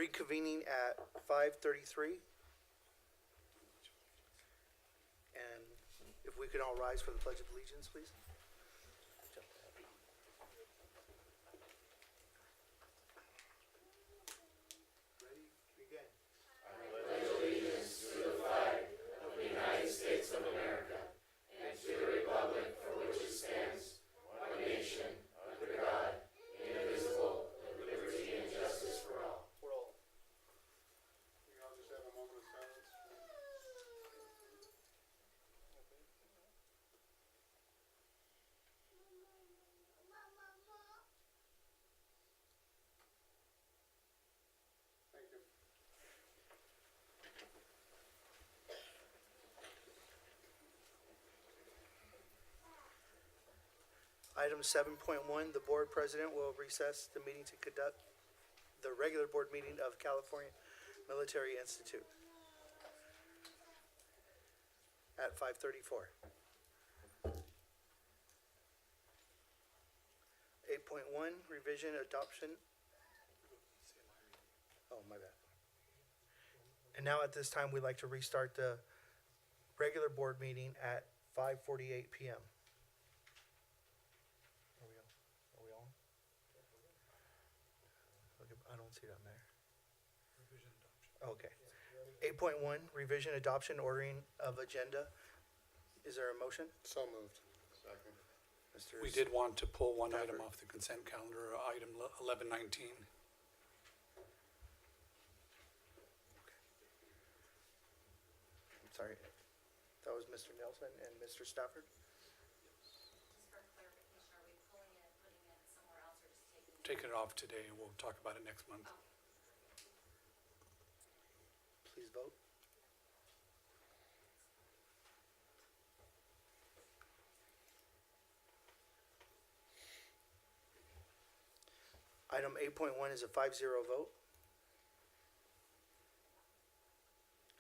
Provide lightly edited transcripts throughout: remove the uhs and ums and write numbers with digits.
reconvening at 5:33. And if we could all rise for the Pledge of Allegiance, please. Ready? Begin. Roll. We can all just have a moment of silence. Thank you. Item 7.1, the board president will recess the meeting to conduct the regular board meeting of California Military Institute at 5:34. 8.1, revision adoption. Oh, my bad. And now at this time, we'd like to restart the regular board meeting at 5:48 PM. Are we on? Are we on? Okay, I don't see it on there. Revision adoption. Okay. 8.1, revision adoption ordering of agenda. Is there a motion? So moved. Second. Mr. We did want to pull one Stafford. item off the consent calendar, item 1119. I'm sorry. That was Mr. Nelson and Mr. Stafford? Just for clarification, are we pulling it, putting it somewhere else, or just taking it? Taking it off today, and we'll talk about it next month. Please vote. Item 8.1 is a 5-0 vote.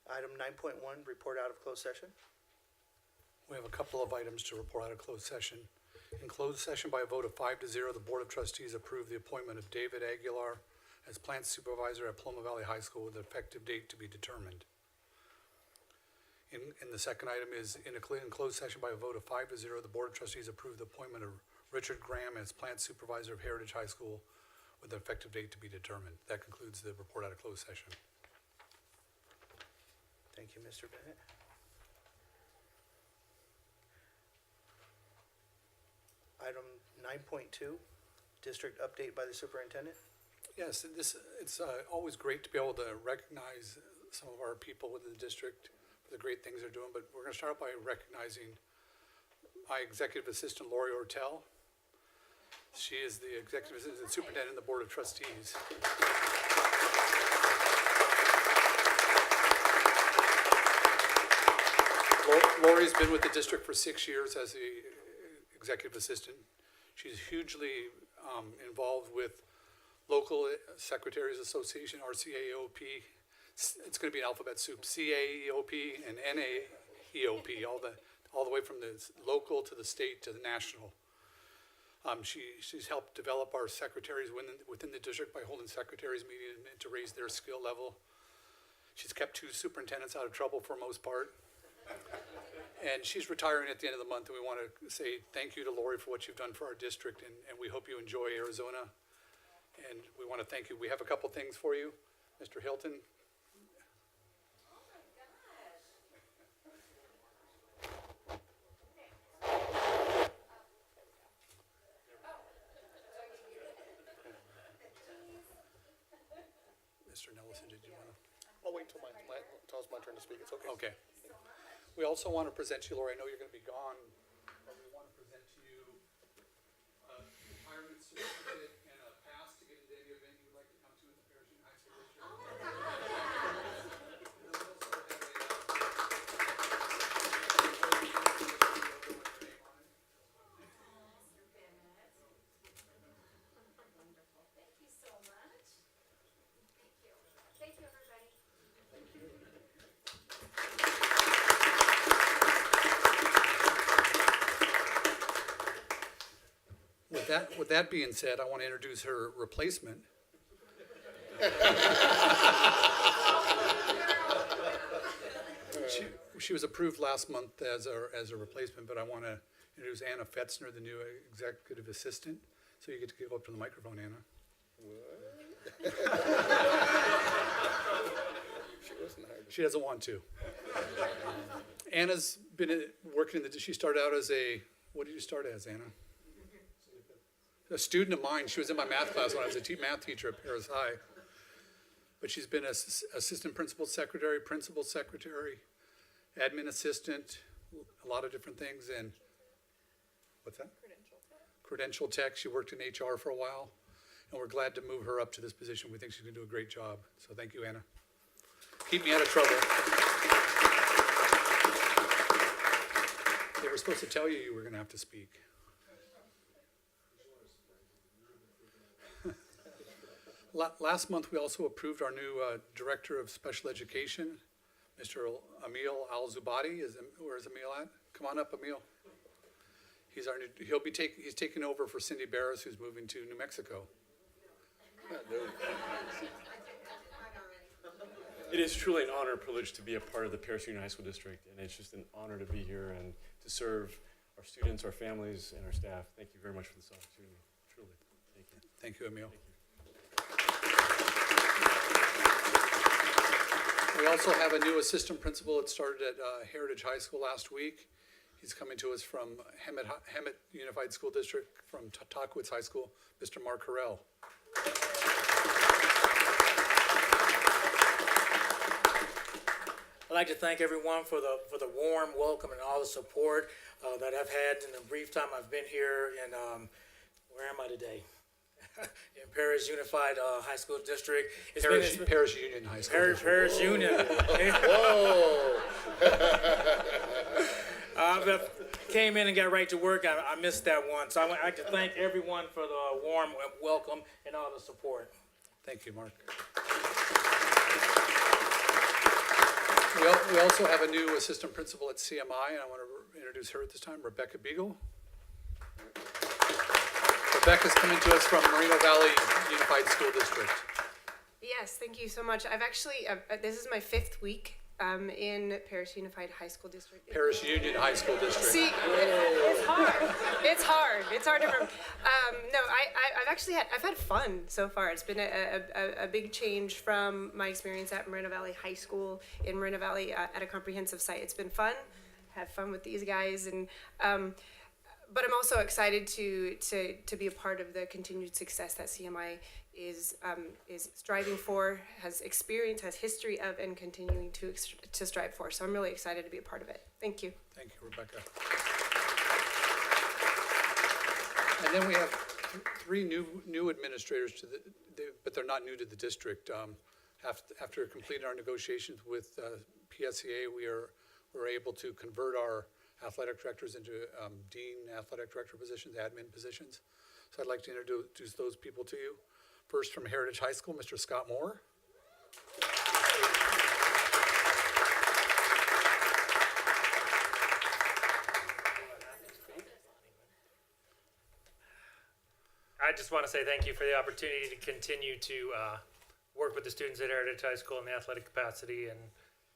Item 9.1, report out of closed session. We have a couple of items to report out of closed session. In closed session by a vote of 5-0, the Board of Trustees approved the appointment of David Aguilar as plant supervisor at Paloma Valley High School with an effective date to be determined. In the second item is, in closed session by a vote of 5-0, the Board of Trustees approved the appointment of Richard Graham as plant supervisor of Heritage High School with an effective date to be determined. That concludes the report out of closed session. Thank you, Mr. Bennett. Item 9.2, district update by the superintendent. Yes, it's always great to be able to recognize some of our people within the district for the great things they're doing, but we're going to start out by recognizing my executive assistant, Lori Ortel. She is the executive assistant superintendent of the Board of Trustees. Lori's been with the district for 6 years as the executive assistant. She's hugely involved with local secretaries association, RCAEOP. It's going to be an alphabet soup, CAEOP and NAEOP, all the way from the local to the state to the national. She's helped develop our secretaries within the district by holding secretaries meetings to raise their skill level. She's kept 2 superintendents out of trouble for the most part. And she's retiring at the end of the month, and we want to say thank you to Lori for what you've done for our district, and we hope you enjoy Arizona. And we want to thank you. We have a couple things for you. Mr. Hilton. Oh my gosh. Mr. Nelson, did you want to? I'll wait till it's my turn to speak. It's okay. Okay. We also want to present to you, Lori, I know you're going to be gone, but we want to present to you a retirement certificate and a pass to get into any event you would like to come to in the Parachute High School District. And then we also have Mr. Bennett. Wonderful. Thank you so much. Thank you. Thank you, everybody. With that being said, I want to introduce her replacement. She was approved last month as a replacement, but I want to introduce Anna Fetzner, the new executive assistant. So you get to go up to the microphone, Anna. She doesn't want to. Anna's been working she started out as what did you start as, Anna? A student of mine. She was in my math class when I was a math teacher at Paris High. But she's been assistant principal secretary, admin assistant, a lot of different things. And what's that? Credential tech. She worked in HR for a while. And we're glad to move her up to this position. We think she's going to do a great job. So thank you, Anna. Keep me out of trouble. They were supposed to tell you were going to have to speak. Last month, we also approved our new Director of Special Education, Mr. Emil Al-Zubadi. Where's Emil at? Come on up, Emil. He's taking over for Cindy Barris, who's moving to New Mexico. It is truly an honor and privilege to be a part of the Paris Union High School District, and it's just an honor to be here and to serve our students, our families, and our staff. Thank you very much for this opportunity. Truly. Thank you. Thank you, Emil. Thank you. We also have a new assistant principal that started at Heritage High School last week. He's coming to us from Hemet Unified School District from Tockwitz High School, Mr. Mark Harrell. I'd like to thank everyone for the warm welcome and all the support that I've had in the brief time I've been here. And where am I today? In Paris Unified High School District. Paris Union High School. Paris Union. Whoa! I came in and got right to work. I missed that one. So I'd like to thank everyone for the warm welcome and all the support. Thank you, Mark. We also have a new assistant principal at CMI, and I want to introduce her at this time, Rebecca Beagle. Rebecca's coming to us from Moreno Valley Unified School District. Yes, thank you so much. I've actually, this is my 5th week in Paris Unified High School District. Paris Union High School District. See, it's hard. It's hard. It's hard to remember. No, I've had fun so far. It's been a big change from my experience at Moreno Valley High School in Moreno Valley at a comprehensive site. It's been fun. Had fun with these guys, and but I'm also excited to be a part of the continued success that CMI is striving for, has experience, has history of, and continuing to strive for. So I'm really excited to be a part of it. Thank you. Thank you, Rebecca. And then we have 3 new administrators but they're not new to the district. After completing our negotiations with PSCA, we're able to convert our athletic directors into dean athletic director positions, admin positions. So I'd like to introduce those people to you. First, from Heritage High School, Mr. Scott Moore. I just want to say thank you for the opportunity to continue to work with the students at Heritage High School in the athletic capacity, and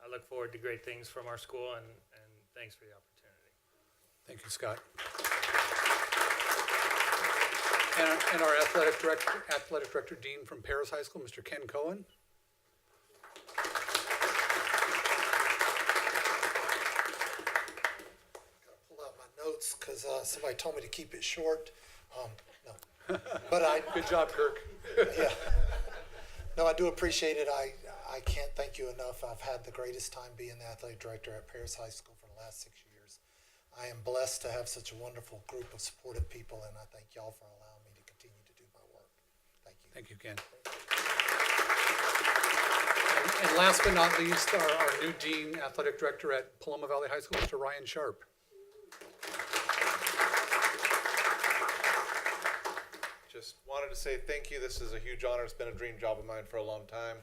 I look forward to great things from our school, and thanks for the opportunity. Thank you, Scott. And our athletic director dean from Paris High School, Mr. Ken Cohen. Pull out my notes because somebody told me to keep it short. No, but Good job, Kirk. yeah. No, I do appreciate it. I can't thank you enough. I've had the greatest time being the athletic director at Paris High School for the last 6 years. I am blessed to have such a wonderful group of supportive people, and I thank y'all for allowing me to continue to do my work. Thank you. Thank you, Ken. And last but not least, our new dean athletic director at Paloma Valley High School, Mr. Ryan Sharp. Just wanted to say thank you. This is a huge honor. It's been a dream job of mine for a long time.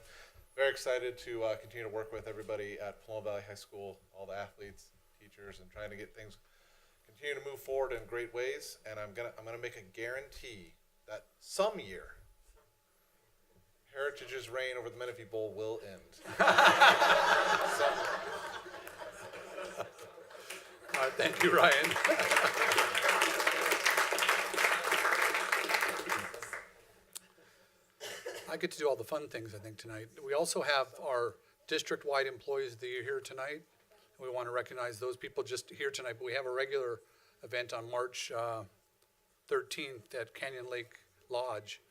Very excited to continue to work with everybody at Paloma Valley High School, all the athletes, teachers, and trying to get things continue to move forward in great ways. And I'm gonna make a guarantee that some year Heritage's reign over the Menifee Bowl will end. All right, thank you, Ryan. I get to do all the fun things, I think, tonight. We also have our district-wide employees of the year here tonight. We want to recognize those people just here tonight, but we have a regular event on March 13th at Canyon Lake Lodge.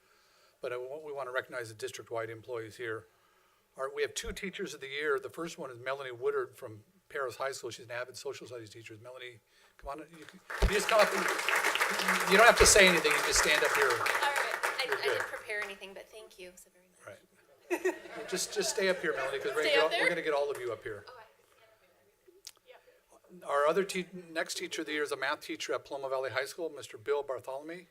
But we want to recognize the district-wide employees here. We have 2 teachers of the year. The first one is Melanie Woodard from Paris High School. She's an avid social studies teacher. Melanie, come on, you just come up and, you don't have to say anything, you just stand up here. All right, I didn't prepare anything, but thank you so very much. Right. Just stay up here, Melanie, because Stay up there? we're going to get all of you up here. Okay. Our other next teacher of the year is a math teacher at Paloma Valley High School, Mr. Bill Bartholomew.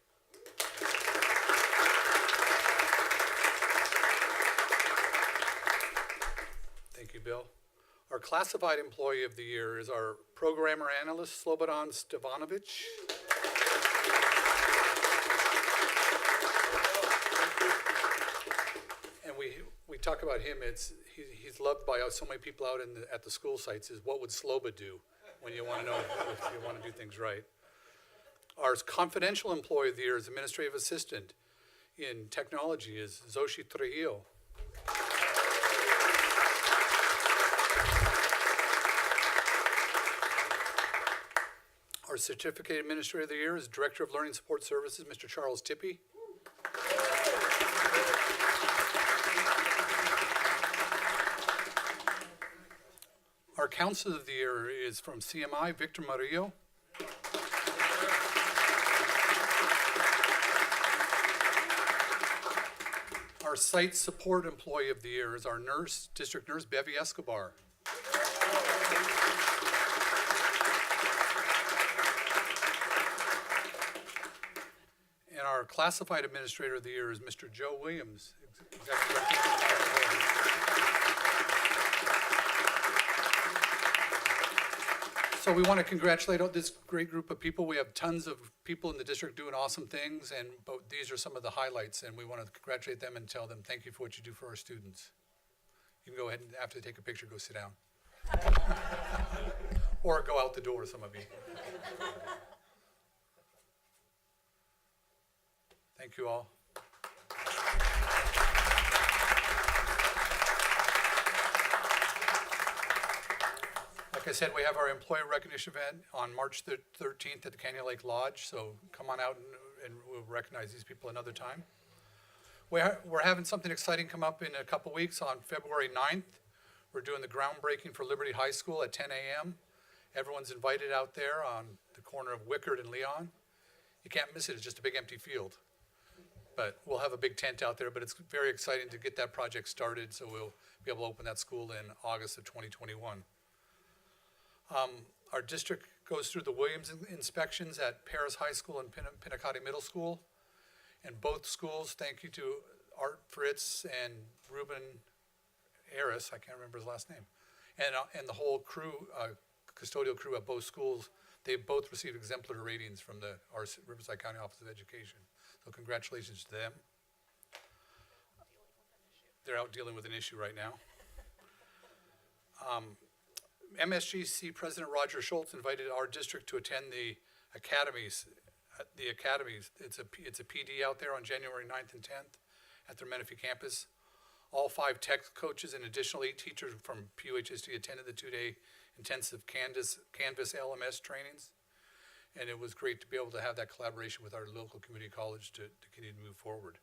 Thank you, Bill. Our classified employee of the year is our programmer analyst, Slobodan Stevanovic. And we talk about him, he's loved by so many people out at the school sites, is what would Sloba do when you want to know if you want to do things right. Our confidential employee of the year is administrative assistant in technology is Zoshi Trujillo. Our certificate administrator of the year is Director of Learning Support Services, Mr. Charles Tippy. Our counselor of the year is from CMI, Victor Murillo. Our site support employee of the year is our nurse, district nurse, Bevy Escobar. And our classified administrator of the year is Mr. Joe Williams, Executive Director. So we want to congratulate this great group of people. We have tons of people in the district doing awesome things, but these are some of the highlights, and we want to congratulate them and tell them thank you for what you do for our students. You can go ahead and, after they take a picture, go sit down. Or go out the door, some of you. Thank you all. Like I said, we have our employee recognition event on March 13th at the Canyon Lake Lodge, so come on out and we'll recognize these people another time. We're having something exciting come up in a couple weeks. On February 9th, we're doing the groundbreaking for Liberty High School at 10 a.m. Everyone's invited out there on the corner of Wickard and Leon. You can't miss it, it's just a big empty field. But we'll have a big tent out there, but it's very exciting to get that project started, so we'll be able to open that school in August of 2021. Our district goes through the Williams inspections at Paris High School and Pinacati Middle School. And both schools, thank you to Art Fritz and Ruben Harris, I can't remember his last name, and the whole crew, custodial crew at both schools. They both received exemplary ratings from our Riverside County Office of Education. So congratulations to them. They're out dealing with an issue right now. MSGC President Roger Schultz invited our district to attend the academies. It's a PD out there on January 9th and 10th at their Menifee campus. All 5 tech coaches and additional 8 teachers from PUHSD attended the 2-day intensive Canvas LMS trainings. And it was great to be able to have that collaboration with our local community college to continue to move forward.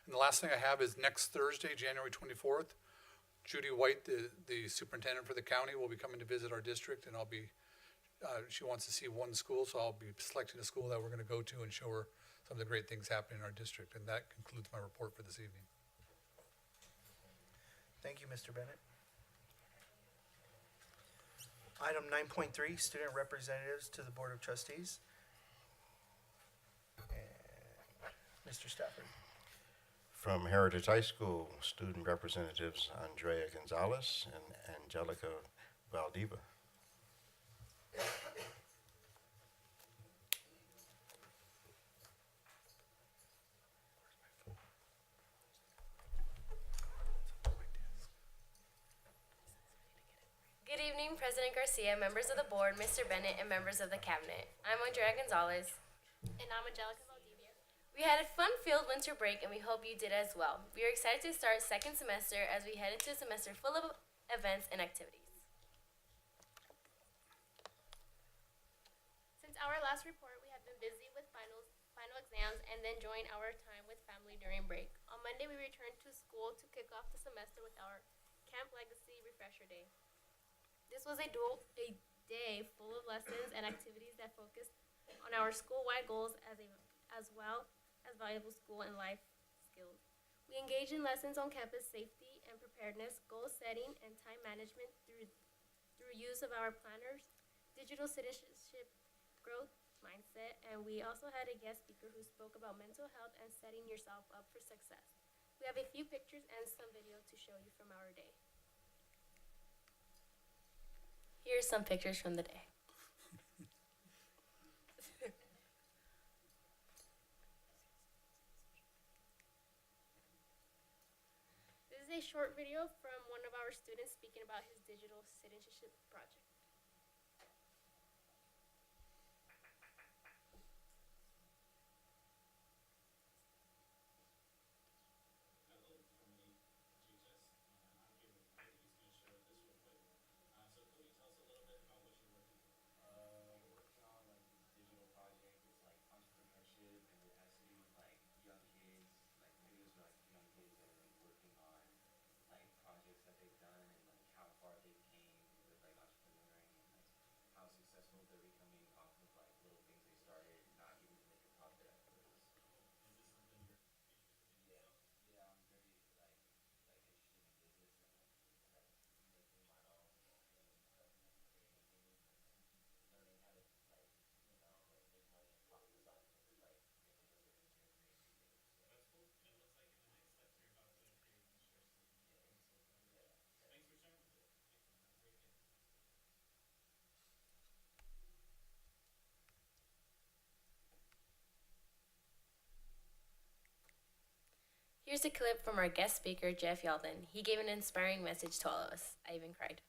And the last thing I have is next Thursday, January 24th, Judy White, the superintendent for the county, will be coming to visit our district, and she wants to see one school, so I'll be selecting a school that we're going to go to and show her some of the great things happening in our district. And that concludes my report for this evening. Thank you, Mr. Bennett. Item 9.3, student representatives to the Board of Trustees. And Mr. Stafford. From Heritage High School, student representatives Andrea Gonzalez and Angelica Valdeva. Good evening, President Garcia, members of the board, Mr. Bennett, and members of the cabinet. I'm Andrea Gonzalez. And I'm Angelica Valdivia. We had a fun-filled winter break, and we hope you did as well. We are excited to start second semester as we head into a semester full of events and activities. Since our last report, we have been busy with final exams and then enjoying our time with family during break. On Monday, we returned to school to kick off the semester with our Camp Legacy Refresher Day. This was a day full of lessons and activities that focused on our school-wide goals as well as valuable school and life skills. We engaged in lessons on campus safety and preparedness, goal setting, and time management through use of our planners, digital citizenship growth mindset, and we also had a guest speaker who spoke about mental health and setting yourself up for success. We have a few pictures and some video to show you from our day. Here's some pictures from the day. This is a short video from one of our students speaking about his digital citizenship project. Working on like this digital project, it's like entrepreneurship and it has to do with like young kids, like videos for like young kids that are like working on like projects that they've done and like how far they came with like entrepreneuring and like how successful they're becoming off of like little things they started, not even to make a profit at first. Yeah, yeah, I'm very like interested in business and like making my own and creating learning how to like like make money and profit aside from just like making a living and creating new things. So that's cool. And it looks like in the next steps you're about to create and share some things. So yeah. Thanks for sharing with us. Excellent. Have a great day. Here's a clip from our guest speaker, Jeff Yalden. He gave an inspiring message to all of us. I even cried.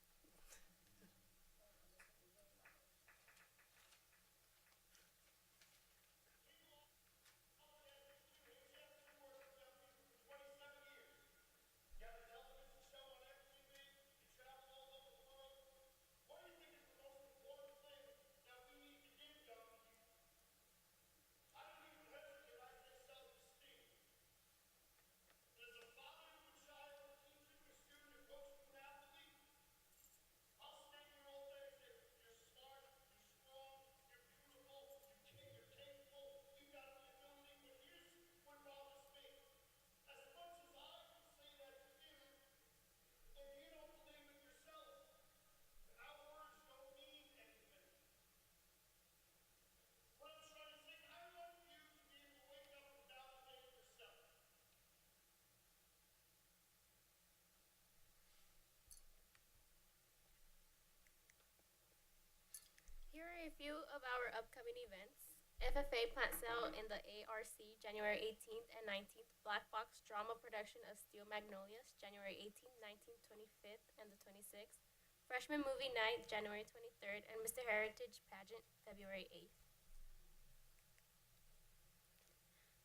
Here are a few of our upcoming events. FFA plant sale in the ARC January 18th and 19th. Black Box drama production of Steel Magnolias January 18th, 19th, 25th, and the 26th. Freshman movie night January 23rd and Mr. Heritage pageant February 8th.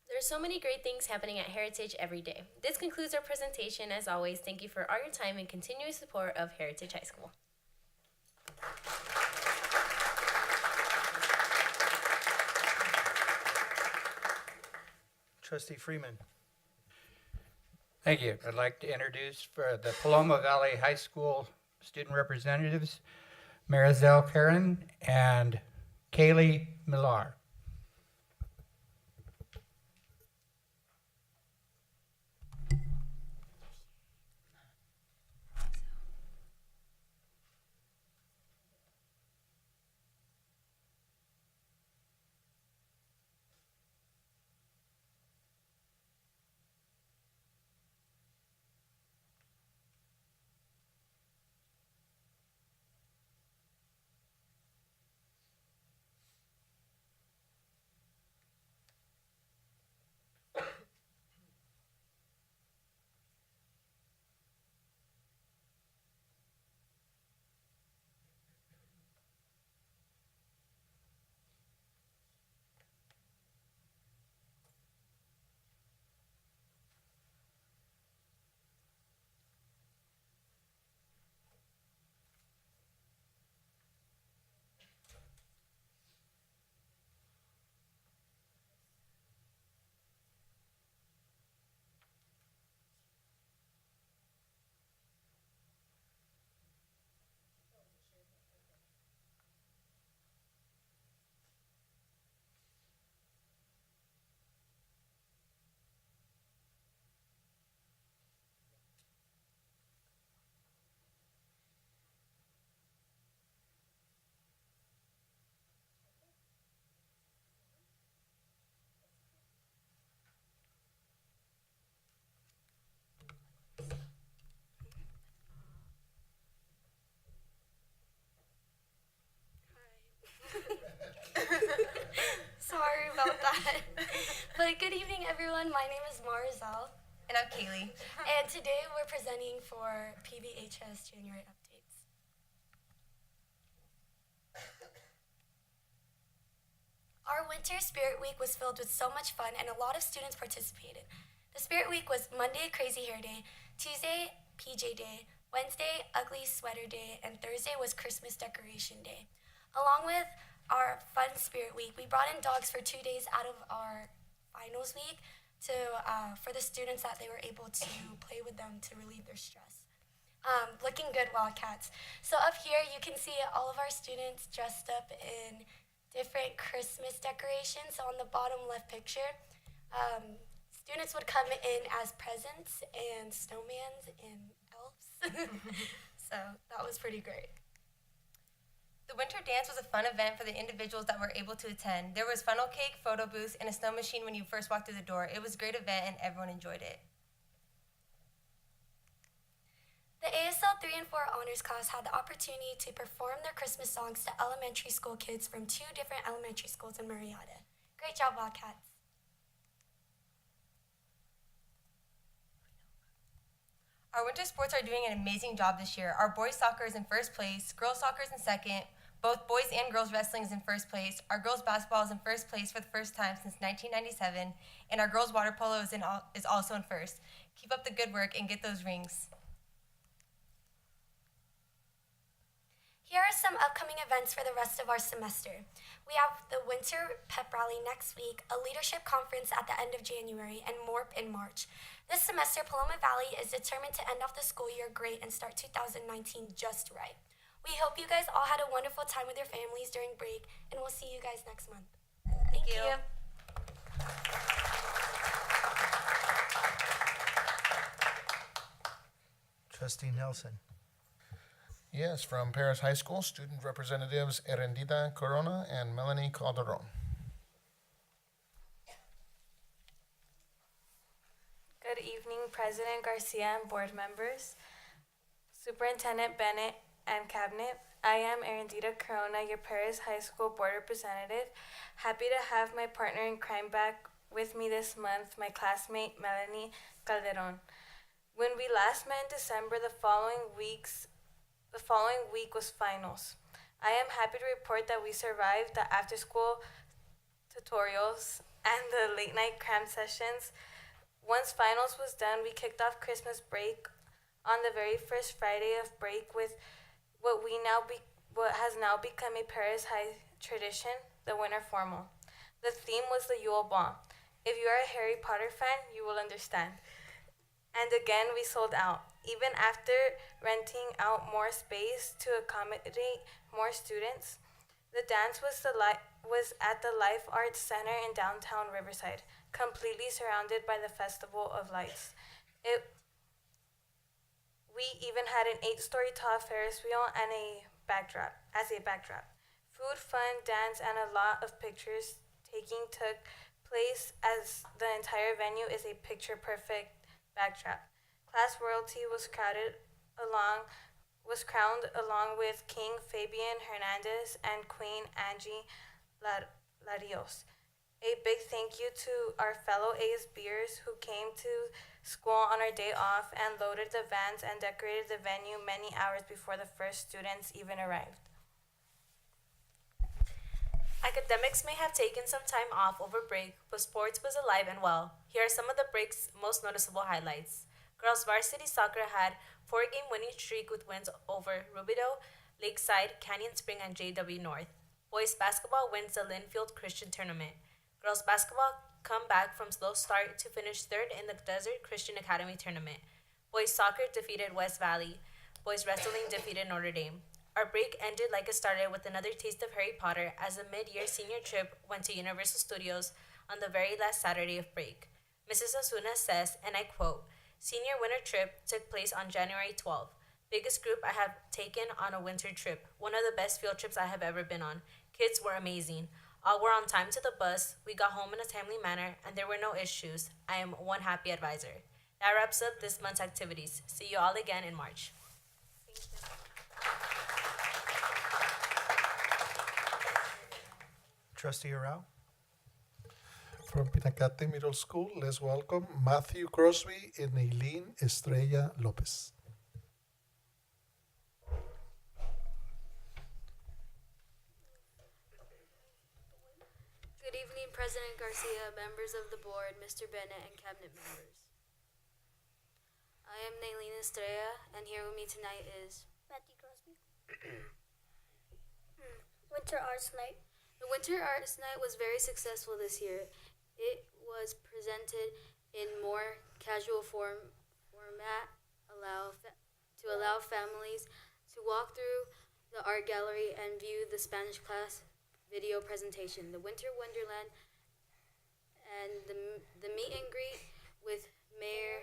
There are so many great things happening at Heritage every day. This concludes our presentation. As always, thank you for all your time and continuous support of Heritage High School. Trustee Freeman. Thank you. I'd like to introduce for the Paloma Valley High School student representatives, Marizel Perrin and Kaylee Millar. that. But good evening, everyone. My name is Marizal. And I'm Kaylee. And today we're presenting for PBHS January updates. Our Winter Spirit Week was filled with so much fun and a lot of students participated. The Spirit Week was Monday, Crazy Hair Day, Tuesday, PJ Day, Wednesday, Ugly Sweater Day, and Thursday was Christmas Decoration Day. Along with our fun Spirit Week, we brought in dogs for 2 days out of our finals week for the students that they were able to play with them to relieve their stress. Looking good, Wildcats. So up here, you can see all of our students dressed up in different Christmas decorations. So on the bottom left picture, students would come in as presents and snowmans and elves. So that was pretty great. The winter dance was a fun event for the individuals that were able to attend. There was funnel cake, photo booths, and a snow machine when you first walked through the door. It was a great event and everyone enjoyed it. The ASL 3 and 4 honors class had the opportunity to perform their Christmas songs to elementary school kids from 2 different elementary schools in Marietta. Great job, Wildcats. Our winter sports are doing an amazing job this year. Our boys soccer is in first place, girls soccer is in second, both boys and girls wrestling is in first place, our girls basketball is in first place for the first time since 1997, and our girls water polo is also in first. Keep up the good work and get those rings. Here are some upcoming events for the rest of our semester. We have the Winter Pep Rally next week, a leadership conference at the end of January, and MORP in March. This semester, Paloma Valley is determined to end off the school year great and start 2019 just right. We hope you guys all had a wonderful time with your families during break, and we'll see you guys next month. Thank you. Trustee Nelson. Yes, from Paris High School, student representatives Erendita Corona and Melanie Calderon. Good evening, President Garcia and board members, Superintendent Bennett and Cabinet. I am Erendita Corona, your Paris High School board representative. Happy to have my partner in crime back with me this month, my classmate Melanie Calderon. When we last met in December, the following week was finals. I am happy to report that we survived the after-school tutorials and the late-night cram sessions. Once finals was done, we kicked off Christmas break on the very first Friday of break with what has now become a Paris High tradition, the winter formal. The theme was the Yule Ball. If you are a Harry Potter fan, you will understand. And again, we sold out. Even after renting out more space to accommodate more students, the dance was at the Life Arts Center in downtown Riverside, completely surrounded by the Festival of Lights. We even had an 8-story tall Ferris wheel and as a backdrop. Food, fun, dance, and a lot of pictures taking took place as the entire venue is a picture-perfect backdrop. Class royalty was crowned along with King Fabian Hernandez and Queen Angie Larios. A big thank you to our fellow ASBers who came to school on our day off and loaded the vans and decorated the venue many hours before the first students even arrived. Academics may have taken some time off over break, but sports was alive and well. Here are some of the break's most noticeable highlights. Girls varsity soccer had 4-game winning streak with wins over Rubidoux, Lakeside, Canyon Spring, and JW North. Boys basketball wins the Linfield Christian Tournament. Girls basketball come back from slow start to finish third in the Desert Christian Academy Tournament. Boys soccer defeated West Valley. Boys wrestling defeated Notre Dame. Our break ended like it started with another taste of Harry Potter as the mid-year senior trip went to Universal Studios on the very last Saturday of break. Mrs. Osuna says, and I quote, "Senior winter trip took place on January 12th. Biggest group I have taken on a winter trip. One of the best field trips I have ever been on. Kids were amazing. All were on time to the bus. We got home in a timely manner, and there were no issues. I am one happy advisor." That wraps up this month's activities. See you all again in March. Trustee Arau. From Pinacate Middle School, let's welcome Matthew Crosby and Eileen Estrella Lopez. Good evening, President Garcia, members of the board, Mr. Bennett, and cabinet members. I am Nailene Estrella, and here with me tonight is Matthew Crosby. Winter Arts Night. the Winter Arts Night was very successful this year. It was presented in more casual format, to allow families to walk through the art gallery and view the Spanish class video presentation. The Winter Wonderland and the meet and greet with Mayor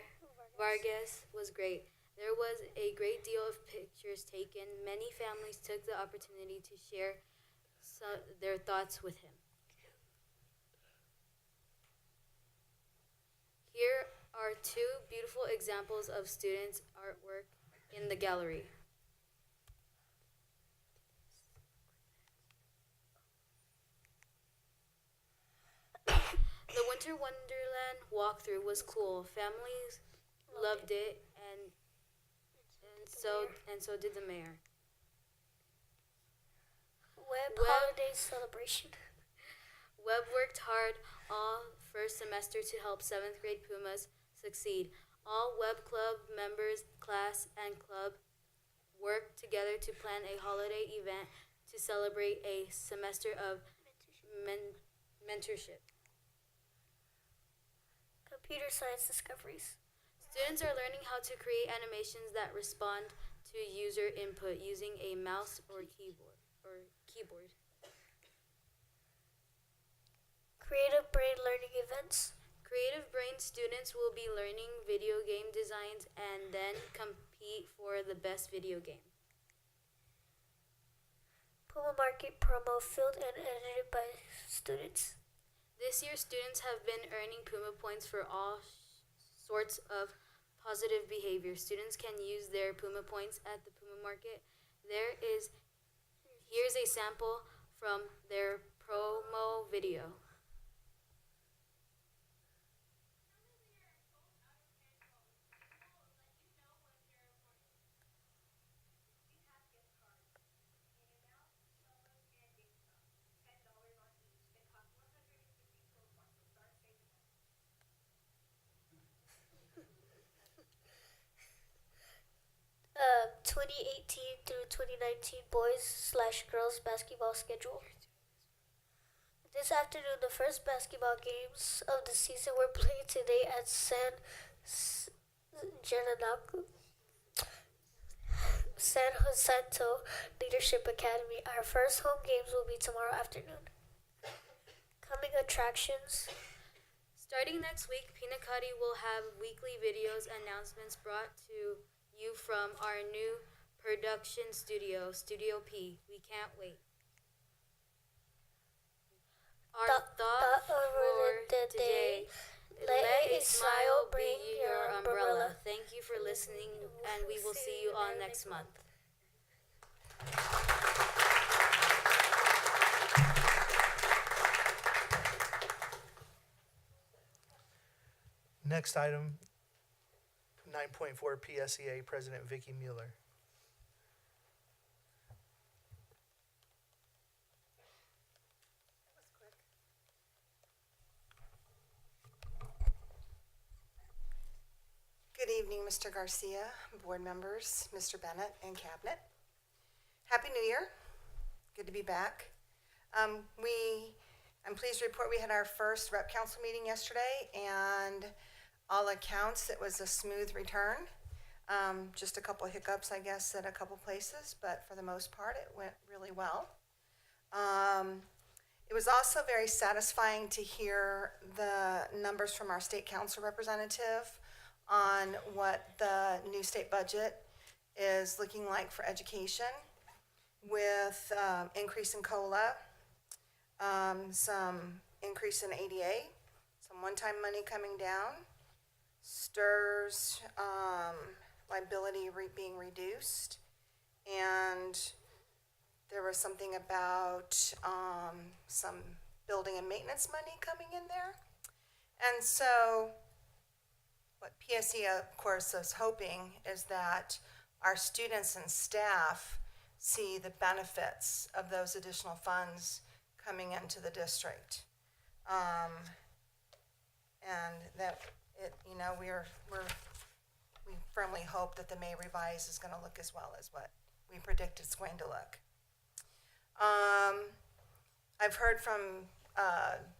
Vargas was great. There was a great deal of pictures taken. Many families took the opportunity to share their thoughts with him. Here are two beautiful examples of students' artwork in the gallery. The Winter Wonderland walkthrough was cool. Families loved it, and so did the mayor. Web holiday celebration. Webb worked hard all first semester to help 7th grade Pumas succeed. All Webb Club members, class, and club worked together to plan a holiday event to celebrate a semester of mentorship. Computer science discoveries. Students are learning how to create animations that respond to user input using a mouse or keyboard. Creative brain learning events. Creative brain students will be learning video game designs and then compete for the best video game. Puma Market promo filled and edited by students. This year, students have been earning Puma points for all sorts of positive behavior. Students can use their Puma points at the Puma Market. Here's a sample from their promo video. Uh, 2018 through 2019 boys/girls basketball schedule. This afternoon, the first basketball games of the season were played today at San Jacinto Leadership Academy. Our first home games will be tomorrow afternoon. Coming attractions. Starting next week, Pinacati will have weekly videos announcements brought to you from our new production studio, Studio P. We can't wait. Our thought for today, let a smile bring your umbrella. Thank you for listening, and we will see you all next month. Next item, 9.4 PSEA President Vicki Mueller. Good evening, Mr. Garcia, board members, Mr. Bennett, and cabinet. Happy New Year. Good to be back. I'm pleased to report we had our first rep council meeting yesterday, and all accounts, it was a smooth return. Just a couple of hiccups, I guess, at a couple places, but for the most part, it went really well. It was also very satisfying to hear the numbers from our state council representative on what the new state budget is looking like for education, with increase in COLA, some increase in ADA, some one-time money coming down, STRS liability being reduced, and there was something about some building and maintenance money coming in there. And so what PSE, of course, is hoping is that our students and staff see the benefits of those additional funds coming into the district. And that it, you know, we firmly hope that the May revise is going to look as well as what we predict it's going to look. I've heard from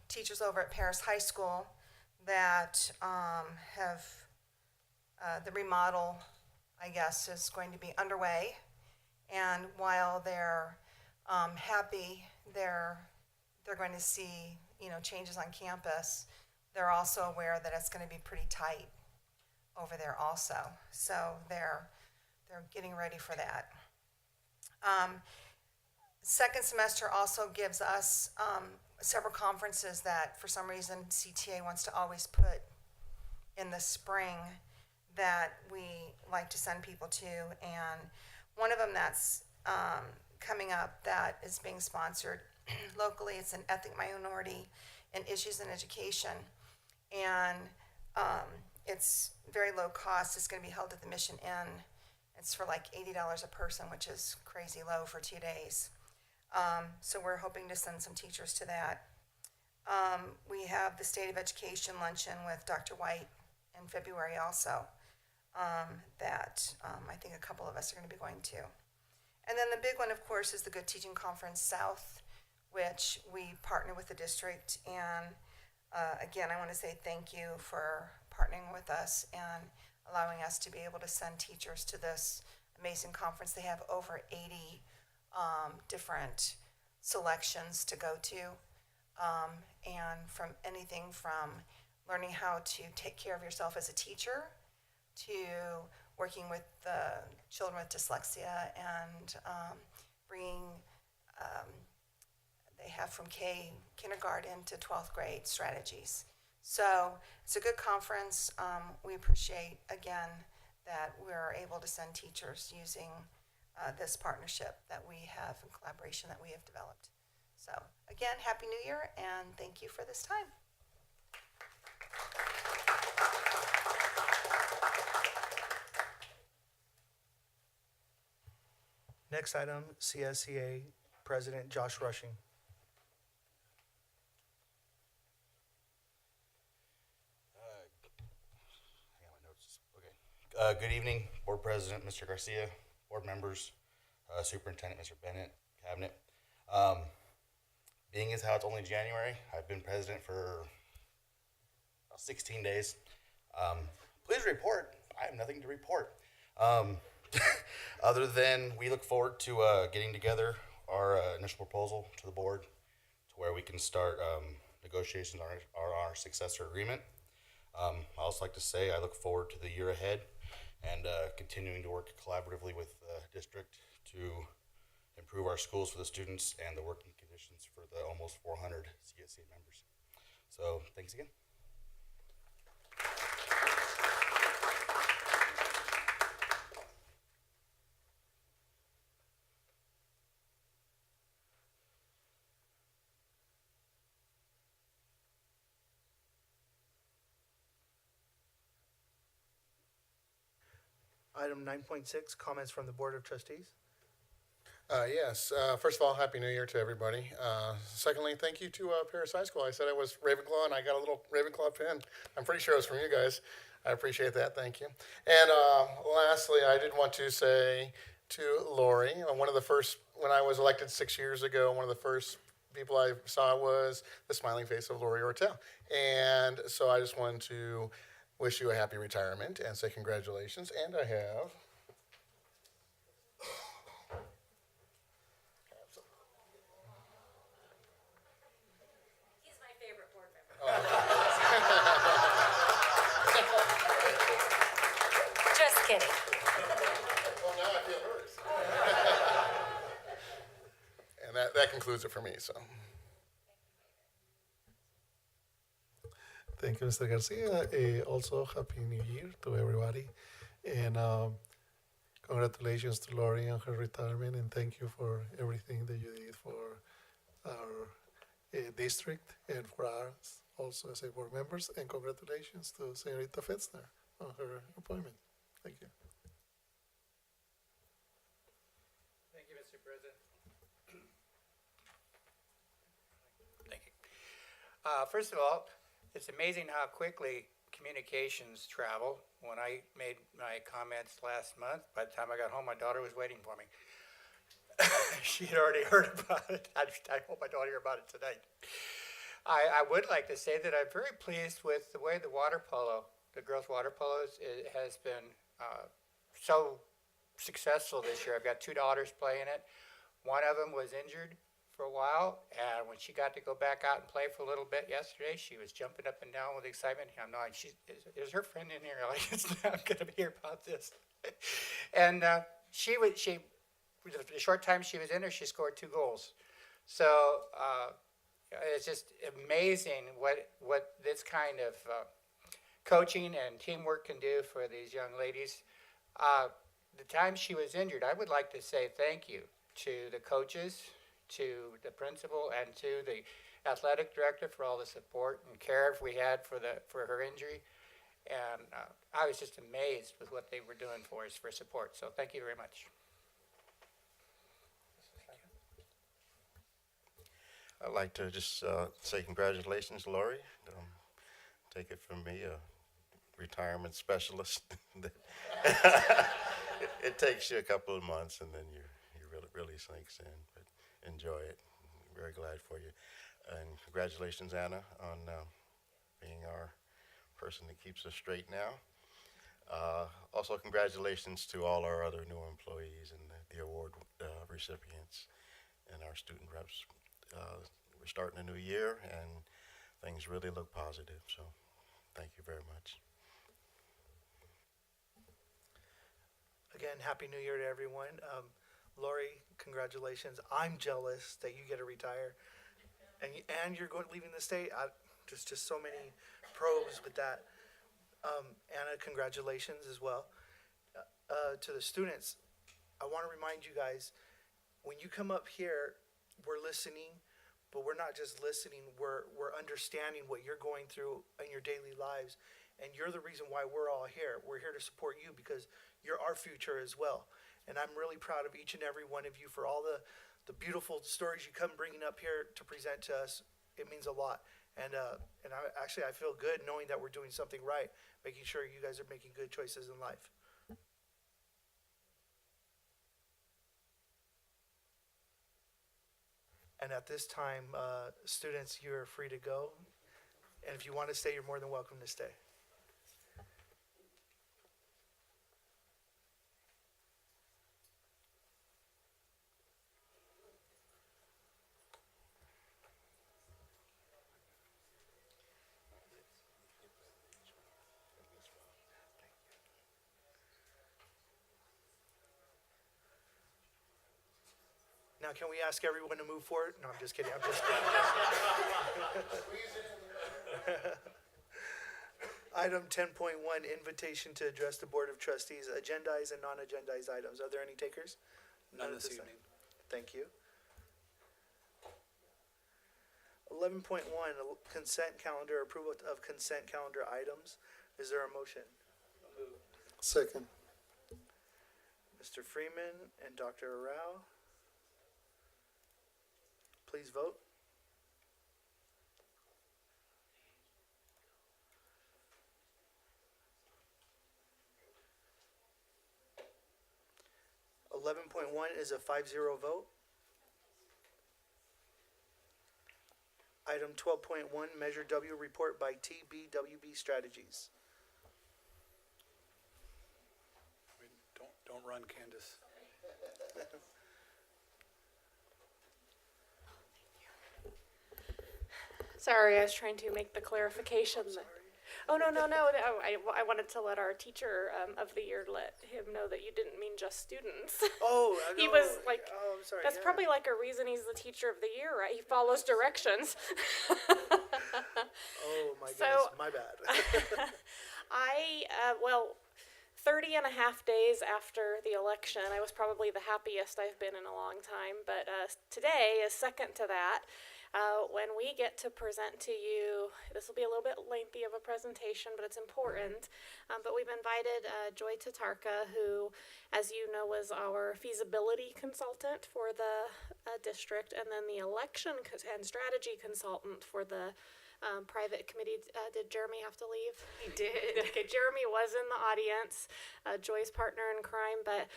teachers over at Paris High School that have the remodel, I guess, is going to be underway. And while they're happy, they're going to see, you know, changes on campus. They're also aware that it's going to be pretty tight over there also. So they're getting ready for that. Second semester also gives us several conferences that for some reason CTA wants to always put in the spring that we like to send people to. And one of them that's coming up that is being sponsored locally, it's an ethnic minority and issues in education. And it's very low cost. It's going to be held at the Mission Inn. It's for like $80 a person, which is crazy low for 2 days. So we're hoping to send some teachers to that. We have the State of Education luncheon with Dr. White in February also, that I think a couple of us are going to be going to. And then the big one, of course, is the Good Teaching Conference South, which we partner with the district. And again, I want to say thank you for partnering with us and allowing us to be able to send teachers to this amazing conference. They have over 80 different selections to go to, and from anything from learning how to take care of yourself as a teacher to working with the children with dyslexia and bringing, they have from kindergarten to 12th grade strategies. So it's a good conference. We appreciate, again, that we're able to send teachers using this partnership that we have and collaboration that we have developed. So again, Happy New Year, and thank you for this time. Next item, CSEA President Josh Rushing. Good evening, Board President, Mr. Garcia, Board members, Superintendent, Mr. Bennett, Cabinet. Being as how it's only January, I've been president for about 16 days. Please report. I have nothing to report. Other than we look forward to getting together our initial proposal to the board to where we can start negotiations on our successor agreement. I also like to say I look forward to the year ahead and continuing to work collaboratively with the district to improve our schools for the students and the working conditions for the almost 400 CSE members. So thanks again. Item 9.6, comments from the Board of Trustees. Yes. First of all, Happy New Year to everybody. Secondly, thank you to Paris High School. I said I was Ravenclaw, and I got a little Ravenclaw pin. I'm pretty sure it was from you guys. I appreciate that. Thank you. And lastly, I did want to say to Lori, one of the first, when I was elected 6 years ago, one of the first people I saw was the smiling face of Lori Ortel. And so I just wanted to wish you a happy retirement and say congratulations. And I have... He's my favorite board member. Just kidding. Well, now I feel hers. And that concludes it for me, so. Thank you, Mr. Garcia. Also, Happy New Year to everybody. And congratulations to Lori on her retirement. And thank you for everything that you did for our district and for us also as a board members, and congratulations to Senorita Fitzner on her appointment. Thank you. Thank you, Mr. President. Thank you. First of all, it's amazing how quickly communications travel. When I made my comments last month, by the time I got home, my daughter was waiting for me. She had already heard about it. I hope I don't hear about it tonight. I would like to say that I'm very pleased with the way the water polo, the girls' water polo, has been so successful this year. I've got two daughters playing it. One of them was injured for a while, and when she got to go back out and play for a little bit yesterday, she was jumping up and down with excitement. I'm not, is her friend in here? Like, I'm going to hear about this. And the short time she was in there, she scored 2 goals. So it's just amazing what this kind of coaching and teamwork can do for these young ladies. The time she was injured, I would like to say thank you to the coaches, to the principal, and to the athletic director for all the support and care we had for her injury. And I was just amazed with what they were doing for us for support. So thank you very much. I'd like to just say congratulations, Lori. Take it from me, a retirement specialist. It takes you a couple of months, and then you really sinks in. But enjoy it. I'm very glad for you. And congratulations, Anna, on being our person that keeps us straight now. Also, congratulations to all our other new employees and the award recipients and our student reps. We're starting a new year, and things really look positive. So thank you very much. Again, Happy New Year to everyone. Lori, congratulations. I'm jealous that you get to retire, and you're leaving the state. Just so many pros with that. Anna, congratulations as well. To the students, I want to remind you guys, when you come up here, we're listening, but we're not just listening. We're understanding what you're going through in your daily lives, and you're the reason why we're all here. We're here to support you because you're our future as well. And I'm really proud of each and every one of you for all the beautiful stories you come bringing up here to present to us. It means a lot. And I feel good knowing that we're doing something right, making sure you guys are making good choices in life. And at this time, students, you are free to go. And if you want to stay, you're more than welcome to stay. Now, can we ask everyone to move forward? No, I'm just kidding. I'm just kidding. Item 10.1, invitation to address the Board of Trustees, agendized and non-agendized items. Are there any takers? None at this time. evening. Thank you. 11.1, consent calendar, approval of consent calendar items. Is there a motion? Second. Mr. Freeman and Dr. Arau. Please vote. .1 is a 5-0 vote. Item 12.1, Measure W report by TBWB Strategies. Don't run, Candace. Sorry, I was trying to make the clarification. Oh, no. I wanted to let our teacher of the year let him know that you didn't mean just students. Oh, He was like, oh, I'm sorry. that's probably like a reason he's the teacher of the year, right? He follows directions. Oh, my goodness, my bad. 30 and a half days after the election, I was probably the happiest I've been in a long time. But today is second to that. when we get to present to you, this will be a little bit lengthy of a presentation, but it's important. But we've invited Joy Tatarka, who, as you know, was our feasibility consultant for the district, and then the election and strategy consultant for the private committee. Did Jeremy have to leave? He did. Okay, Jeremy was in the audience, Joy's partner in crime, but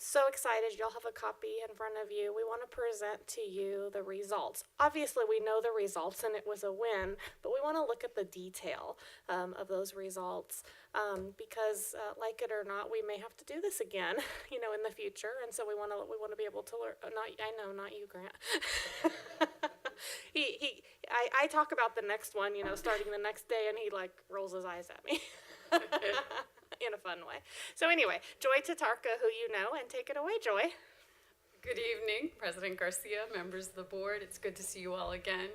so excited. You'll have a copy in front of you. We want to present to you the results. Obviously, we know the results and it was a win, but we want to look at the detail of those results because, like it or not, we may have to do this again, in the future. And so we want to be able to learn. Not you, Grant. I talk about the next one, starting the next day, and he rolls his eyes at me in a fun way. So anyway, Joy Tatarka, who you know, and take it away, Joy. Good evening, President Garcia, members of the board. It's good to see you all again,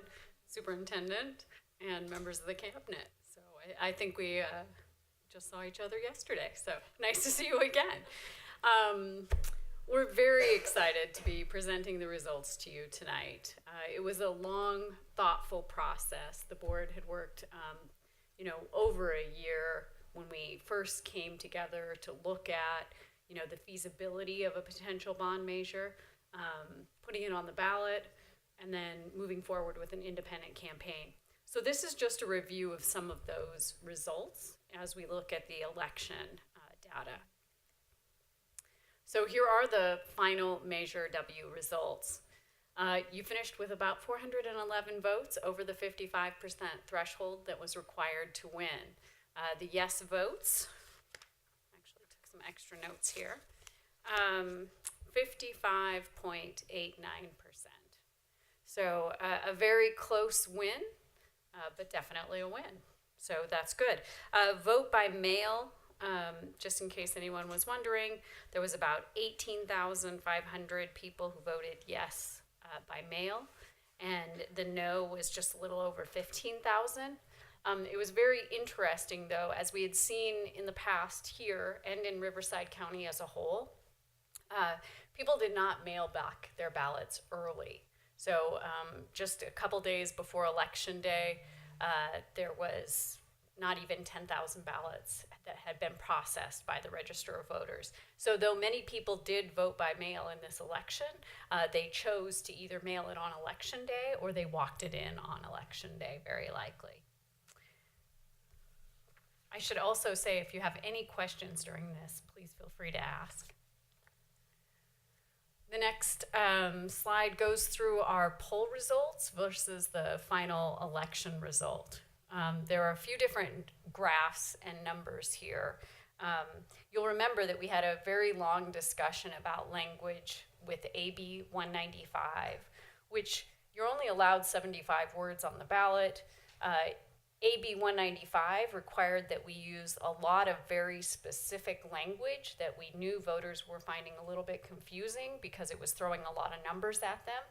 Superintendent, and members of the cabinet. So I think we just saw each other yesterday, so nice to see you again. We're very excited to be presenting the results to you tonight. It was a long, thoughtful process. The board had worked, over a year when we first came together to look at, the feasibility of a potential bond measure, putting it on the ballot, and then moving forward with an independent campaign. So this is just a review of some of those results as we look at the election data. So here are the final Measure W results. You finished with about 411 votes over the 55% threshold that was required to win. The yes votes, actually took some extra notes here, 55.89%. So a very close win, but definitely a win. So that's good. Vote by mail. Just in case anyone was wondering, there was about 18,500 people who voted yes by mail, and the no was just a little over 15,000. It was very interesting, though, as we had seen in the past here and in Riverside County as a whole, people did not mail back their ballots early. So just a couple days before Election Day, there was not even 10,000 ballots that had been processed by the Register of Voters. So though many people did vote by mail in this election, they chose to either mail it on Election Day or they walked it in on Election Day, very likely. I should also say, if you have any questions during this, please feel free to ask. The next slide goes through our poll results versus the final election result. There are a few different graphs and numbers here. You'll remember that we had a very long discussion about language with AB 195, which you're only allowed 75 words on the ballot. AB 195 required that we use a lot of very specific language that we knew voters were finding a little bit confusing because it was throwing a lot of numbers at them.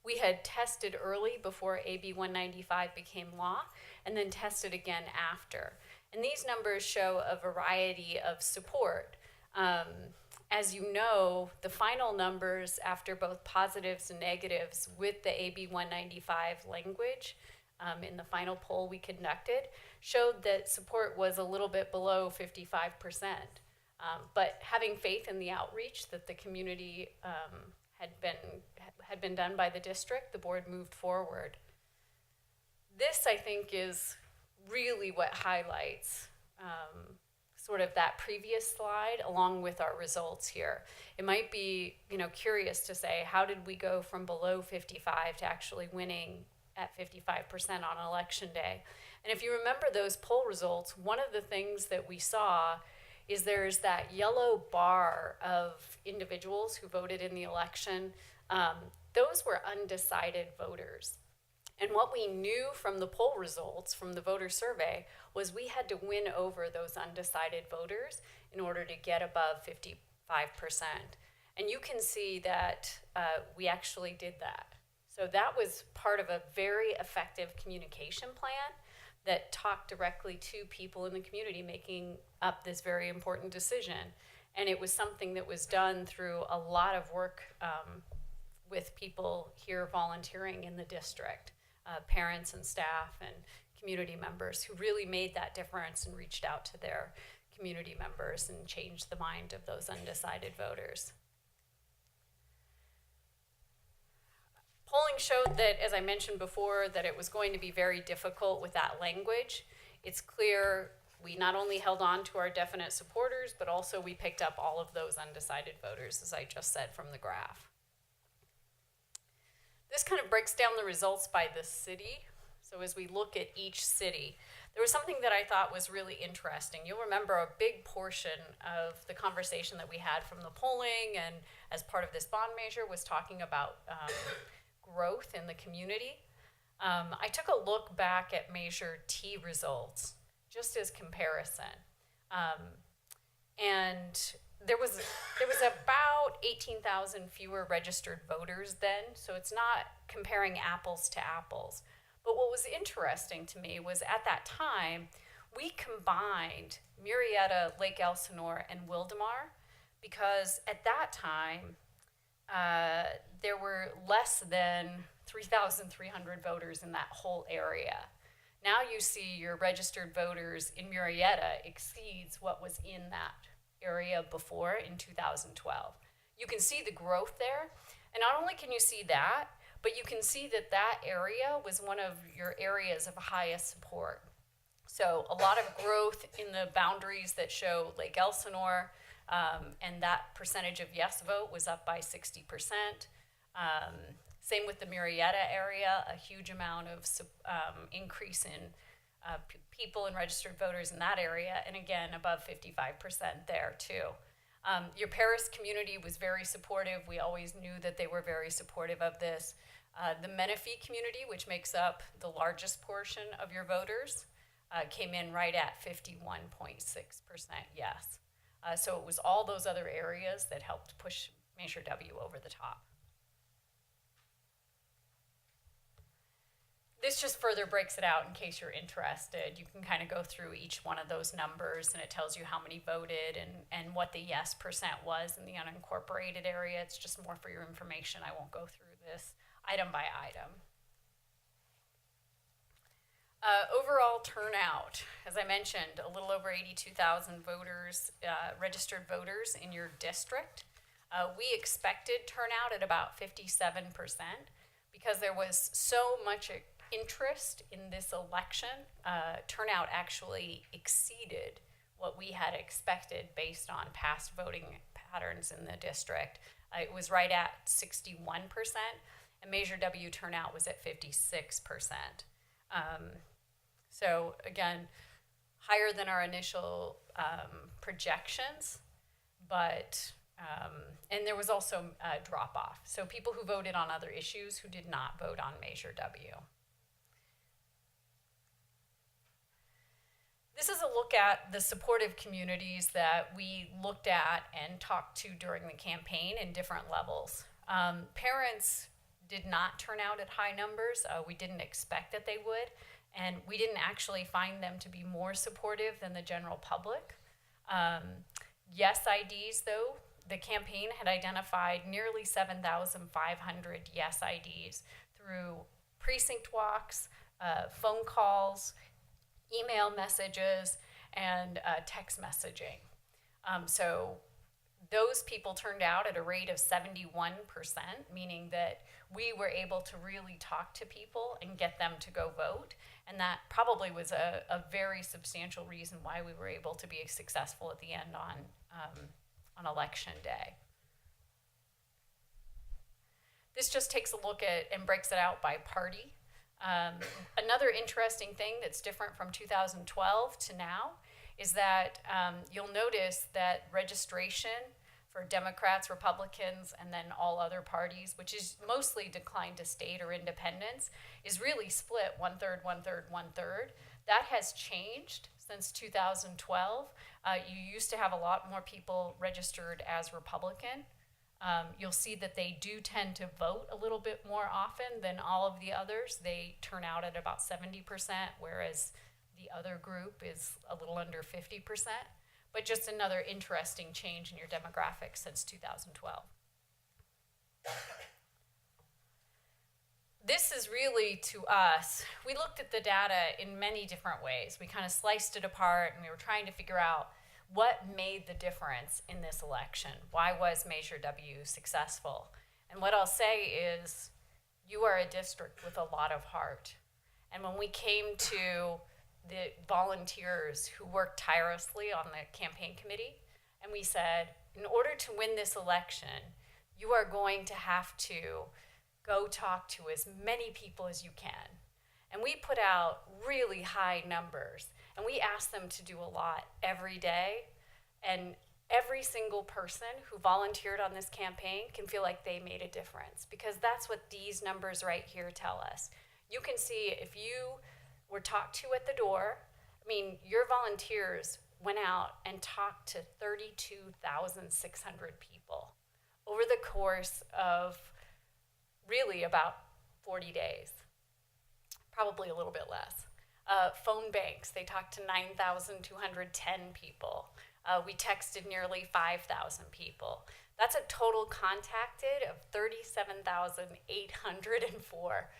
We had tested early before AB 195 became law, and then tested again after. And these numbers show a variety of support. As you know, the final numbers after both positives and negatives with the AB 195 language in the final poll we conducted showed that support was a little bit below 55%. But having faith in the outreach that the community had been done by the district, the board moved forward. This, I think, is really what highlights sort of that previous slide along with our results here. It might be, curious to say, how did we go from below 55 to actually winning at 55% on Election Day? And if you remember those poll results, one of the things that we saw is there's that yellow bar of individuals who voted in the election. Those were undecided voters. And what we knew from the poll results, from the voter survey, was we had to win over those undecided voters in order to get above 55%. And you can see that we actually did that. So that was part of a very effective communication plan that talked directly to people in the community making up this very important decision. And it was something that was done through a lot of work with people here volunteering in the district, parents and staff and community members who really made that difference and reached out to their community members and changed the mind of those undecided voters. Polling showed that, as I mentioned before, that it was going to be very difficult with that language. It's clear we not only held on to our definite supporters, but also we picked up all of those undecided voters, as I just said from the graph. This kind of breaks down the results by the city. So as we look at each city, there was something that I thought was really interesting. You'll remember a big portion of the conversation that we had from the polling and as part of this bond measure was talking about growth in the community. I took a look back at Measure T results, just as comparison. And there was about 18,000 fewer registered voters then, so it's not comparing apples to apples. But what was interesting to me was at that time, we combined Murrieta, Lake Elsinore, and Wildemar because at that time, there were less than 3,300 voters in that whole area. Now you see your registered voters in Murrieta exceeds what was in that area before in 2012. You can see the growth there, and not only can you see that, but you can see that that area was one of your areas of highest support. So a lot of growth in the boundaries that show Lake Elsinore, and that percentage of yes vote was up by 60%. Same with the Murrieta area, a huge amount of increase in people and registered voters in that area, and again, above 55% there too. Your Paris community was very supportive. We always knew that they were very supportive of this. The Menifee community, which makes up the largest portion of your voters, came in right at 51.6% yes. So it was all those other areas that helped push Measure W over the top. This just further breaks it out in case you're interested. You can kind of go through each one of those numbers and it tells you how many voted and what the yes percent was in the unincorporated area. It's just more for your information. I won't go through this item by item. Overall turnout, as I mentioned, a little over 82,000 voters, registered voters in your district. We expected turnout at about 57% because there was so much interest in this election. Turnout actually exceeded what we had expected based on past voting patterns in the district. It was right at 61%, and Measure W turnout was at 56%. So again, higher than our initial projections, but, and there was also a drop off. So people who voted on other issues who did not vote on Measure W. This is a look at the supportive communities that we looked at and talked to during the campaign in different levels. Parents did not turn out at high numbers. We didn't expect that they would. And we didn't actually find them to be more supportive than the general public. Yes IDs, though, the campaign had identified nearly 7,500 yes IDs through precinct walks, phone calls, email messages, and text messaging. So those people turned out at a rate of 71%, meaning that we were able to really talk to people and get them to go vote. And that probably was a very substantial reason why we were able to be successful at the end on election day. This just takes a look at and breaks it out by party. Another interesting thing that's different from 2012 to now is that you'll notice that registration for Democrats, Republicans, and then all other parties, which is mostly declined to state or independents, is really split 1/3, 1/3, 1/3. That has changed since 2012. You used to have a lot more people registered as Republican. You'll see that they do tend to vote a little bit more often than all of the others. They turn out at about 70%, whereas the other group is a little under 50%. But just another interesting change in your demographics since 2012. this is really, to us, we looked at the data in many different ways. We kind of sliced it apart, and we were trying to figure out what made the difference in this election. Why was Measure W successful? And what I'll say is, you are a district with a lot of heart. And when we came to the volunteers who worked tirelessly on the campaign committee, and we said, in order to win this election, you are going to have to go talk to as many people as you can. And we put out really high numbers, and we asked them to do a lot every day. And every single person who volunteered on this campaign can feel like they made a difference, because that's what these numbers right here tell us. You can see if you were talked to at the door, I mean, your volunteers went out and talked to 32,600 people over the course of really about 40 days, probably a little bit less. Phone banks, they talked to 9,210 people. We texted nearly 5,000 people. That's a total contacted of 37,804.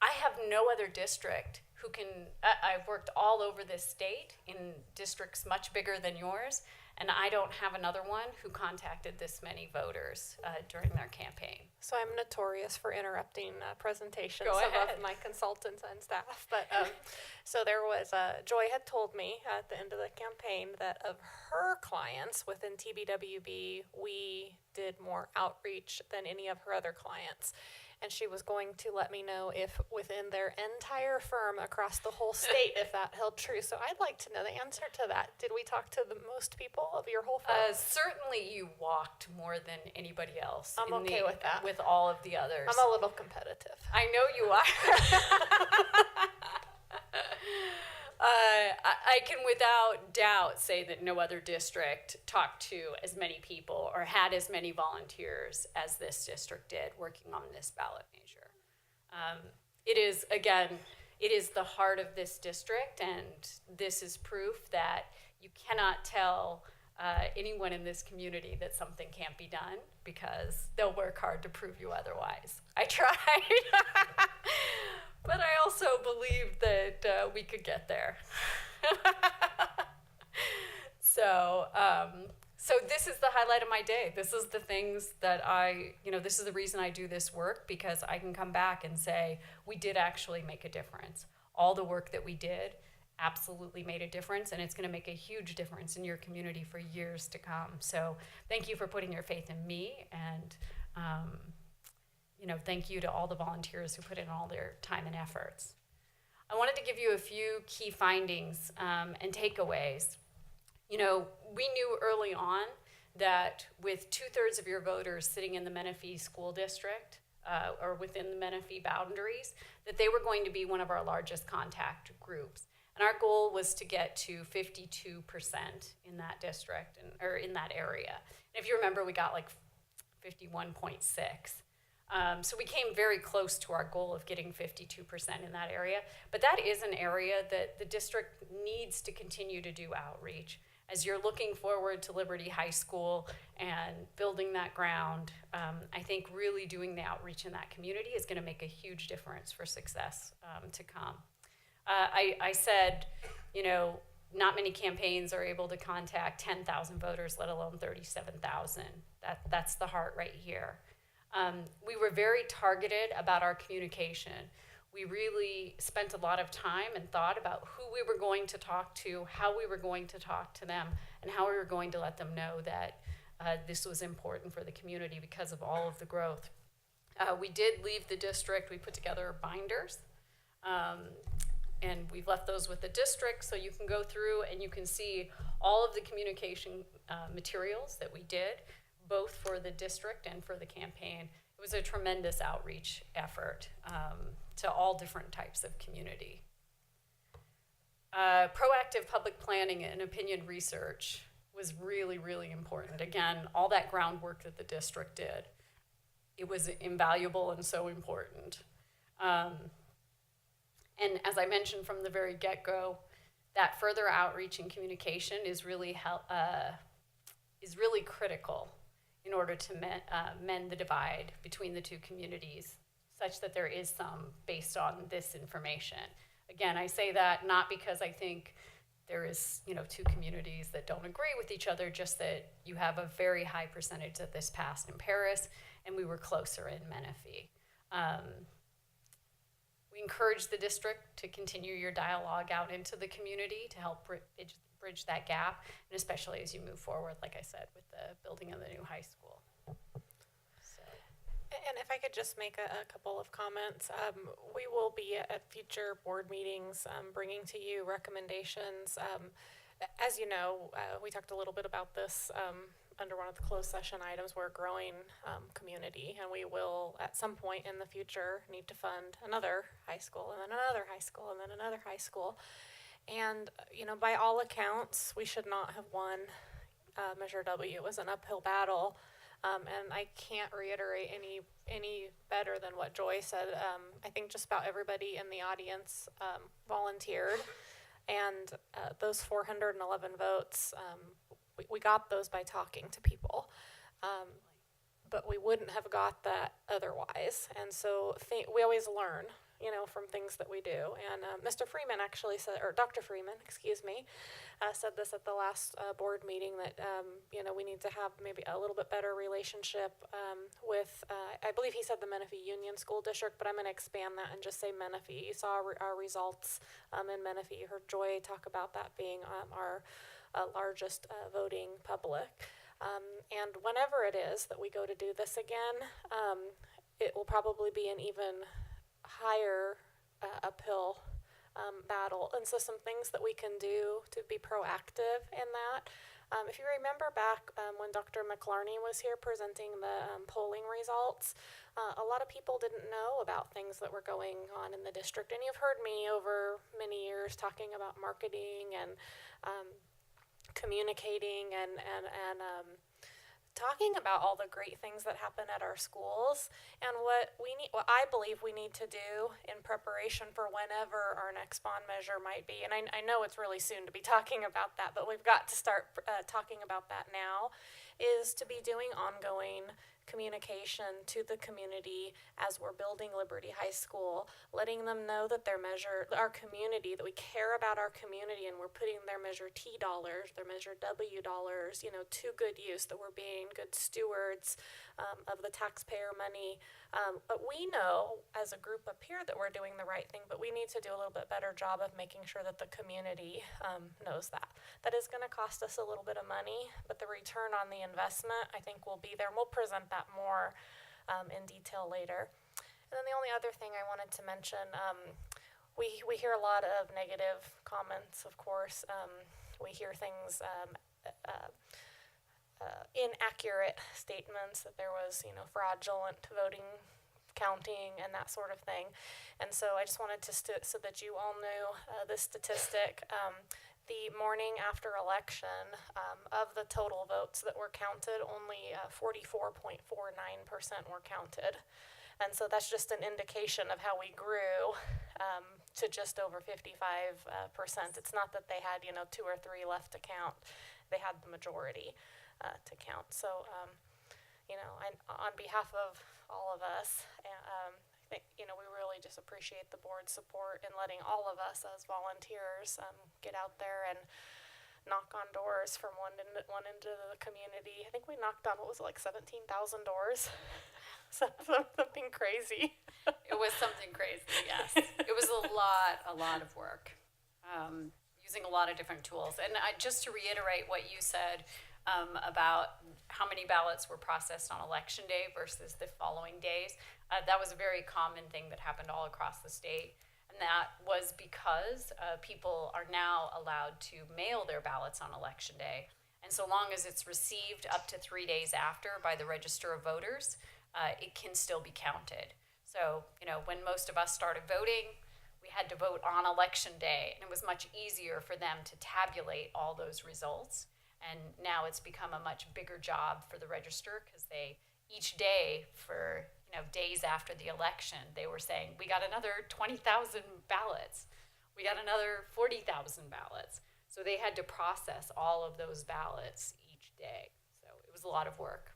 I have no other district who can, I've worked all over this state in districts much bigger than yours, and I don't have another one who contacted this many voters during their campaign. So I'm notorious for interrupting presentations Go ahead. of my consultants and staff. But so there was, Joy had told me at the end of the campaign that of her clients within TBWB, we did more outreach than any of her other clients. And she was going to let me know if within their entire firm across the whole state, if that held true. So I'd like to know the answer to that. Did we talk to the most people of your whole firm? Certainly you walked more than anybody else. I'm okay with that. With all of the others. I'm a little competitive. I know you are. I can without doubt say that no other district talked to as many people or had as many volunteers as this district did working on this ballot measure. It is, again, it is the heart of this district, and this is proof that you cannot tell anyone in this community that something can't be done, because they'll work hard to prove you otherwise. I tried. But I also believed that we could get there. So this is the highlight of my day. This is the things that this is the reason I do this work, because I can come back and say, we did actually make a difference. All the work that we did absolutely made a difference, and it's going to make a huge difference in your community for years to come. So thank you for putting your faith in me, and thank you to all the volunteers who put in all their time and efforts. I wanted to give you a few key findings and takeaways. We knew early on that with 2/3 of your voters sitting in the Menifee school district or within the Menifee boundaries, that they were going to be one of our largest contact groups. And our goal was to get to 52% in that district or in that area. And if you remember, we got like 51.6. So we came very close to our goal of getting 52% in that area. But that is an area that the district needs to continue to do outreach. As you're looking forward to Liberty High School and building that ground, I think really doing the outreach in that community is going to make a huge difference for success to come. I said, not many campaigns are able to contact 10,000 voters, let alone 37,000. That's the heart right here. We were very targeted about our communication. We really spent a lot of time and thought about who we were going to talk to, how we were going to talk to them, and how we were going to let them know that this was important for the community because of all of the growth. We did leave the district. We put together binders, and we've left those with the district, so you can go through and you can see all of the communication materials that we did, both for the district and for the campaign. It was a tremendous outreach effort to all different types of community. Proactive public planning and opinion research was really, really important. Again, all that groundwork that the district did, it was invaluable and so important. And as I mentioned from the very get-go, that further outreach and communication is really critical in order to mend the divide between the two communities such that there is some based on this information. Again, I say that not because I think there is, two communities that don't agree with each other, just that you have a very high percentage that this passed in Paris, and we were closer in Menifee. We encourage the district to continue your dialogue out into the community to help bridge that gap, and especially as you move forward, like I said, with the building of the new high school. And if I could just make a couple of comments, we will be at future board meetings bringing to you recommendations. As you know, we talked a little bit about this under one of the closed session items. We're a growing community, and we will at some point in the future need to fund another high school, and then another high school, and then another high school. And, by all accounts, we should not have won Measure W. It was an uphill battle. And I can't reiterate any better than what Joy said. I think just about everybody in the audience volunteered, and those 411 votes, we got those by talking to people. But we wouldn't have got that otherwise. And so we always learn, from things that we do. And Mr. Freeman actually said, or Dr. Freeman, excuse me, said this at the last board meeting that, we need to have maybe a little bit better relationship with, I believe he said the Menifee Union School District, but I'm going to expand that and just say Menifee. You saw our results in Menifee. You heard Joy talk about that being our largest voting public. And whenever it is that we go to do this again, it will probably be an even higher uphill battle. And so some things that we can do to be proactive in that. If you remember back when Dr. McLarney was here presenting the polling results, a lot of people didn't know about things that were going on in the district. And you've heard me over many years talking about marketing and communicating and talking about all the great things that happen at our schools, and what I believe we need to do in preparation for whenever our next bond measure might be. And I know it's really soon to be talking about that, but we've got to start talking about that now, is to be doing ongoing communication to the community as we're building Liberty High School, letting them know that our community, that we care about our community, and we're putting their Measure T dollars, their Measure W dollars, to good use, that we're being good stewards of the taxpayer money. But we know as a group up here that we're doing the right thing, but we need to do a little bit better job of making sure that the community knows that. That is going to cost us a little bit of money, but the return on the investment, I think, will be there. And we'll present that more in detail later. And then the only other thing I wanted to mention, we hear a lot of negative comments, of course. We hear things, inaccurate statements that there was, fraudulent voting, counting, and that sort of thing. And so I just wanted to, so that you all knew this statistic. The morning after election, of the total votes that were counted, only 44.49% were counted. And so that's just an indication of how we grew to just over 55%. It's not that they had, 2 or 3 left to count. They had the majority to count. So, on behalf of all of us, I think, we really just appreciate the board's support in letting all of us as volunteers get out there and knock on doors from one end of the community. I think we knocked on, 17,000 doors? Something crazy. It was something crazy, yes. It was a lot of work, using a lot of different tools. And just to reiterate what you said about how many ballots were processed on election day versus the following days, that was a very common thing that happened all across the state. And that was because people are now allowed to mail their ballots on election day. And so long as it's received up to 3 days after by the Register of Voters, it can still be counted. So, when most of us started voting, we had to vote on election day, and it was much easier for them to tabulate all those results. And now it's become a much bigger job for the Register, because each day for days after the election, they were saying, we got another 20,000 ballots. We got another 40,000 ballots. So they had to process all of those ballots each day. So it was a lot of work.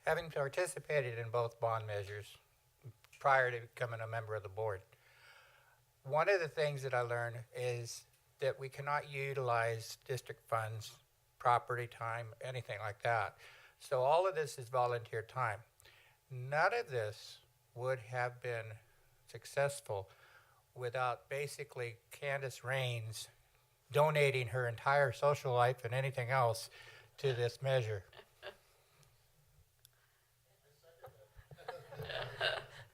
having participated in both bond measures prior to becoming a member of the board, one of the things that I learned is that we cannot utilize district funds, property, time, anything like that. So all of this is volunteer time. None of this would have been successful without basically Candace Rains donating her entire social life and anything else to this measure.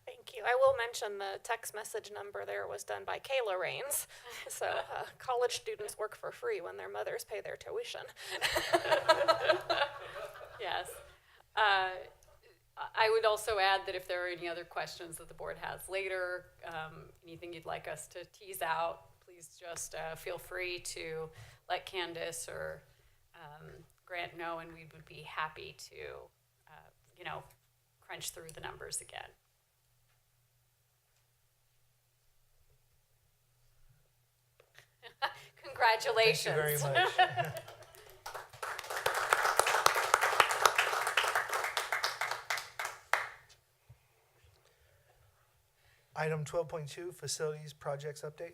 Thank you. I will mention the text message number there was done by Kayla Rains. So college students work for free when their mothers pay their tuition. Yes. I would also add that if there are any other questions that the board has later, anything you'd like us to tease out, please just feel free to let Candace or Grant know, and we would be happy to, crunch through the numbers again. Congratulations. Thank you very much. Item 12.2, facilities projects update.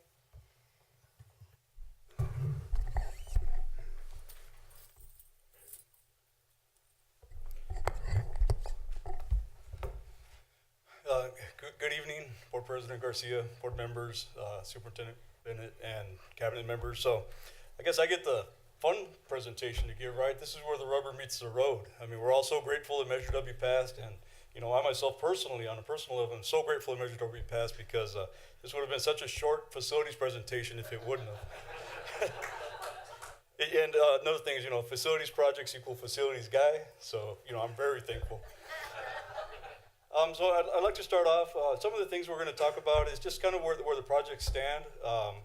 Good evening, Board President Garcia, board members, Superintendent Bennett, and cabinet members. So I guess I get the fun presentation to give, right? This is where the rubber meets the road. I mean, we're all so grateful that Measure W passed, and I myself personally, on a personal level, am so grateful that Measure W passed because this would have been such a short facilities presentation if it wouldn't have. And another thing is, facilities projects equal facilities guy. So, I'm very thankful. So I'd like to start off. Some of the things we're going to talk about is just kind of where the projects stand,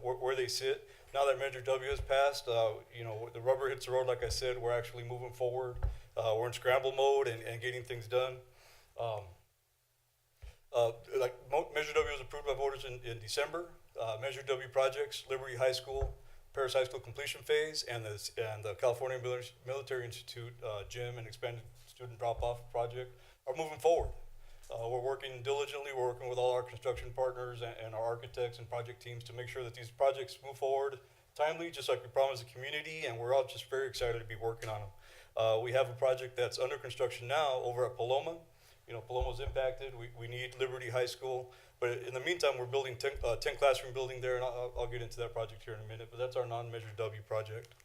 where they sit. Now that Measure W has passed, the rubber hits the road. Like I said, we're actually moving forward. We're in scramble mode and getting things done. Measure W was approved by voters in December. Measure W projects, Liberty High School, Paris High School completion phase, and the California Military Institute gym and expanded student drop-off project are moving forward. We're working diligently. We're working with all our construction partners and our architects and project teams to make sure that these projects move forward timely, just like we promised the community, and we're all just very excited to be working on them. We have a project that's under construction now over at Paloma. Paloma's impacted. We need Liberty High School. But in the meantime, we're building 10 classroom building there, and I'll get into that project here in a minute, but that's our non-Measure W project.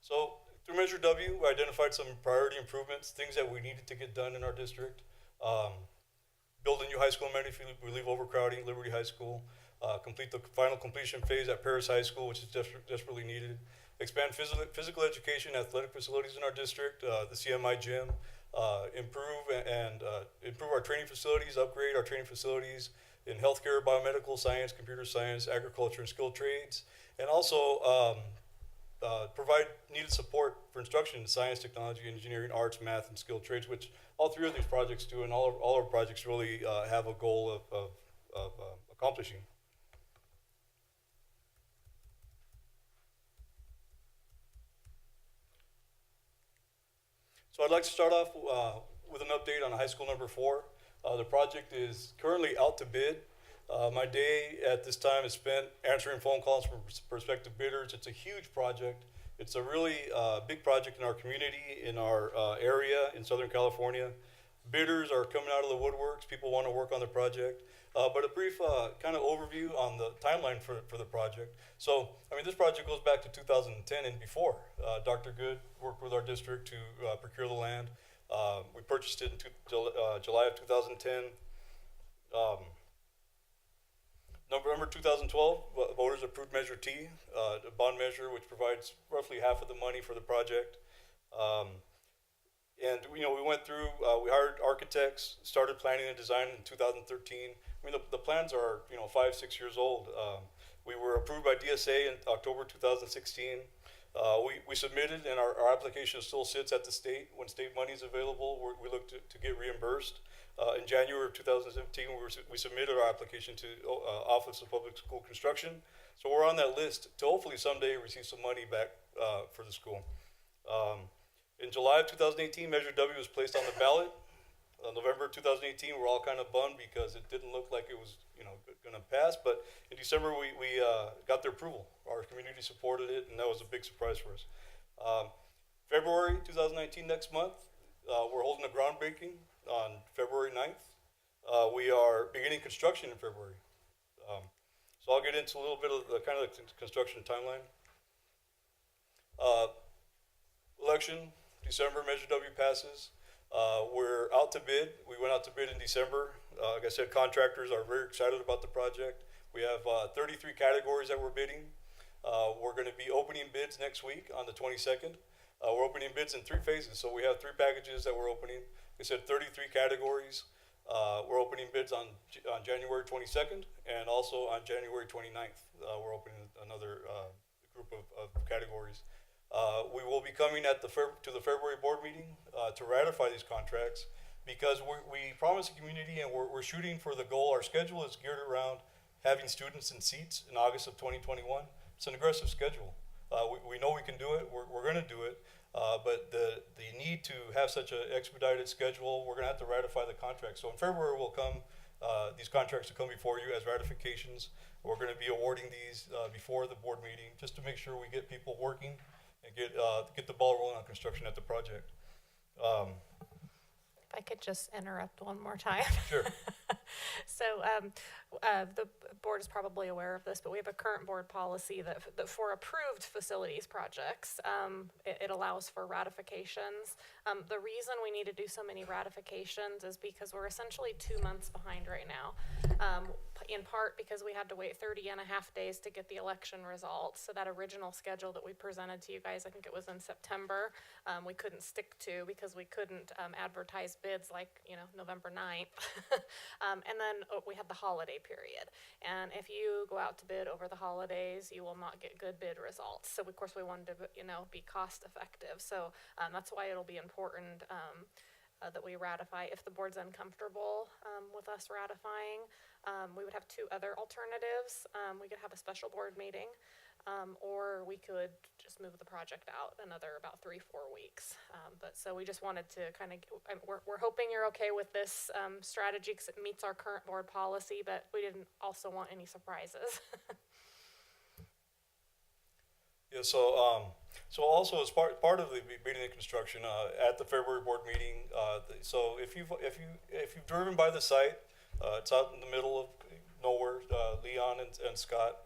So through Measure W, we identified some priority improvements, things that we needed to get done in our district. Build a new high school amenity, relieve overcrowding, Liberty High School. Complete the final completion phase at Paris High School, which is desperately needed. Expand physical education, athletic facilities in our district, the CMI gym. Improve our training facilities, upgrade our training facilities in healthcare, biomedical science, computer science, agriculture, and skilled trades, and also provide needed support for instruction in science, technology, engineering, arts, math, and skilled trades, which all three of these projects do, and all our projects really have a goal of accomplishing. So I'd like to start off with an update on high school number 4. The project is currently out to bid. My day at this time is spent answering phone calls from prospective bidders. It's a huge project. It's a really big project in our community, in our area in Southern California. Bidders are coming out of the woodworks. People want to work on the project. But a brief kind of overview on the timeline for the project. So, this project goes back to 2010 and before. Dr. Good worked with our district to procure the land. We purchased it in July of 2010. November 2012, voters approved Measure T, a bond measure which provides roughly half of the money for the project. And we went through, we hired architects, started planning and design in 2013. The plans are 5-6 years old. We were approved by DSA in October 2016. We submitted, and our application still sits at the state. When state money is available, we look to get reimbursed. In January of 2017, we submitted our application to Office of Public School Construction. So we're on that list to hopefully someday receive some money back for the school. In July of 2018, Measure W was placed on the ballot. November 2018, we're all kind of bummed because it didn't look like it was, going to pass. But in December, we got their approval. Our community supported it, and that was a big surprise for us. February 2019, next month, we're holding a groundbreaking on February 9th. We are beginning construction in February. So I'll get into a little bit of the construction timeline. Election, December, Measure W passes. We're out to bid. We went out to bid in December. Like I said, contractors are very excited about the project. We have 33 categories that we're bidding. We're going to be opening bids next week on the 22nd. We're opening bids in 3 phases, so we have 3 packages that we're opening. Like I said, 33 categories. We're opening bids on January 22nd and also on January 29th. We're opening another group of categories. We will be coming to the February board meeting to ratify these contracts because we promised the community and we're shooting for the goal. Our schedule is geared around having students in seats in August of 2021. It's an aggressive schedule. We know we can do it. We're going to do it. But the need to have such an expedited schedule, we're going to have to ratify the contract. So in February will come, these contracts will come before you as ratifications. We're going to be awarding these before the board meeting just to make sure we get people working and get the ball rolling on construction at the project. If I could just interrupt one more time. Sure. So the board is probably aware of this, but we have a current board policy that for approved facilities projects, it allows for ratifications. The reason we need to do so many ratifications is because we're essentially 2 months behind right now. In part because we had to wait 30.5 days to get the election results. So that original schedule that we presented to you guys, I think it was in September, we couldn't stick to because we couldn't advertise bids like, November 9th. And then we had the holiday period. And if you go out to bid over the holidays, you will not get good bid results. So of course we wanted to, be cost effective. So that's why it'll be important that we ratify. If the board's uncomfortable with us ratifying, we would have 2 other alternatives. We could have a special board meeting, or we could just move the project out another about 3-4 weeks. But so we just wanted to we're hoping you're okay with this strategy because it meets our current board policy, but we didn't also want any surprises. Yeah, so also as part of the beginning of construction at the February board meeting. So if you've driven by the site, it's out in the middle of nowhere. Leon and Scott,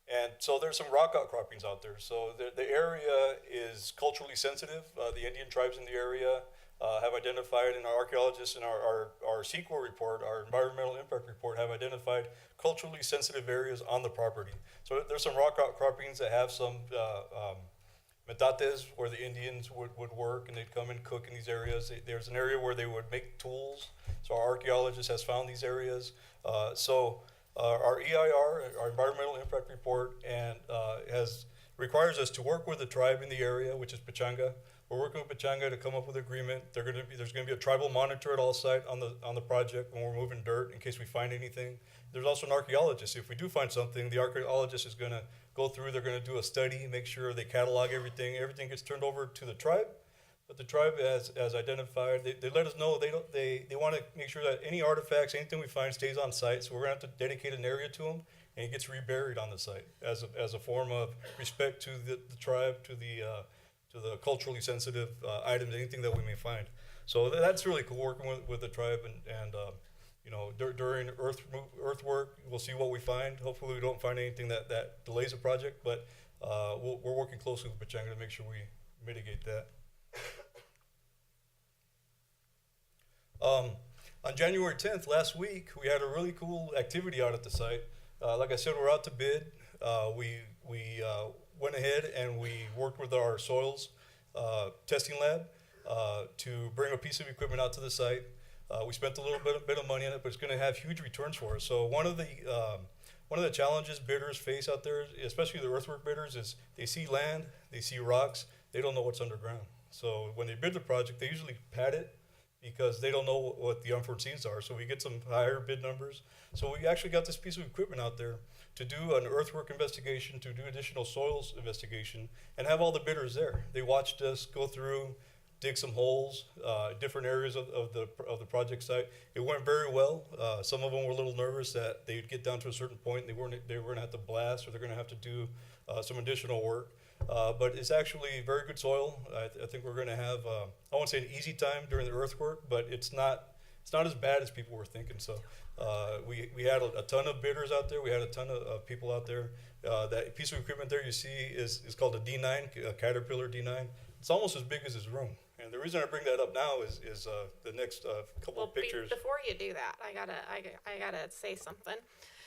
and so there's some rock outcroppings out there. So the area is culturally sensitive. The Indian tribes in the area have identified, and our archaeologists in our CEQA report, our environmental impact report, have identified culturally sensitive areas on the property. So there's some rock outcroppings that have some metates where the Indians would work and they'd come and cook in these areas. There's an area where they would make tools. So our archaeologist has found these areas. Our EIR, our environmental impact report, and requires us to work with the tribe in the area, which is Pechanga. We're working with Pechanga to come up with an agreement. There's going to be a tribal monitor at all sites on the project when we're moving dirt in case we find anything. There's also an archaeologist. If we do find something, the archaeologist is going to go through. They're going to do a study, make sure they catalog everything. Everything gets turned over to the tribe. But the tribe has identified. They let us know they want to make sure that any artifacts, anything we find, stays on site. So we're going to have to dedicate an area to them, and it gets reburied on the site as a form of respect to the tribe, to the culturally sensitive items, anything that we may find. So that's really cool working with the tribe, and during earthwork, we'll see what we find. Hopefully we don't find anything that delays the project, but we're working closely with Pechanga to make sure we mitigate that. On January 10th, last week, we had a really cool activity out at the site. Like I said, we're out to bid. We went ahead and we worked with our soils testing lab to bring a piece of equipment out to the site. We spent a little bit of money on it, but it's going to have huge returns for us. So one of the challenges bidders face out there, especially the earthwork bidders, is they see land, they see rocks, they don't know what's underground. So when they bid the project, they usually pad it, because they don't know what the unforeseens are. So we get some higher bid numbers. So we actually got this piece of equipment out there to do an earthwork investigation, to do additional soils investigation, and have all the bidders there. They watched us go through, dig some holes, different areas of the project site. It went very well. Some of them were a little nervous that they'd get down to a certain point, and they were going to have to blast, or they're going to have to do some additional work. But it's actually very good soil. I think we're going to have, I won't say an easy time during the earthwork, but it's not as bad as people were thinking. So we had a ton of bidders out there. We had a ton of people out there. That piece of equipment there you see is called a D9, a Caterpillar D9. It's almost as big as his room. And the reason I bring that up now is the next couple of pictures. Before you do that, I gotta say something.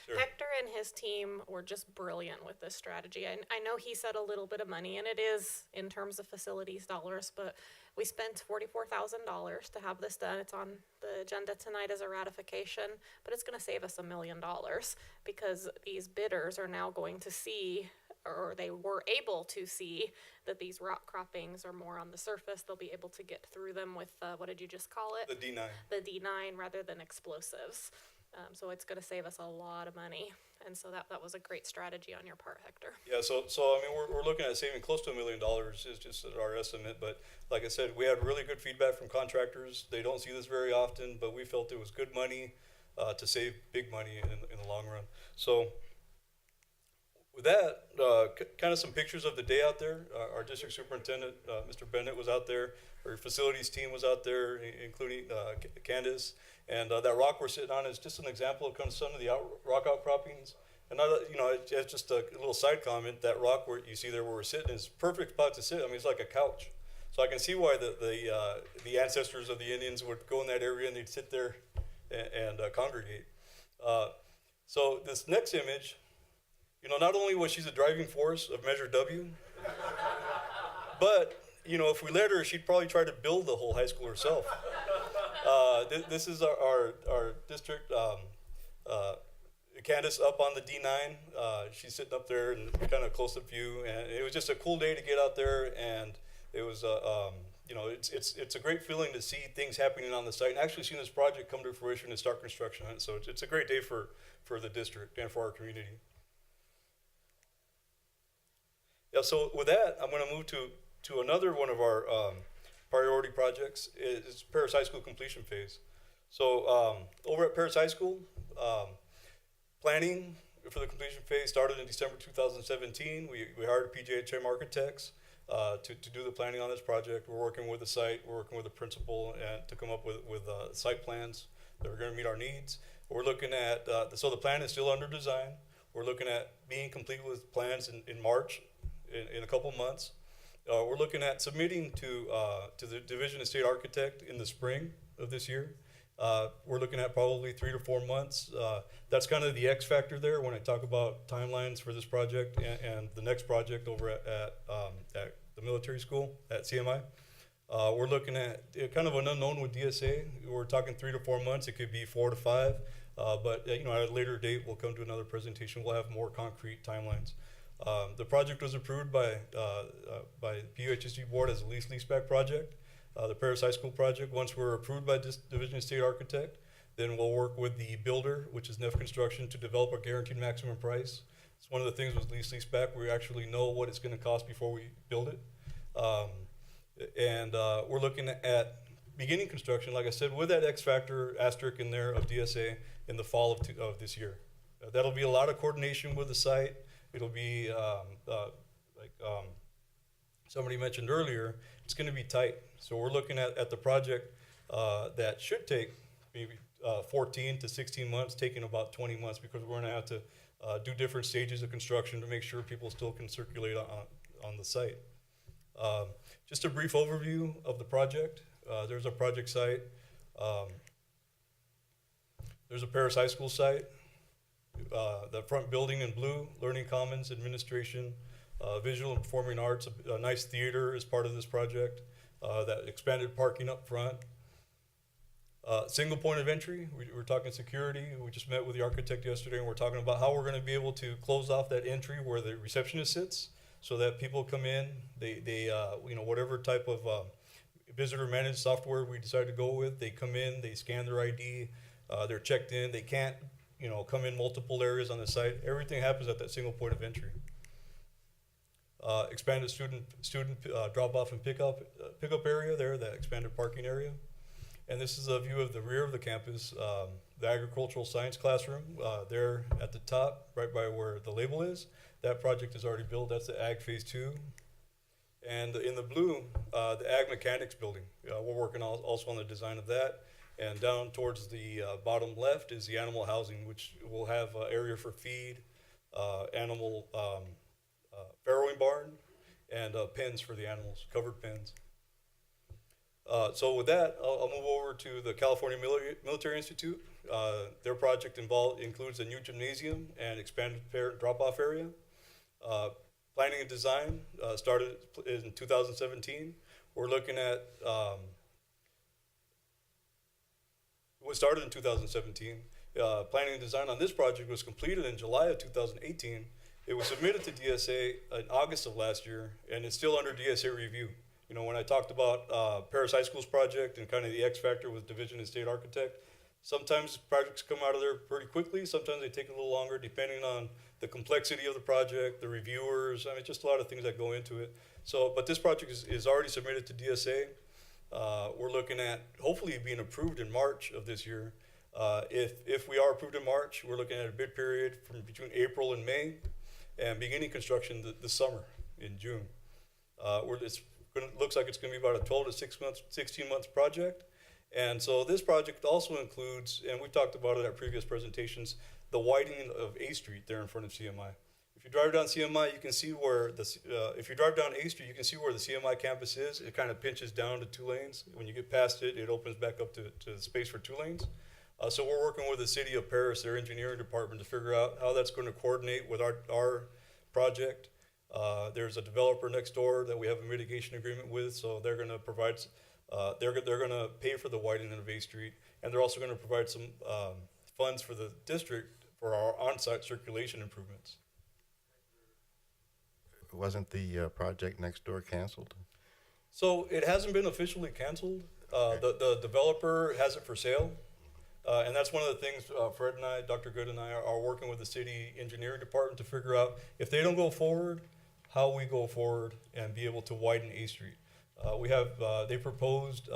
Sure. Hector and his team were just brilliant with this strategy. I know he said a little bit of money, and it is in terms of facilities dollars, but we spent $44,000 to have this done. It's on the agenda tonight as a ratification, but it's going to save us $1 million because these bidders are now going to see, or they were able to see, that these rock croppings are more on the surface. They'll be able to get through them with, what did you just call it? The D9. The D9 rather than explosives. So it's going to save us a lot of money. And so that was a great strategy on your part, Hector. Yeah, so I mean, we're looking at saving close to $1 million is just our estimate. But like I said, we had really good feedback from contractors. They don't see this very often, but we felt it was good money to save big money in the long run. So with that, kind of some pictures of the day out there. Our district superintendent, Mr. Bennett, was out there. Our facilities team was out there, including Candace. And that rock we're sitting on is just an example of kind of some of the rock outcroppings. And it's just a little side comment. That rock where you see there where we're sitting is a perfect spot to sit. I mean, it's like a couch. So I can see why the ancestors of the Indians would go in that area and they'd sit there and congregate. So this next image, not only was she the driving force of Measure W, but if we let her, she'd probably try to build the whole high school herself. This is our district, Candace up on the D9. She's sitting up there in kind of close-up view, and it was just a cool day to get out there. And it was, it's a great feeling to see things happening on the site and actually seeing this project come to fruition and start construction on it. So it's a great day for the district and for our community. Yeah. So with that, I'm going to move to another one of our priority projects is Paris High School completion phase. So over at Paris High School, planning for the completion phase started in December 2017. We hired PJHM architects to do the planning on this project. We're working with the site, we're working with the principal, and to come up with site plans that are going to meet our needs. We're looking at, so the plan is still under design. We're looking at being complete with plans in March, in a couple months. We're looking at submitting to the Division of State Architect in the spring of this year. We're looking at probably 3 to 4 months. That's kind of the X factor there when I talk about timelines for this project and the next project over at the military school at CMI. We're looking at kind of an unknown with DSA. We're talking 3 to 4 months. It could be 4 to 5. But at a later date, we'll come to another presentation. We'll have more concrete timelines. The project was approved by PUHSD board as a leaseback project. The Paris High School project, once we're approved by this Division of State Architect, then we'll work with the builder, which is Neff Construction, to develop a guaranteed maximum price. It's one of the things with leaseback, we actually know what it's going to cost before we build it. We're looking at beginning construction, like I said, with that X factor asterisk in there of DSA in the fall of this year. That'll be a lot of coordination with the site. It'll be, somebody mentioned earlier, it's going to be tight. So we're looking at the project that should take maybe 14 to 16 months, taking about 20 months, because we're going to have to do different stages of construction to make sure people still can circulate on the site. Just a brief overview of the project. There's a project site. There's a Paris High School site. The front building in blue, Learning Commons, Administration, Visual and Performing Arts, a nice theater is part of this project, that expanded parking up front. Single point of entry, we're talking security. We just met with the architect yesterday, and we're talking about how we're going to be able to close off that entry where the receptionist sits, so that people come in, they whatever type of visitor managed software we decided to go with. They come in, they scan their ID, they're checked in. They can't, come in multiple areas on the site. Everything happens at that single point of entry. Expanded student drop off and pickup area there, that expanded parking area. And this is a view of the rear of the campus, the agricultural science classroom there at the top, right by where the label is. That project is already built. That's the Ag Phase 2. And in the blue, the Ag Mechanics building. We're working also on the design of that. And down towards the bottom left is the animal housing, which will have an area for feed, animal farrowing barn, and pens for the animals, covered pens. So with that, I'll move over to the California Military Institute. Their project includes a new gymnasium and expanded parent drop-off area. Planning and design started in 2017. We're looking at what started in 2017. Planning and design on this project was completed in July of 2018. It was submitted to DSA in August of last year, and it's still under DSA review. When I talked about Paris High School's project and kind of the X factor with Division and State Architect, sometimes projects come out of there pretty quickly. Sometimes they take a little longer depending on the complexity of the project, the reviewers. I mean, just a lot of things that go into it. So, but this project is already submitted to DSA. We're looking at hopefully being approved in March of this year. If we are approved in March, we're looking at a bid period from between April and May, and beginning construction this summer in June. Looks like it's going to be about a 12 to 16 months project. And so this project also includes, and we've talked about it at previous presentations, the widening of A Street there in front of CMI. If you drive down CMI, you can see where if you drive down A Street, you can see where the CMI campus is. It kind of pinches down to 2 lanes. When you get past it, it opens back up to space for 2 lanes. So we're working with the city of Paris, their engineering department, to figure out how that's going to coordinate with our project. There's a developer next door that we have a mitigation agreement with, so they're going to provide, they're going to pay for the widening of A Street, and they're also going to provide some funds for the district for our on-site circulation improvements. Wasn't the project next door canceled? So it hasn't been officially canceled. The developer has it for sale. And that's one of the things Fred and I, Dr. Good and I are working with the city engineering department to figure out if they don't go forward, how we go forward and be able to widen A Street. They proposed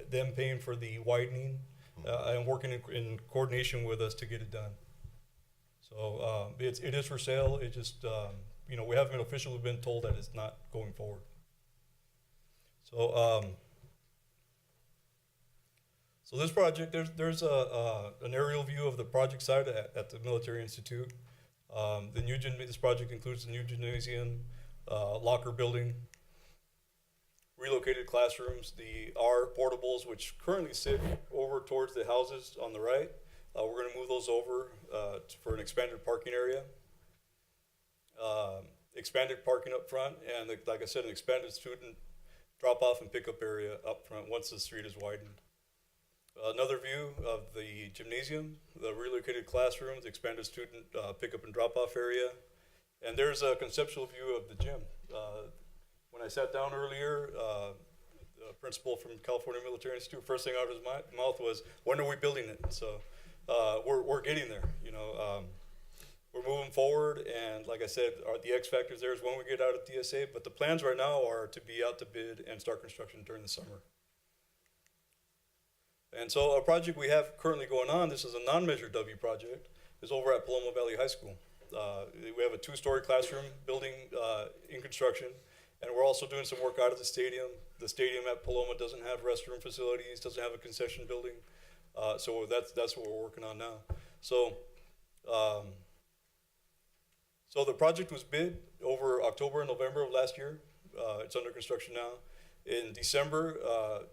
them paying for the widening and working in coordination with us to get it done. So it is for sale. It just, we haven't officially been told that it's not going forward. So, so this project, there's an aerial view of the project site at the Military Institute. This project includes the new gymnasium, locker building, relocated classrooms, the R portables, which currently sit over towards the houses on the right. We're going to move those over for an expanded parking area, expanded parking up front, and like I said, an expanded student drop-off and pickup area up front once the street is widened. Another view of the gymnasium, the relocated classrooms, expanded student pickup and drop-off area, and there's a conceptual view of the gym. When I sat down earlier, the principal from California Military Institute, first thing out of his mouth was, "When are we building it?" So we're getting there. We're moving forward, and like I said, the X factors there is when we get out of DSA. But the plans right now are to be out to bid and start construction during the summer. And so a project we have currently going on, this is a non-Measure W project, is over at Paloma Valley High School. We have a 2-story classroom building in construction, and we're also doing some work out of the stadium. The stadium at Paloma doesn't have restroom facilities, doesn't have a concession building, so that's what we're working on now. So, so the project was bid over October and November of last year. It's under construction now. In December,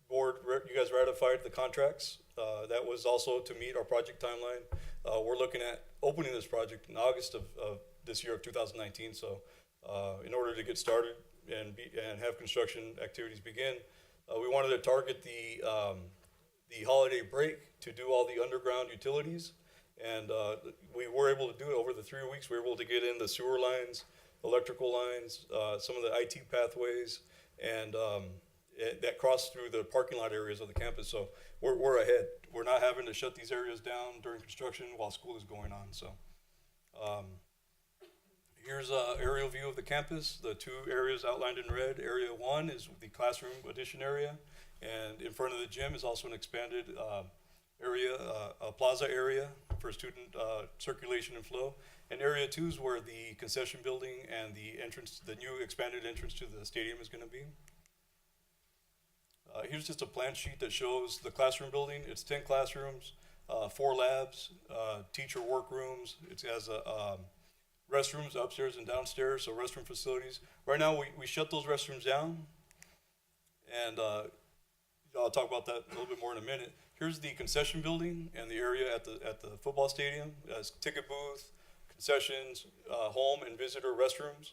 board, you guys ratified the contracts. That was also to meet our project timeline. We're looking at opening this project in August of this year of 2019. So in order to get started and have construction activities begin, we wanted to target the holiday break to do all the underground utilities. And we were able to do it over the 3 weeks. We were able to get in the sewer lines, electrical lines, some of the IT pathways, and that cross through the parking lot areas of the campus. So we're ahead. We're not having to shut these areas down during construction while school is going on. So here's an aerial view of the campus. The two areas outlined in red. Area 1 is the classroom addition area, and in front of the gym is also an expanded area, a plaza area for student circulation and flow. And area 2 is where the concession building and the entrance, the new expanded entrance to the stadium is going to be. Here's just a plan sheet that shows the classroom building. It's 10 classrooms, 4 labs, teacher workrooms. It has restrooms upstairs and downstairs, so restroom facilities. Right now, we shut those restrooms down, and I'll talk about that a little bit more in a minute. Here's the concession building and the area at the football stadium. It has ticket booth, concessions, home and visitor restrooms,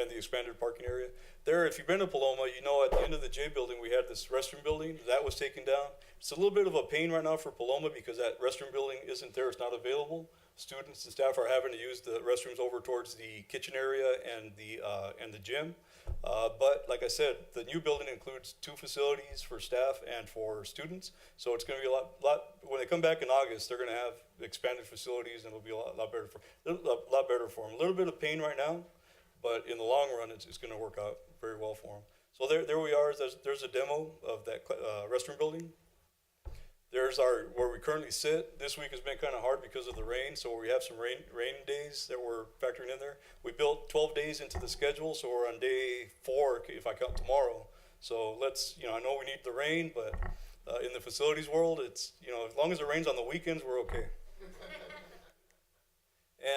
and the expanded parking area. There, if you've been to Paloma, you know at the end of the J building, we had this restroom building. That was taken down. It's a little bit of a pain right now for Paloma because that restroom building isn't there. It's not available. Students and staff are having to use the restrooms over towards the kitchen area and the gym. But like I said, the new building includes 2 facilities for staff and for students. So it's going to be a lot. When they come back in August, they're going to have expanded facilities, and it'll be a lot better for them. A little bit of pain right now, but in the long run, it's going to work out very well for them. So there we are. There's a demo of that restroom building. There's where we currently sit. This week has been kind of hard because of the rain, so we have some rain days that we're factoring in there. We built 12 days into the schedule, so we're on day 4 if I count tomorrow. So I know we need the rain, but in the facilities world, it's, as long as it rains on the weekends, we're okay.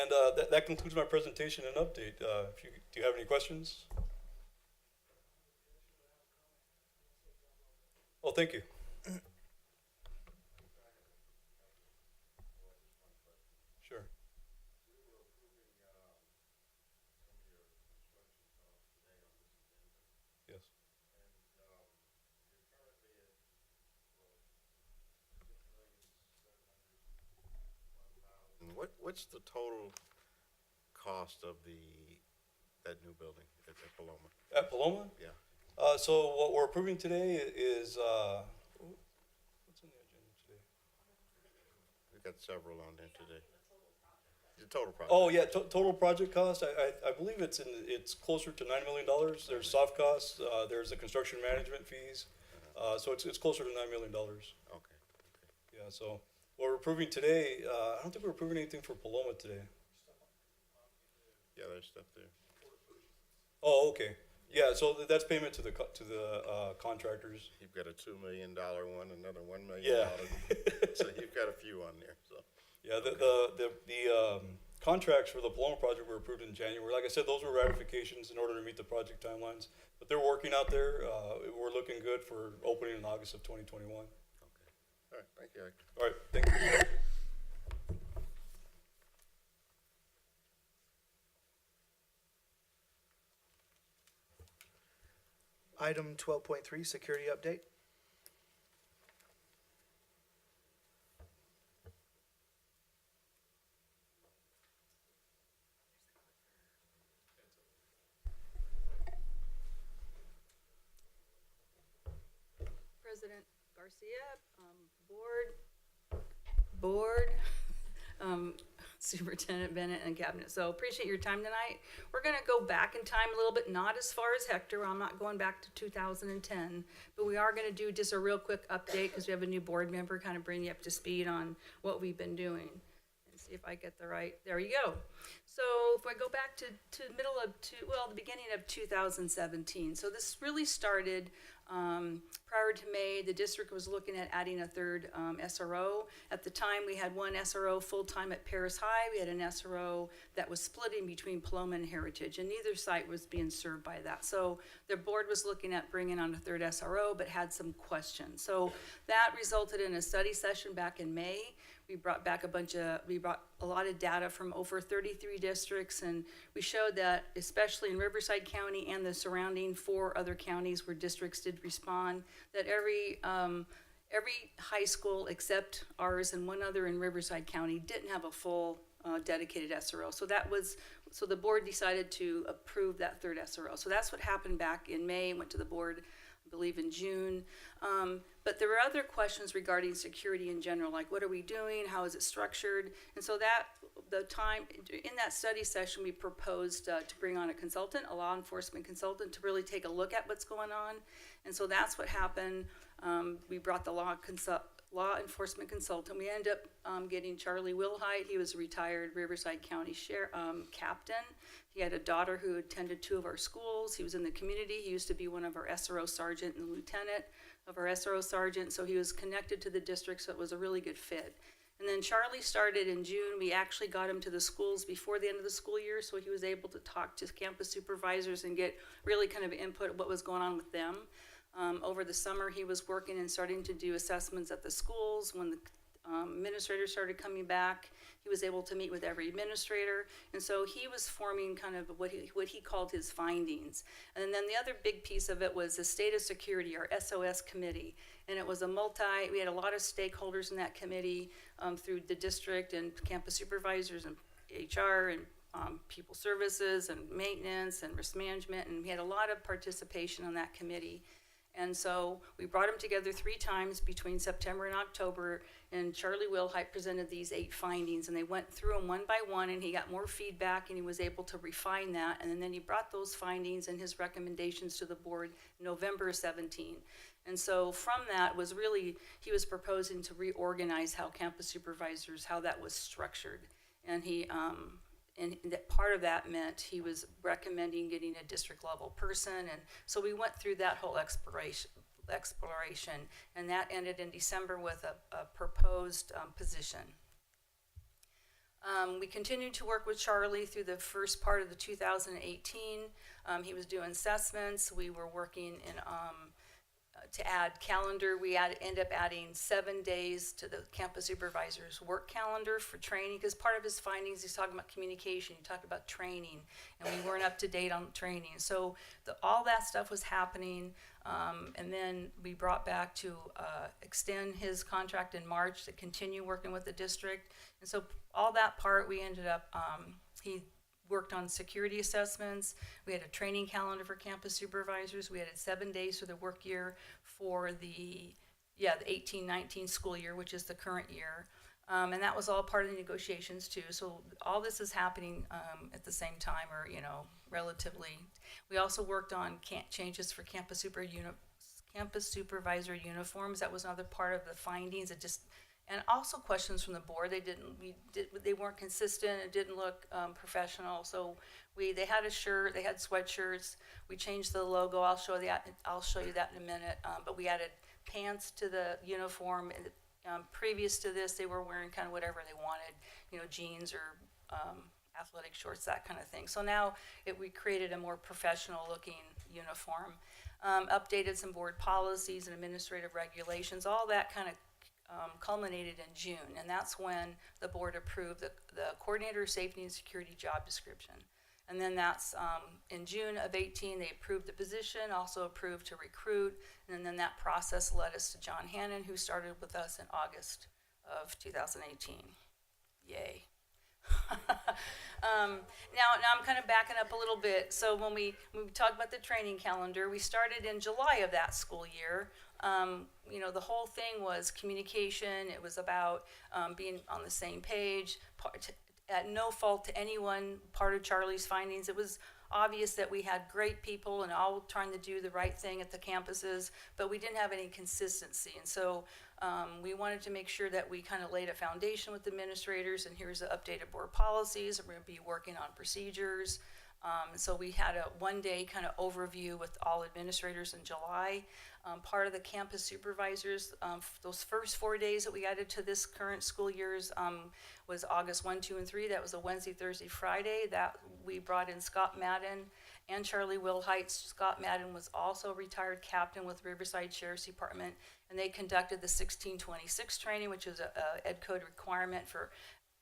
And that concludes my presentation and update. Do you have any questions? Oh, thank you. Sure. Yes. What's the total cost of that new building at Paloma? At Paloma? Yeah. So what we're approving today is, what's in the agenda today? We've got several on there today. The total project. Oh yeah, total project cost. I believe it's closer to $9 million. There's soft costs. There's the construction management fees. So it's closer to $9 million. Okay. Yeah. So what we're approving today, I don't think we're approving anything for Paloma today. Yeah, there's stuff there. Oh, okay. Yeah. So that's payment to the contractors. You've got a $2 million one, another $1 million. Yeah. So you've got a few on there. So. Yeah, the contracts for the Paloma project were approved in January. Like I said, those were ratifications in order to meet the project timelines. But they're working out there. We're looking good for opening in August of 2021. Okay. All right. Thank you, Hector. All right. Thank you. Item 12.3, security update. President Garcia, board, Superintendent Bennett, and Cabinet. So appreciate your time tonight. We're going to go back in time a little bit, not as far as Hector. I'm not going back to 2010, but we are going to do just a real quick update because we have a new board member, kind of bring you up to speed on what we've been doing. And see if I get the right, there you go. So if I go back to the beginning of 2017. So this really started prior to May. The district was looking at adding a third SRO. At the time, we had one SRO full-time at Paris High. We had an SRO that was splitting between Paloma and Heritage, and neither site was being served by that. So the board was looking at bringing on a third SRO, but had some questions. So that resulted in a study session back in May. We brought back a lot of data from over 33 districts, and we showed that, especially in Riverside County and the surrounding 4 other counties where districts did respond, that every high school except ours and one other in Riverside County didn't have a full dedicated SRO. So the board decided to approve that third SRO. So that's what happened back in May. Went to the board I believe in June. But there were other questions regarding security in general, like what are we doing, how is it structured? And so in that study session, we proposed to bring on a consultant, a law enforcement consultant, to really take a look at what's going on. And so that's what happened. We brought the law enforcement consultant. We ended up getting Charlie Wilhite. He was a retired Riverside County captain. He had a daughter who attended 2 of our schools. He was in the community. He used to be one of our SRO sergeant and lieutenant of our SRO sergeant. So he was connected to the district, so it was a really good fit. And then Charlie started in June. We actually got him to the schools before the end of the school year, so he was able to talk to campus supervisors and get really kind of input of what was going on with them. Over the summer, he was working and starting to do assessments at the schools. When the administrators started coming back, he was able to meet with every administrator. And so he was forming kind of what he called his findings. And then the other big piece of it was the State of Security, our SOS committee. And it was we had a lot of stakeholders in that committee through the district and campus supervisors and HR and people services and maintenance and risk management. And we had a lot of participation on that committee. And so we brought them together 3 times between September and October, and Charlie Wilhite presented these 8 findings, and they went through them one by one, and he got more feedback, and he was able to refine that, and then he brought those findings and his recommendations to the board November 17. And so from that was really, he was proposing to reorganize how campus supervisors, how that was structured. And and that part of that meant he was recommending getting a district level person. And so we went through that whole exploration, and that ended in December with a proposed position. We continued to work with Charlie through the first part of the 2018. He was doing assessments. We were working in to add calendar. We end up adding 7 days to the campus supervisor's work calendar for training, because part of his findings, he's talking about communication, he talked about training, and we weren't up to date on training. So all that stuff was happening, and then we brought back to extend his contract in March to continue working with the district. And so all that part, we ended up, he worked on security assessments. We had a training calendar for campus supervisors. We had 7 days for the work year for the 18-19 school year, which is the current year. And that was all part of the negotiations too. So all this is happening at the same time, or, relatively. We also worked on changes for campus supervisor uniforms. That was another part of the findings. And also questions from the board. They weren't consistent. It didn't look professional. So they had a shirt. They had sweatshirts. We changed the logo. I'll show you that in a minute. But we added pants to the uniform. Previous to this, they were wearing kind of whatever they wanted, jeans or athletic shorts, that kind of thing. So now we created a more professional-looking uniform. Updated some board policies and administrative regulations. All that kind of culminated in June, and that's when the board approved the coordinator of safety and security job description. And then that's in June of 18, they approved the position, also approved to recruit, and then that process led us to John Hannon, who started with us in August of 2018. Yay. Now I'm kind of backing up a little bit. So when we talk about the training calendar, we started in July of that school year. The whole thing was communication. It was about being on the same page. At no fault to anyone, part of Charlie's findings, it was obvious that we had great people and all trying to do the right thing at the campuses, but we didn't have any consistency. And so we wanted to make sure that we kind of laid a foundation with administrators, and here's the updated board policies. We're going to be working on procedures. So we had a one-day kind of overview with all administrators in July. Part of the campus supervisors, those first 4 days that we added to this current school year's was August 1, 2, and 3. That was a Wednesday, Thursday, Friday. That we brought in Scott Madden and Charlie Wilhite. Scott Madden was also a retired captain with Riverside Sheriff's Department, and they conducted the 1626 training, which is a Ed Code requirement for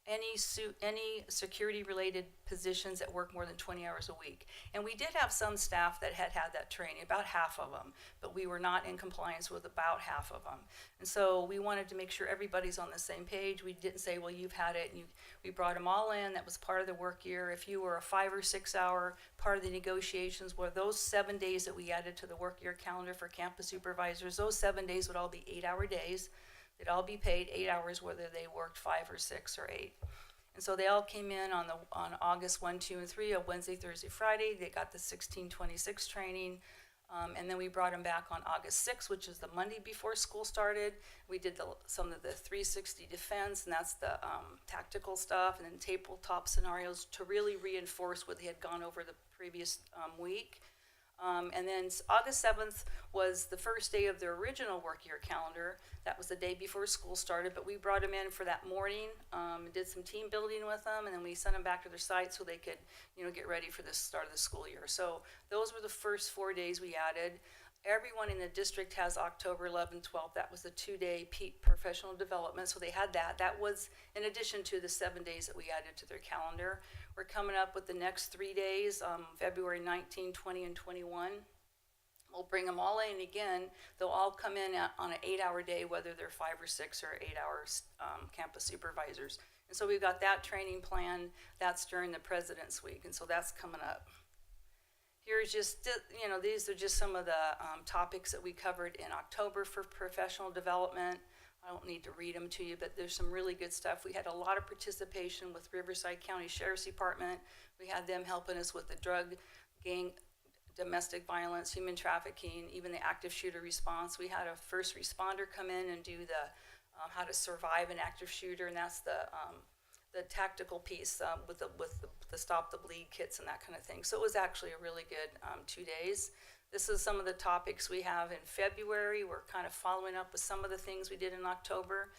any security-related positions that work more than 20 hours a week. And we did have some staff that had that training, about half of them, but we were not in compliance with about half of them. And so we wanted to make sure everybody's on the same page. We didn't say, well, you've had it, and we brought them all in. That was part of the work year. If you were a 5 or 6 hour part of the negotiations, were those 7 days that we added to the work year calendar for campus supervisors, those 7 days would all be 8-hour days. They'd all be paid 8 hours whether they worked 5 or 6 or 8. And so they all came in on August 1, 2, and 3, a Wednesday, Thursday, Friday. They got the 1626 training. And then we brought them back on August 6th, which is the Monday before school started. We did some of the 360 defense, and that's the tactical stuff, and then tabletop scenarios to really reinforce what they had gone over the previous week. And then August 7th was the first day of their original work year calendar. That was the day before school started, but we brought them in for that morning, did some team building with them, and then we sent them back to their site so they could, get ready for the start of the school year. So those were the first 4 days we added. Everyone in the district has October 11th, 12th. That was the 2-day professional development, so they had that. That was in addition to the 7 days that we added to their calendar. We're coming up with the next 3 days, February 19, 20, and 21. We'll bring them all in again. They'll all come in on an 8-hour day, whether they're 5 or 6 or 8 hours campus supervisors. And so we've got that training plan. That's during the President's Week, and so that's coming up. Here's just, these are just some of the topics that we covered in October for professional development. I don't need to read them to you, but there's some really good stuff. We had a lot of participation with Riverside County Sheriff's Department. We had them helping us with the drug, gang, domestic violence, human trafficking, even the active shooter response. We had a first responder come in and do the how to survive an active shooter, and that's the tactical piece with the stop the bleed kits and that kind of thing. So it was actually a really good 2 days. This is some of the topics we have in February. We're kind of following up with some of the things we did in October.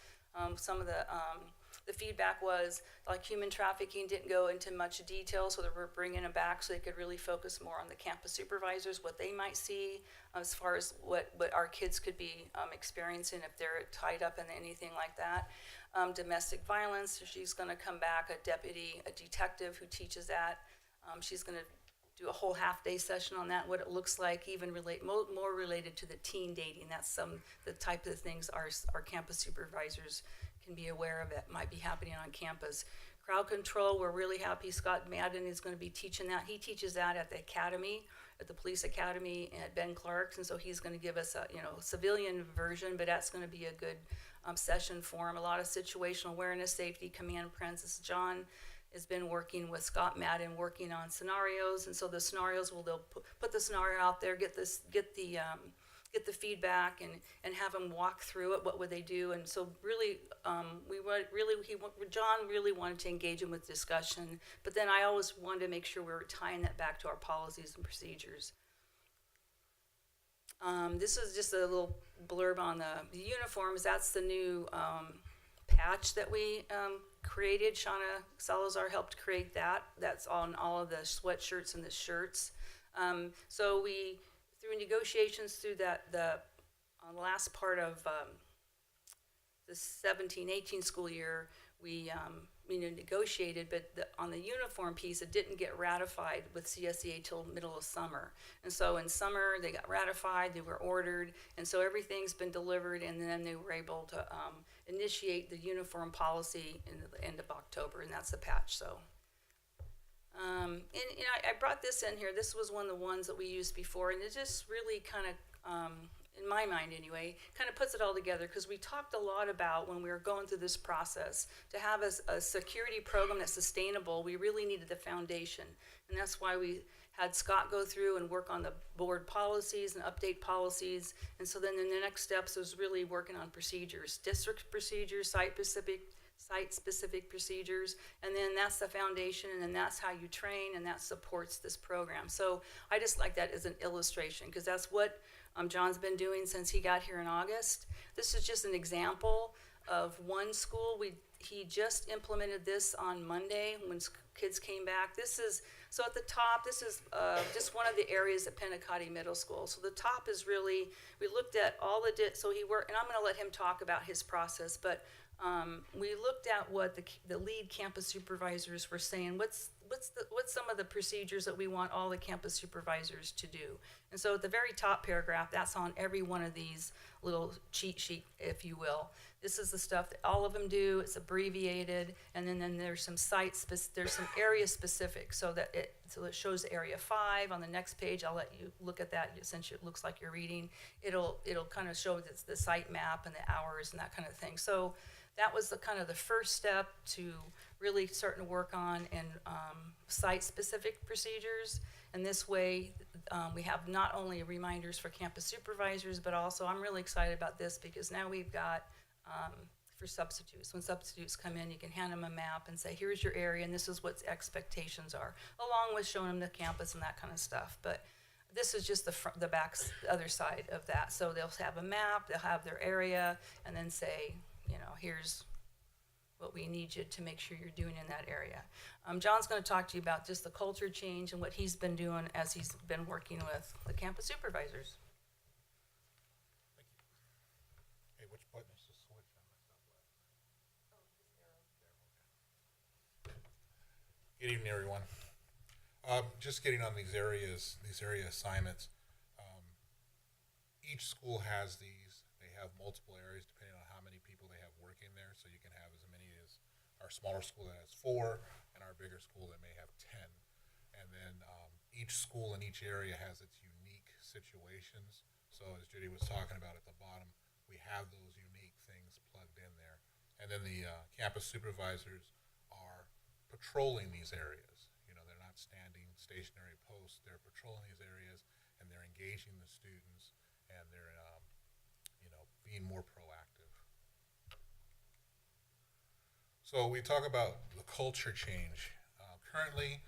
Some of the feedback was like human trafficking didn't go into much detail, so that we're bringing them back so they could really focus more on the campus supervisors, what they might see as far as what our kids could be experiencing if they're tied up in anything like that. Domestic violence, she's going to come back, a detective who teaches that. She's going to do a whole half-day session on that, what it looks like, even more related to the teen dating. That's the type of things our campus supervisors can be aware of that might be happening on campus. Crowd control, we're really happy Scott Madden is going to be teaching that. He teaches that at the academy, at the police academy at Ben Clark's, and so he's going to give us a civilian version, but that's going to be a good session for him. A lot of situational awareness, safety, command principles. John has been working with Scott Madden, working on scenarios, and so the scenarios they'll put the scenario out there, get the feedback, and have them walk through it. What would they do? And so really, John really wanted to engage him with discussion, but then I always wanted to make sure we were tying that back to our policies and procedures. This is just a little blurb on the uniforms. That's the new patch that we created. Shauna Salazar helped create that. That's on all of the sweatshirts and the shirts. So we, through negotiations through the last part of the 17-18 school year, we negotiated, but on the uniform piece, it didn't get ratified with CSEA till middle of summer. And so in summer, they got ratified, they were ordered, and so everything's been delivered, and then they were able to initiate the uniform policy in the end of October, and that's the patch. So, I brought this in here. This was one of the ones that we used before, and it just really kind of, in my mind anyway, kind of puts it all together, because we talked a lot about when we were going through this process, to have a security program that's sustainable, we really needed the foundation. And that's why we had Scott go through and work on the board policies and update policies. And so then in the next steps was really working on procedures, district procedures, site-specific procedures, and then that's the foundation, and then that's how you train, and that supports this program. So I just like that as an illustration, because that's what John's been doing since he got here in August. This is just an example of one school. He just implemented this on Monday when kids came back. So at the top, this is just one of the areas at Pentecostal Middle School. So the top is really, we looked at all the, so he worked, and I'm gonna let him talk about his process, but We looked at what the lead campus supervisors were saying. What's some of the procedures that we want all the campus supervisors to do? And so at the very top paragraph, that's on every one of these little cheat sheet, if you will. This is the stuff that all of them do. It's abbreviated, and then there's some there's some area specific, so it shows area 5 on the next page. I'll let you look at that since it looks like you're reading. It'll kind of show the site map and the hours and that kind of thing. So that was the kind of the first step to really starting to work on in site-specific procedures. And this way, we have not only reminders for campus supervisors, but also I'm really excited about this because now we've got for substitutes. When substitutes come in, you can hand them a map and say, here's your area, and this is what expectations are, along with showing them the campus and that kind of stuff. But this is just the other side of that. So they'll have a map, they'll have their area, and then say, here's what we need you to make sure you're doing in that area. John's going to talk to you about just the culture change and what he's been doing as he's been working with the campus supervisors. Hey, which button is the switch? Good evening, everyone. Just getting on these area assignments. Each school has these. They have multiple areas depending on how many people they have working there. So you can have as many as our smaller school that has 4, and our bigger school that may have 10. And then each school in each area has its unique situations. So as Judy was talking about at the bottom, we have those unique things plugged in there. And then the campus supervisors are patrolling these areas. They're not standing stationary posts. They're patrolling these areas, and they're engaging the students, and they're being more proactive. So we talk about the culture change. Currently,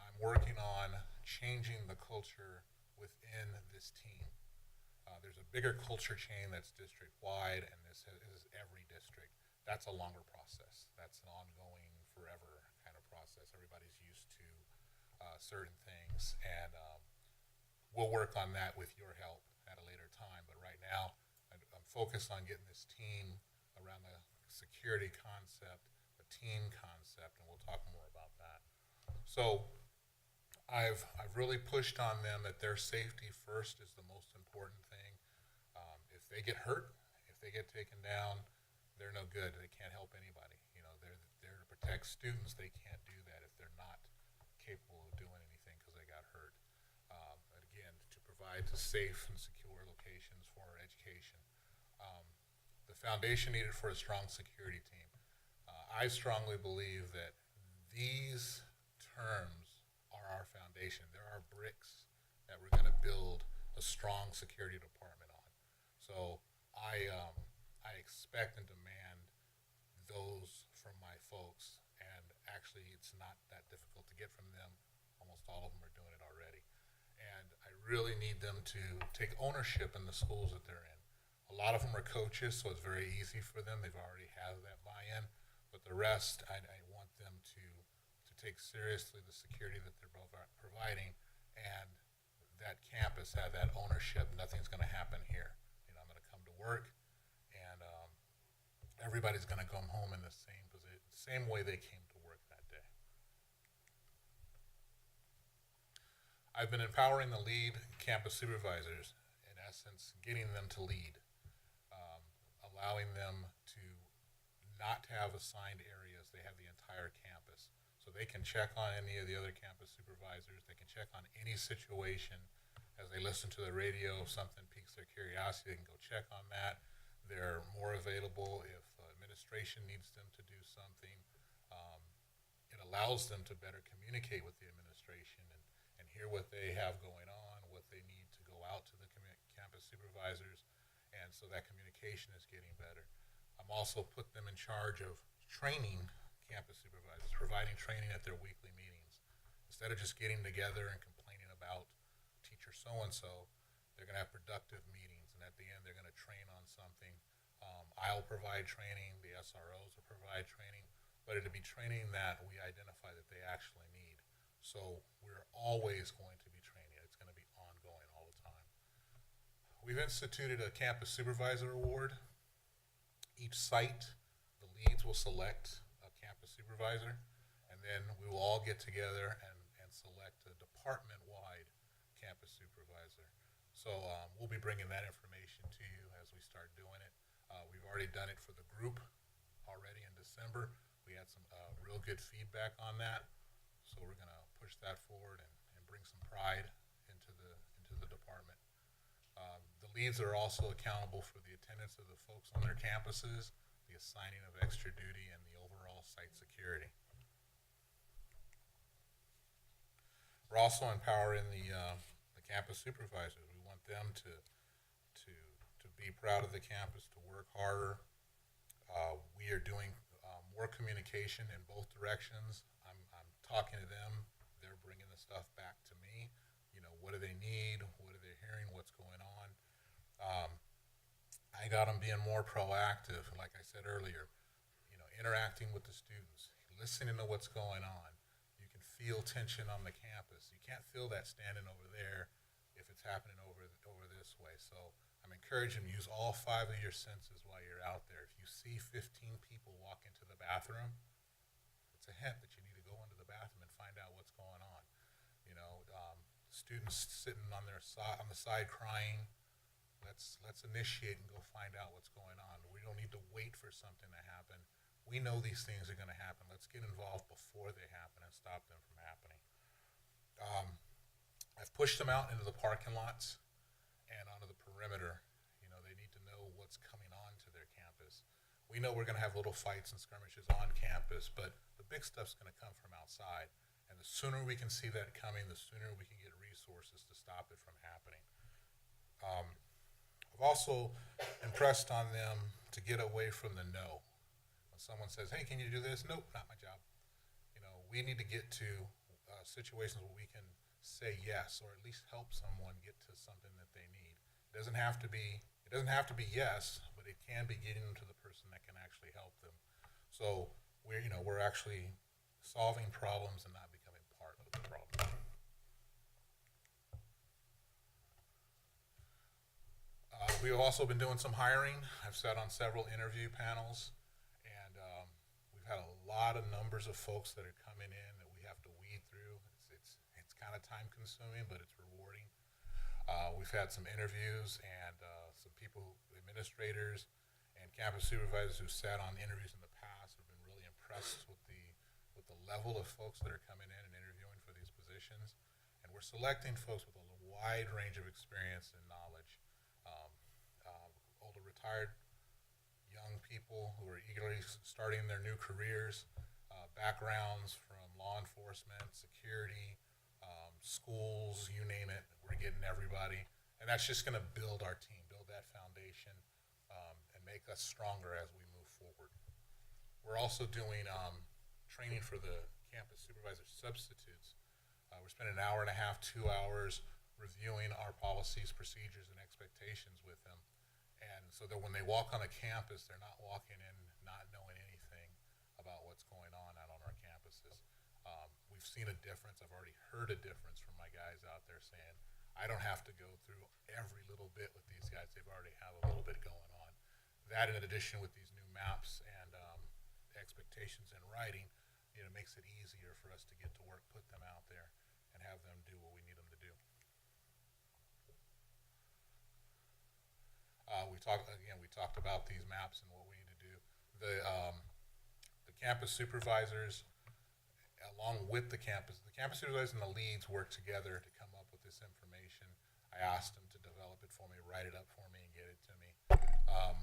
I'm working on changing the culture within this team. There's a bigger culture chain that's district-wide, and this is every district. That's a longer process. That's an ongoing, forever kind of process. Everybody's used to certain things, and we'll work on that with your help at a later time. But right now, I'm focused on getting this team around the security concept, the team concept, and we'll talk more about that. So I've really pushed on them that their safety first is the most important thing. If they get hurt, if they get taken down, they're no good. They can't help anybody. They're there to protect students. They can't do that if they're not capable of doing anything because they got hurt. But again, to provide safe and secure locations for our education. The foundation needed for a strong security team. I strongly believe that these terms are our foundation. There are bricks that we're going to build a strong security department on. So I expect and demand those from my folks, and actually it's not that difficult to get from them. Almost all of them are doing it already. And I really need them to take ownership in the schools that they're in. A lot of them are coaches, so it's very easy for them. They've already have that buy-in. But the rest, I want them to take seriously the security that they're providing, and that campus have that ownership. Nothing's going to happen here. I'm going to come to work, and everybody's going to come home in the same position, same way they came to work that day. I've been empowering the lead campus supervisors, in essence, getting them to lead, allowing them to not have assigned areas. They have the entire campus. So they can check on any of the other campus supervisors. They can check on any situation as they listen to the radio. If something piques their curiosity, they can go check on that. They're more available if administration needs them to do something. It allows them to better communicate with the administration and hear what they have going on, what they need to go out to the campus supervisors, and so that communication is getting better. I'm also put them in charge of training campus supervisors, providing training at their weekly meetings. Instead of just getting together and complaining about teacher so-and-so, they're going to have productive meetings, and at the end, they're going to train on something. I'll provide training, the SROs will provide training, but it'll be training that we identify that they actually need. So we're always going to be training. It's going to be ongoing all the time. We've instituted a campus supervisor award. Each site, the leads will select a campus supervisor, and then we will all get together and select a department-wide campus supervisor. So we'll be bringing that information to you as we start doing it. We've already done it for the group already in December. We had some real good feedback on that, so we're going to push that forward and bring some pride into the department. The leads are also accountable for the attendance of the folks on their campuses, the assigning of extra duty, and the overall site security. We're also empowering the campus supervisors. We want them to be proud of the campus, to work harder. We are doing more communication in both directions. I'm talking to them. They're bringing the stuff back to me. You know, what do they need? What are they hearing? What's going on? I got them being more proactive, like I said earlier, you know, interacting with the students, listening to what's going on. You can feel tension on the campus. You can't feel that standing over there if it's happening over this way. So I'm encouraging you to use all 5 of your senses while you're out there. If you see 15 people walk into the bathroom, it's a hint that you need to go into the bathroom and find out what's going on. You know, students sitting on the side crying. Let's initiate and go find out what's going on. We don't need to wait for something to happen. We know these things are going to happen. Let's get involved before they happen and stop them from happening. I've pushed them out into the parking lots and onto the perimeter. You know, they need to know what's coming on to their campus. We know we're going to have little fights and skirmishes on campus, but the big stuff's going to come from outside. And the sooner we can see that coming, the sooner we can get resources to stop it from happening. I've also impressed on them to get away from the no. When someone says, hey, can you do this? Nope, not my job. You know, we need to get to situations where we can say yes, or at least help someone get to something that they need. It doesn't have to be yes, but it can be getting them to the person that can actually help them. So we're actually solving problems and not becoming part of the problem. We've also been doing some hiring. I've sat on several interview panels, and we've had a lot of numbers of folks that are coming in that we have to weed through. It's kind of time consuming, but it's rewarding. We've had some interviews, and some people, administrators and campus supervisors who sat on interviews in the past have been really impressed with the level of folks that are coming in and interviewing for these positions. And we're selecting folks with a wide range of experience and knowledge. Older retired young people who are eagerly starting their new careers, backgrounds from law enforcement, security, schools, you name it. We're getting everybody. And that's just going to build our team, build that foundation, and make us stronger as we move forward. We're also doing training for the campus supervisor substitutes. We're spending an hour and a half, 2 hours reviewing our policies, procedures, and expectations with them. And so that when they walk on a campus, they're not walking in not knowing anything about what's going on out on our campuses. We've seen a difference. I've already heard a difference from my guys out there saying, I don't have to go through every little bit with these guys. They've already have a little bit going on. That in addition with these new maps and expectations in writing, makes it easier for us to get to work, put them out there, and have them do what we need them to do. We talked about these maps and what we need to do. The campus supervisors, along with the campus supervisors and the leads work together to come up with this information. I asked them to develop it for me, write it up for me, and get it to me.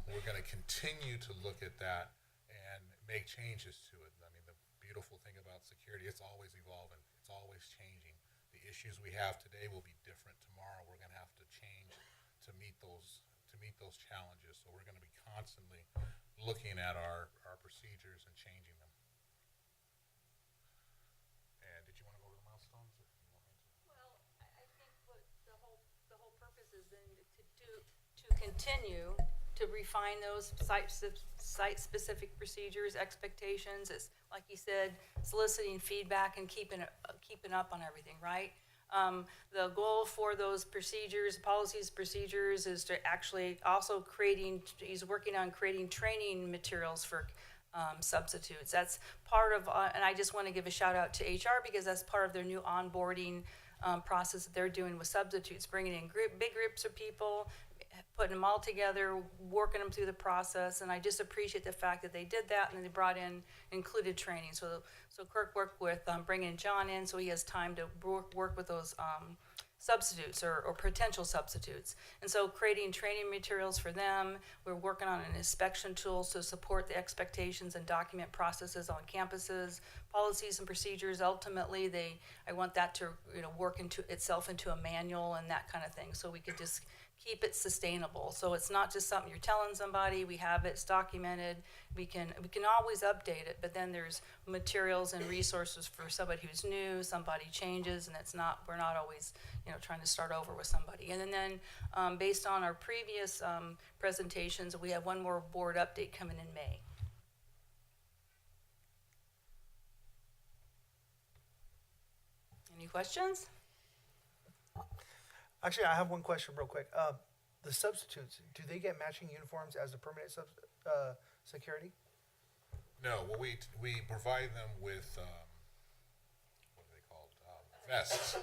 We're going to continue to look at that and make changes to it. I mean, the beautiful thing about security, it's always evolving. It's always changing. The issues we have today will be different tomorrow. We're going to have to change to meet those challenges. So we're going to be constantly looking at our procedures and changing them. And did you want to go over the milestones? Or you want me to? Well, I think what the whole purpose is then to continue to refine those site-specific procedures, expectations. It's like you said, soliciting feedback and keeping up on everything, right? The goal for those procedures, policies, procedures is to actually also he's working on creating training materials for substitutes. That's part of, and I just want to give a shout out to HR because that's part of their new onboarding process that they're doing with substitutes, bringing in big groups of people, putting them all together, working them through the process. And I just appreciate the fact that they did that, and they brought in included training. So Kirk worked with bringing John in so he has time to work with those substitutes or potential substitutes. And so creating training materials for them. We're working on an inspection tool to support the expectations and document processes on campuses, policies and procedures. Ultimately, I want that to work into itself into a manual and that kind of thing, so we could just keep it sustainable. So it's not just something you're telling somebody. We have it, it's documented. We can always update it, but then there's materials and resources for somebody who's new, somebody changes, and we're not always trying to start over with somebody. And then based on our previous presentations, we have one more board update coming in May. Any questions? Actually, I have one question real quick. The substitutes, do they get matching uniforms as the permanent security? No, well, we provide them with what are they called, vests,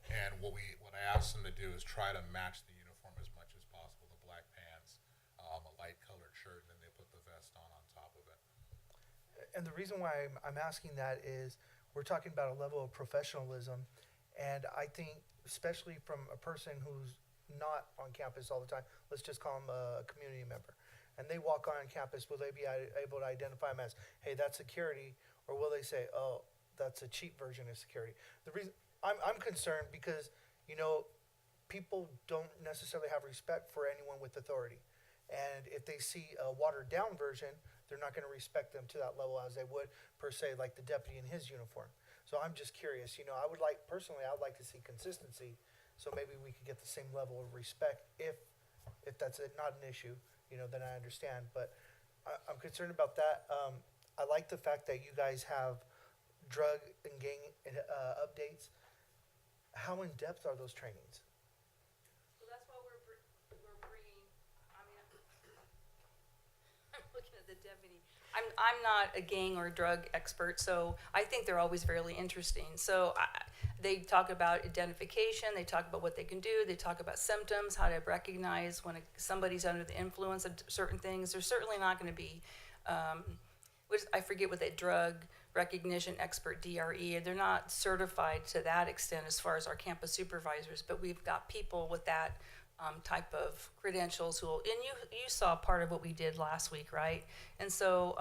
and what I ask them to do is try to match the uniform as much as possible. The black pants, a light colored shirt, and then they put the vest on top of it. And the reason why I'm asking that is we're talking about a level of professionalism, and I think especially from a person who's not on campus all the time, let's just call them a community member, and they walk on campus, will they be able to identify them as, hey, that's security, or will they say, oh, that's a cheap version of security? The reason I'm concerned because, people don't necessarily have respect for anyone with authority, and if they see a watered down version, they're not going to respect them to that level as they would per se, like the deputy in his uniform. So I'm just curious, I would like to see consistency, so maybe we could get the same level of respect if that's not an issue, then I understand. But I'm concerned about that. I like the fact that you guys have drug and gang updates. How in depth are those trainings? So that's why we're bringing. I'm looking at the deputy. I'm not a gang or drug expert, so I think they're always really interesting. So they talk about identification, they talk about what they can do, they talk about symptoms, how to recognize when somebody's under the influence of certain things. They're certainly not going to be, I forget what that drug recognition expert, DRE, they're not certified to that extent as far as our campus supervisors, but we've got people with that type of credentials and you saw part of what we did last week, right? And so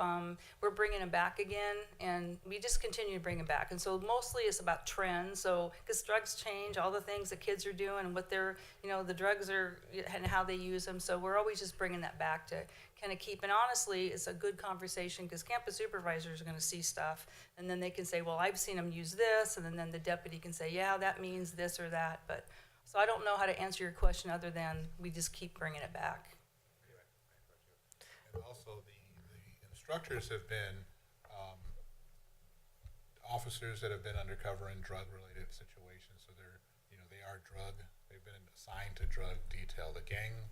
we're bringing them back again, and we just continue to bring them back. And so mostly it's about trends, so because drugs change, all the things that kids are doing and what they're, the drugs are and how they use them. So we're always just bringing that back to kind of keep, and honestly, it's a good conversation because campus supervisors are going to see stuff, and then they can say, well, I've seen them use this, and then the deputy can say, yeah, that means this or that, but so I don't know how to answer your question other than we just keep bringing it back. And also the instructors have been officers that have been undercover in drug-related situations. So they've been assigned to drug detail. The gang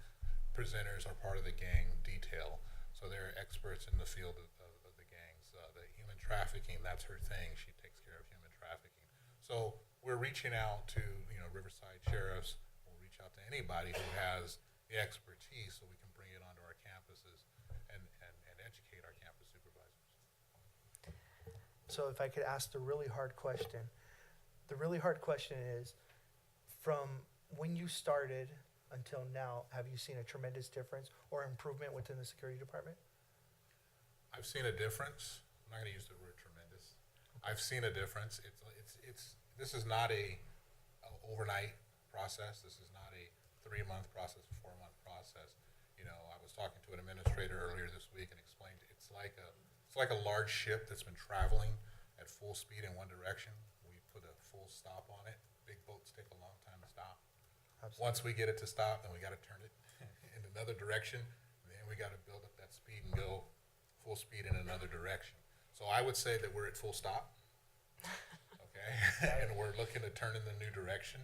presenters are part of the gang detail. So they're experts in the field of the gangs. The human trafficking, that's her thing. She takes care of human trafficking. So we're reaching out to, Riverside sheriffs. We'll reach out to anybody who has the expertise so we can bring it onto our campuses and educate our campus supervisors. So if I could ask the really hard question. The really hard question is, from when you started until now, have you seen a tremendous difference or improvement within the security department? I've seen a difference. I'm not going to use the word tremendous. I've seen a difference. This is not a overnight process. This is not a 3-month process, a 4-month process. I was talking to an administrator earlier this week and explained it's like a large ship that's been traveling at full speed in one direction. We put a full stop on it. Big boats take a long time to stop. Absolutely. Once we get it to stop, then we got to turn it in another direction. And then we got to build up that speed and go full speed in another direction. So I would say that we're at full stop. And we're looking to turn in the new direction.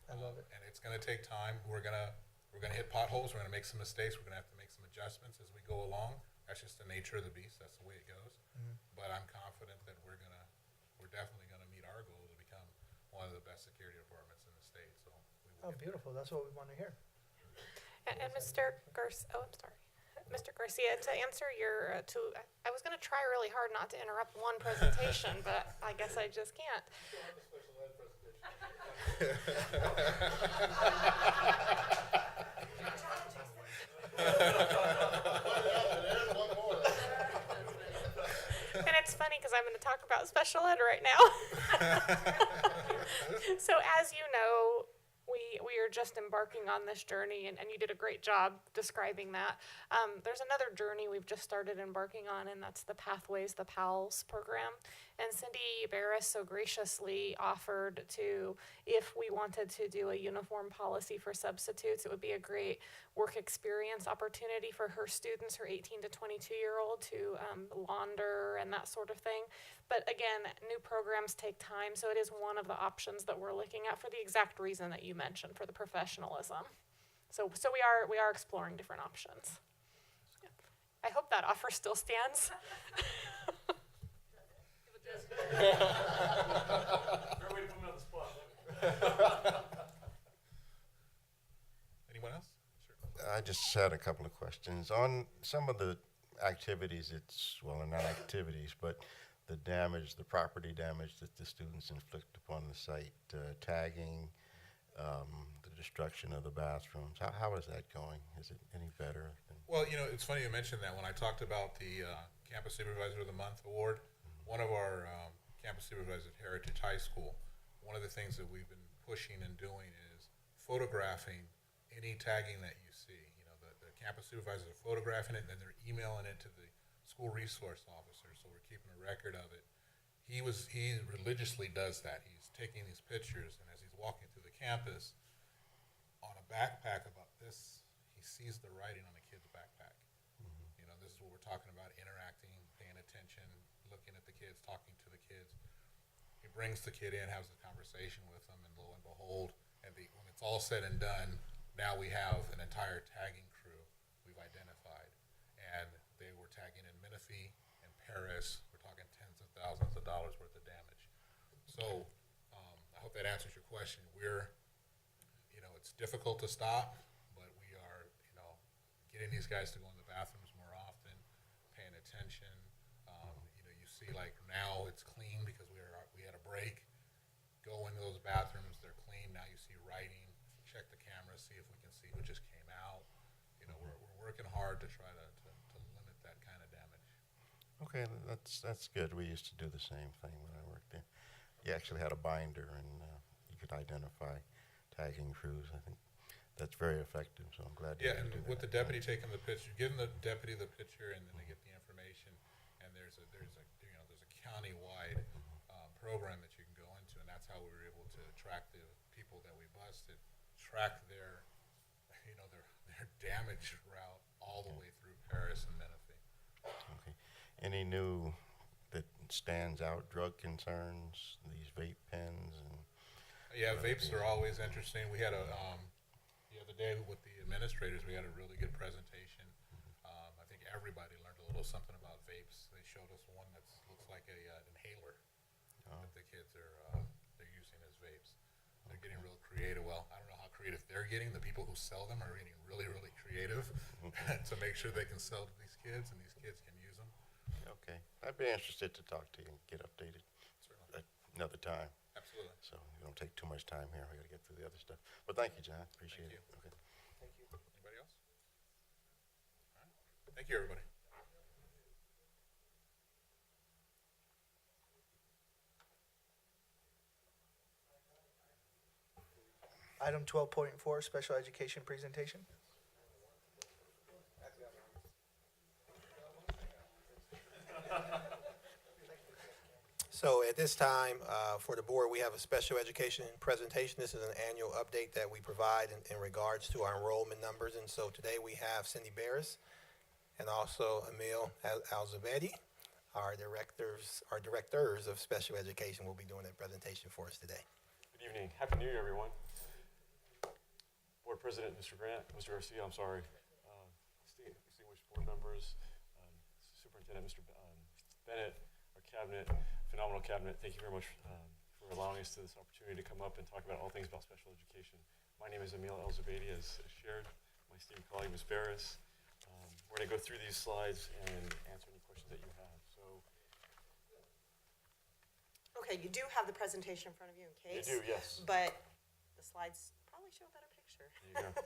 I love it. And it's going to take time. We're gonna hit potholes. We're going to make some mistakes. We're going to have to make some adjustments as we go along. That's just the nature of the beast. That's the way it goes. But I'm confident that we're definitely gonna meet our goal to become one of the best security departments in the state. So we will Oh, beautiful. That's what we want to hear. And Mr. Mr. Garcia, to answer your, I was going to try really hard not to interrupt one presentation, but I guess I just can't. And it's funny because I'm going to talk about special ed right now. So as you know, we are just embarking on this journey, and you did a great job describing that. There's another journey we've just started embarking on, and that's the Pathways, the PALS program. And Cindy Barris so graciously offered to, if we wanted to do a uniform policy for substitutes, it would be a great work experience opportunity for her students, her 18 to 22-year-old, to launder and that sort of thing. But again, new programs take time, so it is one of the options that we're looking at for the exact reason that you mentioned, for the professionalism. So we are exploring different options. I hope that offer still stands. Anyone else? Sure. I just had a couple of questions. On some of the activities, they're not activities, but the damage, the property damage that the students inflict upon the site, tagging, the destruction of the bathrooms. How is that going? Is it any better? Well, it's funny you mentioned that. When I talked about the Campus Supervisor of the Month award, one of our campus supervisors at Heritage High School, one of the things that we've been pushing and doing is photographing any tagging that you see. The campus supervisors are photographing it, and then they're emailing it to the school resource officer, so we're keeping a record of it. He religiously does that. He's taking these pictures, and as he's walking through the campus, on a backpack about this, he sees the writing on a kid's backpack. This is what we're talking about: interacting, paying attention, looking at the kids, talking to the kids. He brings the kid in, has a conversation with them, and lo and behold, when it's all said and done, now we have an entire tagging crew we've identified, and they were tagging in Menifee and Paris. We're talking tens of thousands of dollars worth of damage. So I hope that answers your question. It's difficult to stop, but we are, getting these guys to go in the bathrooms more often, paying attention. You see, like now it's clean because we had a break. Go into those bathrooms, they're clean. Now you see writing. Check the camera, see if we can see who just came out. We're working hard to try to limit that kind of damage. Okay, that's good. We used to do the same thing when I worked there. You actually had a binder, and you could identify tagging crews. I think that's very effective, so I'm glad you and do with that. the deputy taking the picture, giving the deputy the picture, and then they get the information, and there's a county-wide program that you can go into, and that's how we were able to track the people that we busted, track their damage route all the way through Paris and Menifee. Okay. Any new that stands out drug concerns? These vape pens and. Yeah, vapes are always interesting. We had the other day with the administrators, we had a really good presentation. I think everybody learned a little something about vapes. They showed us one that looks like an inhaler that the kids they're using as vapes. They're getting real creative. Well, I don't know how creative they're getting. The people who sell them are getting really, really creative to make sure they can sell to these kids and these kids can use them. Okay. I'd be interested to talk to you and get updated at another time. Absolutely. So we don't take too much time here. We got to get through the other stuff. But thank you, John. Appreciate it. Okay. Thank you. Anybody else? All right. Thank you, everybody. Item 12.4, special education presentation. So at this time, for the board, we have a special education presentation. This is an annual update that we provide in regards to our enrollment numbers. And so today we have Cindy Barris and also Emil Alzabedi, our directors of special education, will be doing a presentation for us today. Good evening. Happy New Year, everyone. Board President, Mr. Grant, Mr. Garcia, I'm sorry, distinguished board members, Superintendent, Mr. Bennett, our cabinet, phenomenal cabinet. Thank you very much for allowing us this opportunity to come up and talk about all things about special education. My name is Emil Elzabady, as shared. My esteemed colleague, Ms. Barris. We're going to go through these slides and answer any questions that you have. So, okay, you do have the presentation in front of you in case. You do, yes. But the slides probably show a better picture. There you go.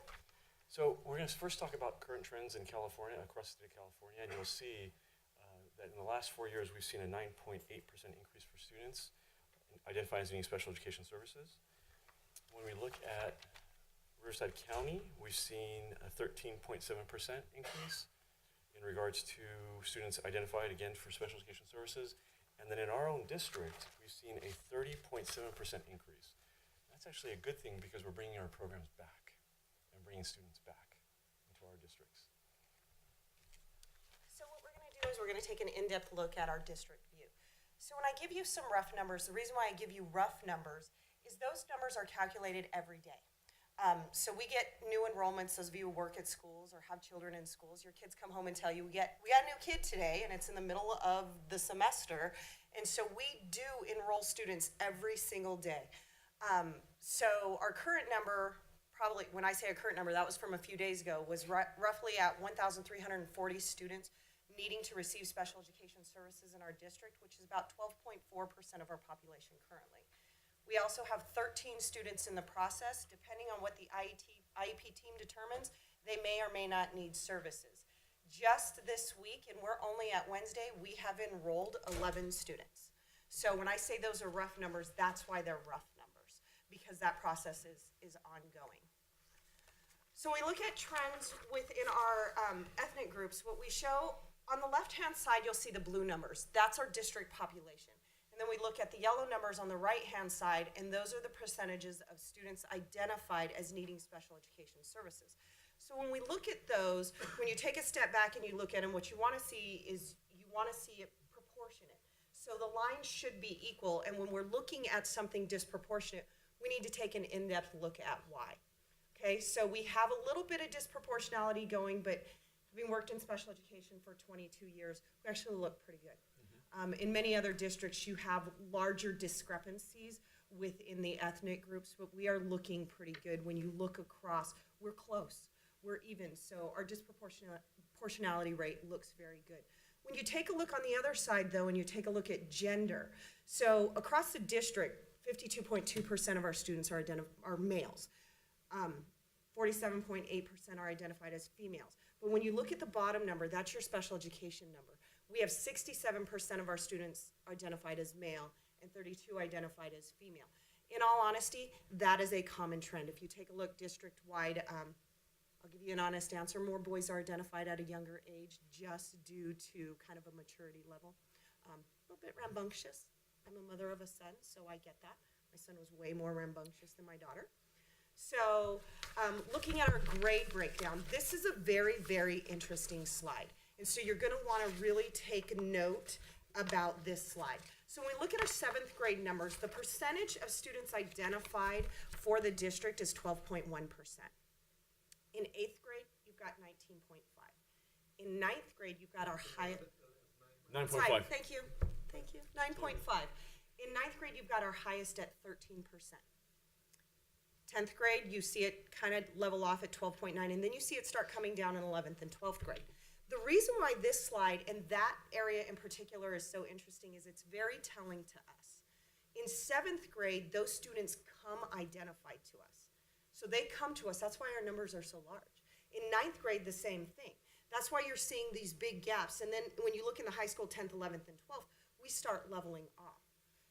So we're going to first talk about current trends in California, across the state of California, and you'll see that in the last 4 years, we've seen a 9.8% increase for students identified as needing special education services. When we look at Riverside County, we've seen a 13.7% increase in regards to students identified, again, for special education services. And then in our own district, we've seen a 30.7% increase. That's actually a good thing because we're bringing our programs back and bringing students back into our districts. So what we're going to do is we're going to take an in-depth look at our district view. So when I give you some rough numbers, the reason why I give you rough numbers is those numbers are calculated every day. So we get new enrollments, those of you who work at schools or have children in schools, your kids come home and tell you, we got a new kid today, and it's in the middle of the semester. And so we do enroll students every single day. So our current number, probably, when I say a current number, that was from a few days ago, was roughly at 1,340 students needing to receive special education services in our district, which is about 12.4% of our population currently. We also have 13 students in the process. Depending on what the IEP team determines, they may or may not need services. Just this week, and we're only at Wednesday, we have enrolled 11 students. So when I say those are rough numbers, that's why they're rough numbers, because that process is ongoing. So we look at trends within our ethnic groups. What we show on the left-hand side, you'll see the blue numbers. That's our district population. And then we look at the yellow numbers on the right-hand side, and those are the percentages of students identified as needing special education services. So when we look at those, when you take a step back and you look at them, what you want to see is you want to see it proportionate. So the lines should be equal, and when we're looking at something disproportionate, we need to take an in-depth look at why. Okay, so we have a little bit of disproportionality going, but having worked in special education for 22 years, we actually look pretty good. In many other districts, you have larger discrepancies within the ethnic groups, but we are looking pretty good. When you look across, we're close, we're even. So our disproportionality rate looks very good. When you take a look on the other side, though, and you take a look at gender, so across the district, 52.2% of our students are males. 47.8% are identified as females. But when you look at the bottom number, that's your special education number. We have 67% of our students identified as male and 32 identified as female. In all honesty, that is a common trend. If you take a look district-wide, I'll give you an honest answer, more boys are identified at a younger age just due to kind of a maturity level. A little bit rambunctious. I'm a mother of a son, so I get that. My son was way more rambunctious than my daughter. So looking at our grade breakdown, this is a very, very interesting slide. And so you're going to want to really take note about this slide. So when we look at our 7th grade numbers, the percentage of students identified for the district is 12.1%. In 8th grade, you've got 19.5. In 9th grade, you've got our highest. 9.5. Thank you. Thank you. 9.5. In 9th grade, you've got our highest at 13%. 10th grade, you see it kind of level off at 12.9, and then you see it start coming down in 11th and 12th grade. The reason why this slide and that area in particular is so interesting is it's very telling to us. In 7th grade, those students come identified to us. So they come to us. That's why our numbers are so large. In 9th grade, the same thing. That's why you're seeing these big gaps. And then when you look in the high school, 10th, 11th, and 12th, we start leveling off.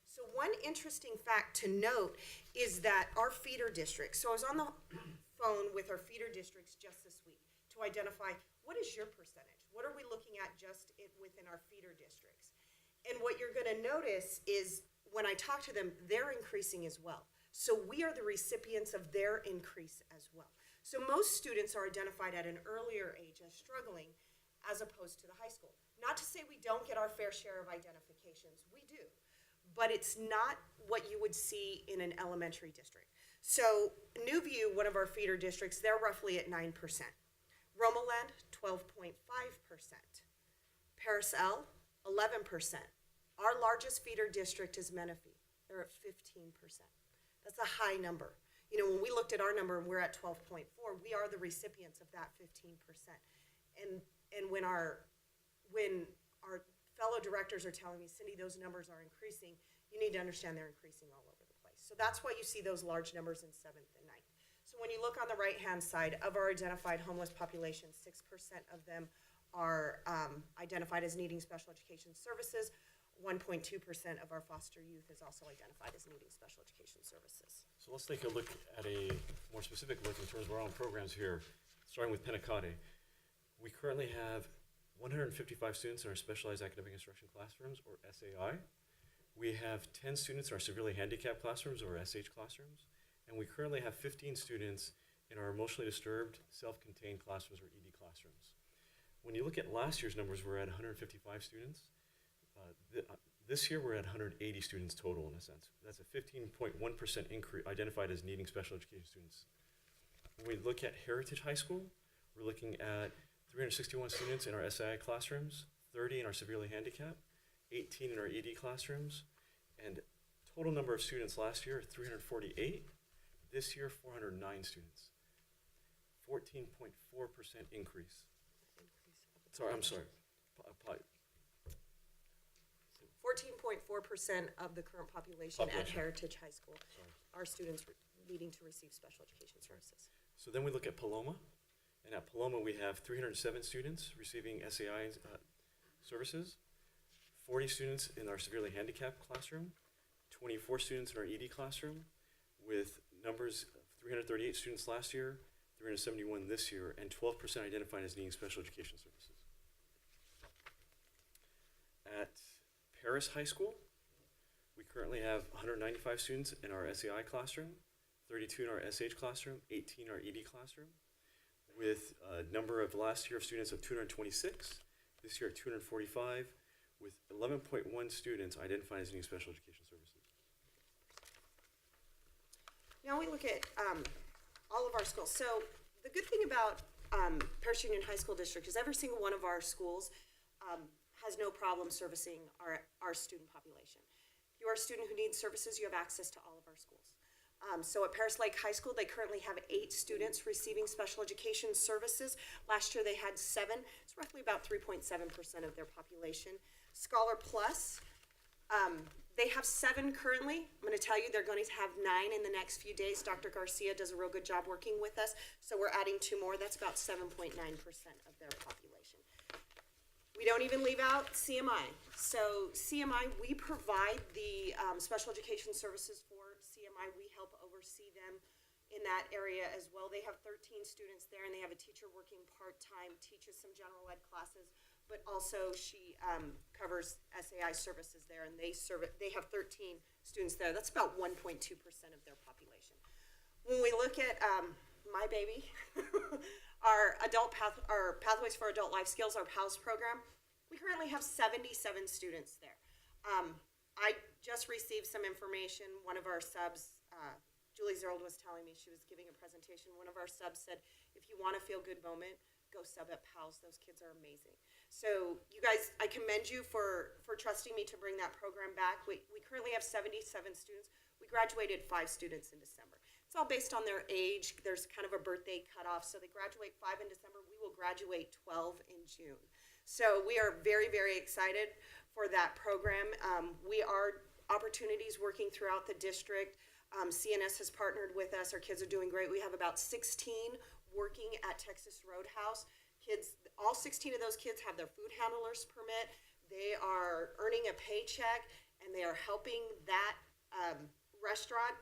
So one interesting fact to note is that our feeder districts, so I was on the phone with our feeder districts just this week to identify what is your percentage? What are we looking at just within our feeder districts? And what you're going to notice is when I talk to them, they're increasing as well. So we are the recipients of their increase as well. So most students are identified at an earlier age as struggling as opposed to the high school. Not to say we don't get our fair share of identifications, we do. But it's not what you would see in an elementary district. So New View, one of our feeder districts, they're roughly at 9%. Romoland, 12.5%. Paris L, 11%. Our largest feeder district is Menifee. They're at 15%. That's a high number. You know, when we looked at our number and we're at 12.4, we are the recipients of that 15%. And when our fellow directors are telling me, Cindy, those numbers are increasing, you need to understand they're increasing all over the place. So that's why you see those large numbers in 7th and 9th. So when you look on the right-hand side of our identified homeless population, 6% of them are identified as needing special education services. 1.2% of our foster youth is also identified as needing special education services. So let's take a look at a more specific look in terms of our own programs here, starting with Penacade. We currently have 155 students in our specialized academic instruction classrooms, or SAI. We have 10 students in our severely handicapped classrooms, or SH classrooms. And we currently have 15 students in our emotionally disturbed, self-contained classrooms, or ED classrooms. When you look at last year's numbers, we're at 155 students. This year, we're at 180 students total, in a sense. That's a 15.1% increase identified as needing special education students. When we look at Heritage High School, we're looking at 361 students in our SII classrooms, 30 in our severely handicapped, 18 in our ED classrooms, and total number of students last year, 348. This year, 409 students. 14.4% increase. Sorry, I'm sorry. 14.4% of the current population at Heritage High School are students needing to receive special education services. So then we look at Paloma, and at Paloma we have 307 students receiving SAI services, 40 students in our severely handicapped classroom, 24 students in our ED classroom, with numbers of 338 students last year, 371 this year, and 12% identified as needing special education services. At Paris High School, we currently have 195 students in our SAI classroom, 32 in our SH classroom, 18 in our ED classroom, with a number of last year of students of 226, this year at 245, with 11.1 students identified as needing special education services. Now we look at all of our schools. So the good thing about Paris Union High School District is every single one of our schools has no problem servicing our student population. If you are a student who needs services, you have access to all of our schools. So at Paris Lake High School, they currently have 8 students receiving special education services. Last year they had 7. It's roughly about 3.7% of their population. Scholar Plus, they have 7 currently. I'm going to tell you they're going to have 9 in the next few days. Dr. Garcia does a real good job working with us, so we're adding 2 more. That's about 7.9% of their population. We don't even leave out CMI. So CMI, we provide the special education services for CMI. We help oversee them in that area as well. They have 13 students there, and they have a teacher working part-time, teaches some general ed classes, but also she covers SAI services there, and they have 13 students there. That's about 1.2% of their population. When we look at my baby, our Pathways for Adult Life Skills, our PALS program, we currently have 77 students there. I just received some information. One of our subs, Julie Zerold, was telling me, she was giving a presentation. One of our subs said, if you want a feel-good moment, go sub at PALS. Those kids are amazing. So you guys, I commend you for trusting me to bring that program back. We currently have 77 students. We graduated 5 students in December. It's all based on their age. There's kind of a birthday cutoff. So they graduate 5 in December. We will graduate 12 in June. So we are very, very excited for that program. We are opportunities working throughout the district. CNS has partnered with us. Our kids are doing great. We have about 16 working at Texas Roadhouse. Kids, all 16 of those kids have their food handler's permit. They are earning a paycheck, and they are helping that restaurant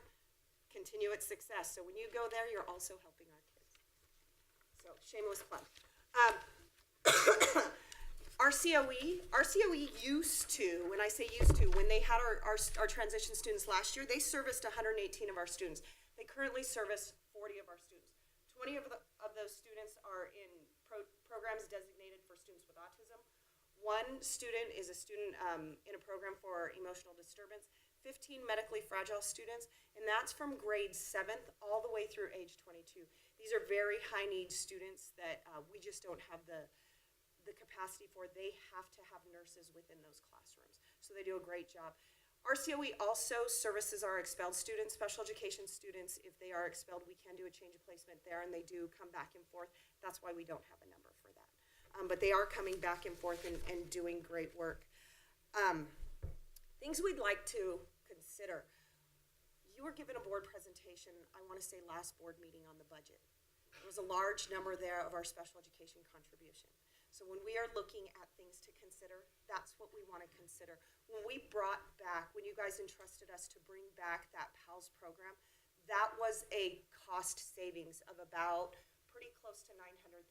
continue its success. So when you go there, you're also helping our kids. So shameless plug. Our COE used to, when I say used to, when they had our transition students last year, they serviced 118 of our students. They currently service 40 of our students. 20 of those students are in programs designated for students with autism. 1 student is a student in a program for emotional disturbance. 15 medically fragile students, and that's from grade 7th all the way through age 22. These are very high need students that we just don't have the the capacity for, they have to have nurses within those classrooms. So they do a great job. RCOE also services our expelled students, special education students. If they are expelled, we can do a change of placement there, and they do come back and forth. That's why we don't have a number for that. But they are coming back and forth and doing great work. Things we'd like to consider. You were given a board presentation, I want to say last board meeting, on the budget. There was a large number there of our special education contribution. So when we are looking at things to consider, that's what we want to consider. When we brought back, when you guys entrusted us to bring back that PALS program, that was a cost savings of about pretty close to $900,000.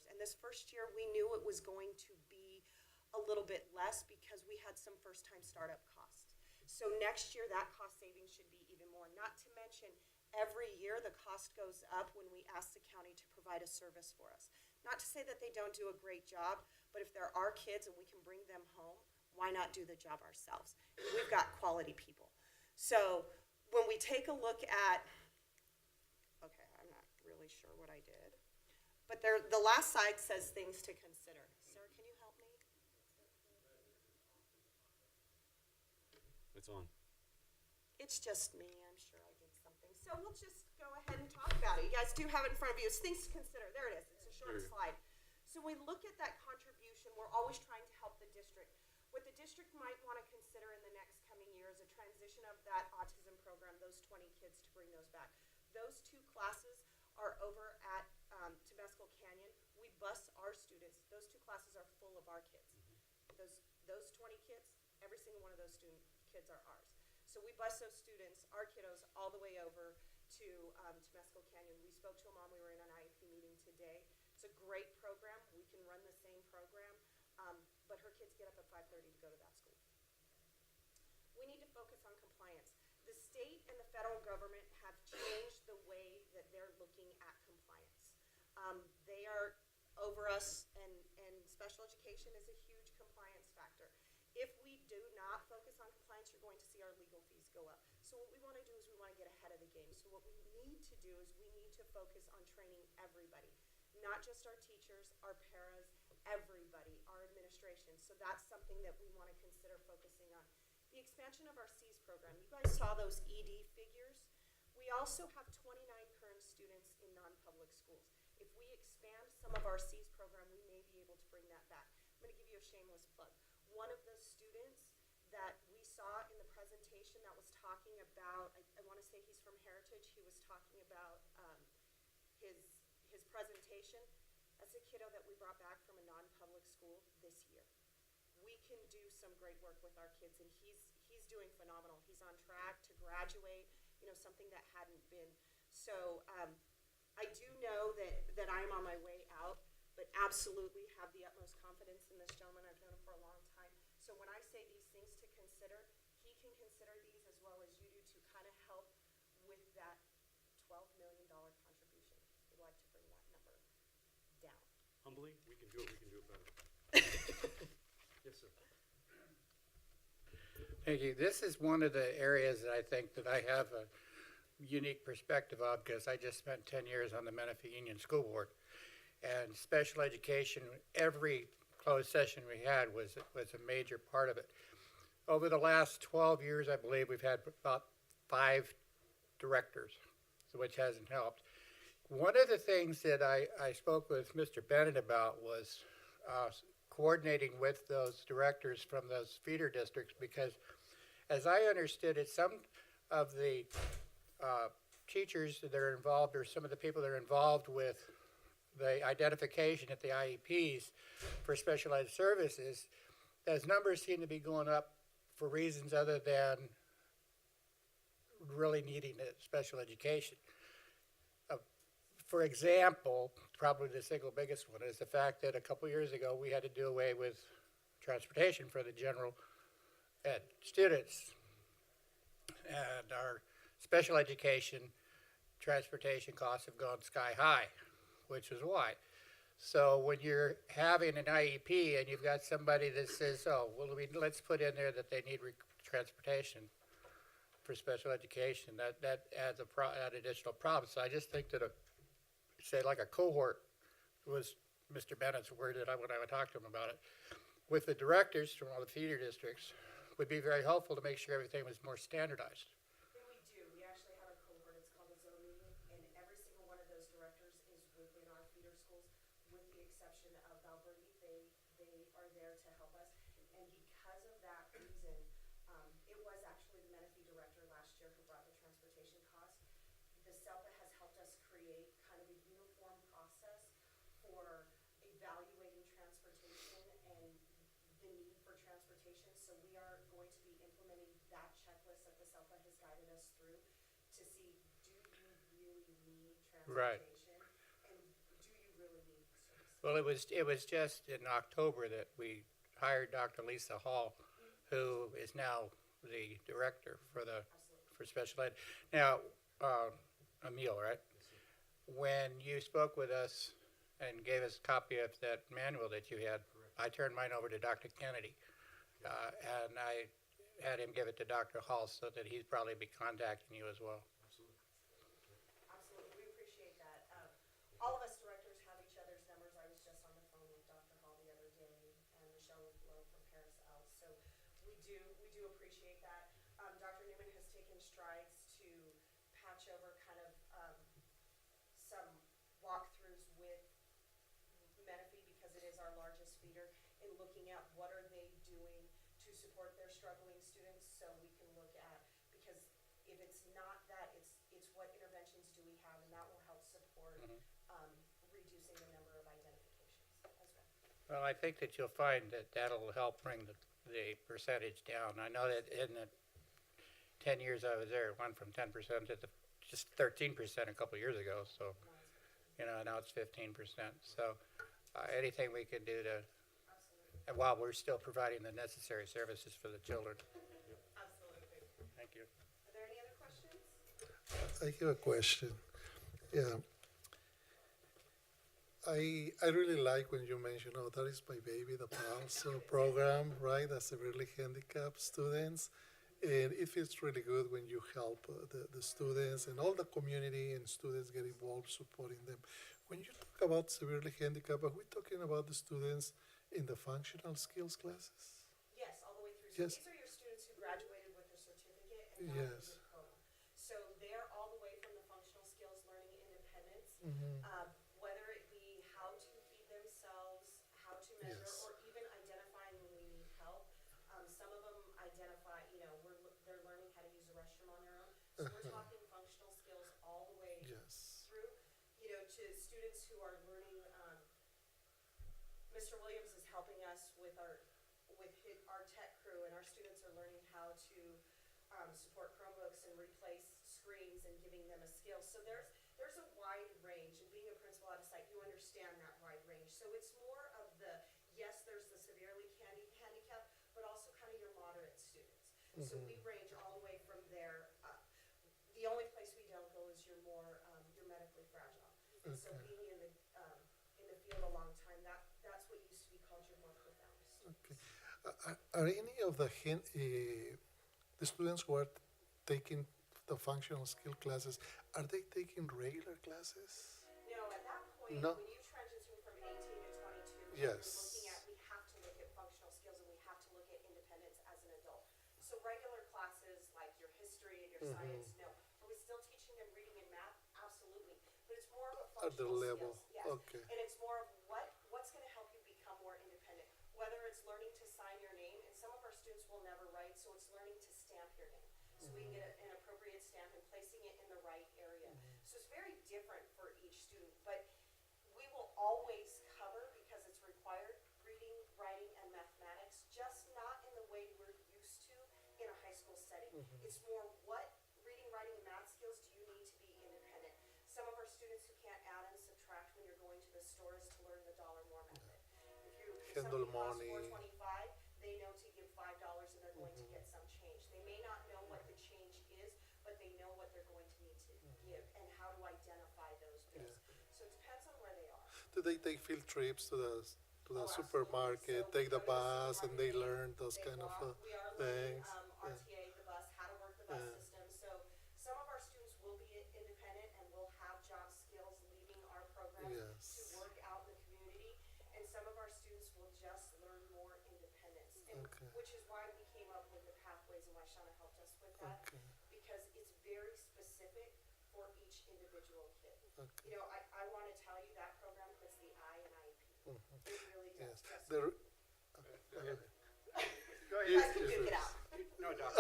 And this first year, we knew it was going to be a little bit less because we had some first-time startup costs. So next year, that cost savings should be even more. Not to mention, every year the cost goes up when we ask the county to provide a service for us. Not to say that they don't do a great job, but if there are kids and we can bring them home, why not do the job ourselves? And we've got quality people. So when we take a look at, okay, I'm not really sure what I did, but there, the last side says things to consider. Sarah, can you help me? It's on. It's just me, I'm sure I did something. So we'll just go ahead and talk about it. You guys do have it in front of you. It's things to consider. There it is. It's a short slide. So when we look at that contribution, we're always trying to help the district. What the district might want to consider in the next coming year is a transition of that autism program, those 20 kids, to bring those back. Those 2 classes are over at Temescal Canyon. We bus our students. Those 2 classes are full of our kids. Those 20 kids, every single one of those kids are ours. So we bus those students, our kiddos, all the way over to Temescal Canyon. We spoke to a mom. We were in an IEP meeting today. It's a great program. We can run the same program, but her kids get up at 5:30 to go to that school. We need to focus on compliance. The state and the federal government have changed the way that they're looking at compliance. They are over us, and special education is a huge compliance factor. If we do not focus on compliance, you're going to see our legal fees go up. So what we want to do is we want to get ahead of the game. So what we need to do is we need to focus on training everybody, not just our teachers, our paras, everybody, our administration. So that's something that we want to consider focusing on. The expansion of our C's program. You guys saw those ED figures. We also have 29 current students in non-public schools. If we expand some of our C's program, we may be able to bring that back. I'm going to give you a shameless plug. One of the students that we saw in the presentation that was talking about, I want to say he's from Heritage, he was talking about his presentation. That's a kiddo that we brought back from a non-public school this year. We can do some great work with our kids, and he's doing phenomenal. He's on track to graduate, something that hadn't been. So I do know that I'm on my way out, but absolutely have the utmost confidence in this gentleman. I've known him for a long time. So when I say these things to consider, he can consider these as well as you do to kind of help with that $12 million contribution. We'd like to bring that number down. Humbly, we can do it better. Yes, sir. Thank you. This is one of the areas that I think that I have a unique perspective of, because I just spent 10 years on the Menifee Union School Board. And special education, every closed session we had was a major part of it. Over the last 12 years, I believe we've had about 5 directors, which hasn't helped. One of the things that I spoke with Mr. Bennett about was coordinating with those directors from those feeder districts, because as I understood it, some of the teachers that are involved, or some of the people that are involved with the identification at the IEPs for specialized services, those numbers seem to be going up for reasons other than really needing special education. For example, probably the single biggest one is the fact that a couple years ago we had to do away with transportation for the general ed students. And our special education transportation costs have gone sky high, which is why. So when you're having an IEP and you've got somebody that says, oh, well, let's put in there that they need transportation for special education, that adds an additional problem. So I just think that say like a cohort was Mr. Bennett's worded when I would talk to him about it. With the directors from all the feeder districts, would be very helpful to make sure everything was more standardized. And we do. We actually have a cohort, it's called a zone meeting, and every single one of those directors is within our feeder schools, with the exception of Valverde. They are there to help us. And because of that reason, it was actually the Menifee director last year who brought the transportation cost. The SELPA has helped us create kind of a uniform process for evaluating transportation and the need for transportation. So we are going to be implementing that checklist that the SELPA has guided us through to see, do you really need Right. transportation? And do you really need the service? Well, it was just in October that we hired Dr. Lisa Hall, who is now the director for special ed. Now, Emil, right? When you spoke with us and gave us a copy of that manual that you had, I turned mine over to Dr. Kennedy, and I had him give it to Dr. Hall so that he'd probably be contacting you as well. Absolutely, we appreciate that. All of us directors have each other's numbers. I was just on the phone with Dr. Hall the other day and Michelle Lowe from Paris L. So we do appreciate that. Dr. Newman has taken strides to patch over kind of some walkthroughs with Menifee because it is our largest feeder in looking at what are they doing to support their struggling students, so we can look at, because if it's not that, it's what interventions do we have, and that will help support reducing the number of identifications as well. Well, I think that you'll find that that'll help bring the percentage down. I know that in the 10 years I was there, it went from 10% to just 13% a couple of years ago. So, now it's 15%. So anything we can do to, and while we're still providing the necessary services for the children. Absolutely. Thank you. Are there any other questions? I have a question. Yeah. I really like when you mention, that is my baby, the PALS program, right? That's severely handicapped students. And it feels really good when you help the students and all the community and students get involved supporting them. When you talk about severely handicapped, are we talking about the students in the functional skills classes? Yes, all the way through. Yes. So these are your students who graduated with their certificate and now Yes. their diploma. So they're all the way from the functional skills learning independence, whether it be how to feed themselves, how to measure, Yes. or even identifying when we need help. Some of them identify, they're learning how to use a restroom on their own. So we're talking functional skills all the way Yes. through, to students who are learning. Mr. Williams is helping us with our tech crew, and our students are learning how to support Chromebooks and replace screens and giving them a skill. So there's a wide range, and being a principal at a site, you understand that wide range. So it's more of yes, there's the severely handicapped, but also kind of your moderate students. So we range all the way from there up. The only place we don't go is your more your medically fragile. And so being in the field a long time, that's what used to be called your more profound students. Okay. Are any of the students who are taking the functional skill classes, are they taking regular classes? No, at that point, No. when you transition from 18 to 22, Yes. we have to look at functional skills and we have to look at independence as an adult. So regular classes like your history and your science, no. Are we still teaching them reading and math? Absolutely. But it's more of a At the functional level, skills. Yes. okay. And it's more of what's going to help you become more independent. Whether it's learning to sign your name, and some of our students will never write, so it's learning to stamp your name. So we can get an appropriate stamp and placing it in the right area. So it's very different for each student, but we will always cover, because it's required, reading, writing, and mathematics, just not in the way we're used to in a high school setting. It's more what reading, writing, and math skills do you need to be independent. Some of our students who can't add and subtract when you're going to the stores to learn the dollar more method. If Handle something costs money. $4.25, they know to give $5 and they're going to get some change. They may not know what the change is, but they know what they're going to need to give and how to identify those bills. So it depends on where they are. Do they take field trips to the Oh, supermarket, absolutely. So take the we go to the bus, and they supermarket, learn those they kind of walk. We are learning things? RTA, the bus, how to work the bus system. So some of our students will be independent and will have job skills leaving our program Yes. to work out in the community. which is why we came up with the pathways and why Shauna helped us with that. Okay. Because it's very specific for each individual kid. Okay. You know, I want to tell you that program puts the I in IEP. It really does. Yes. Trust The, me. You guys can duke it out.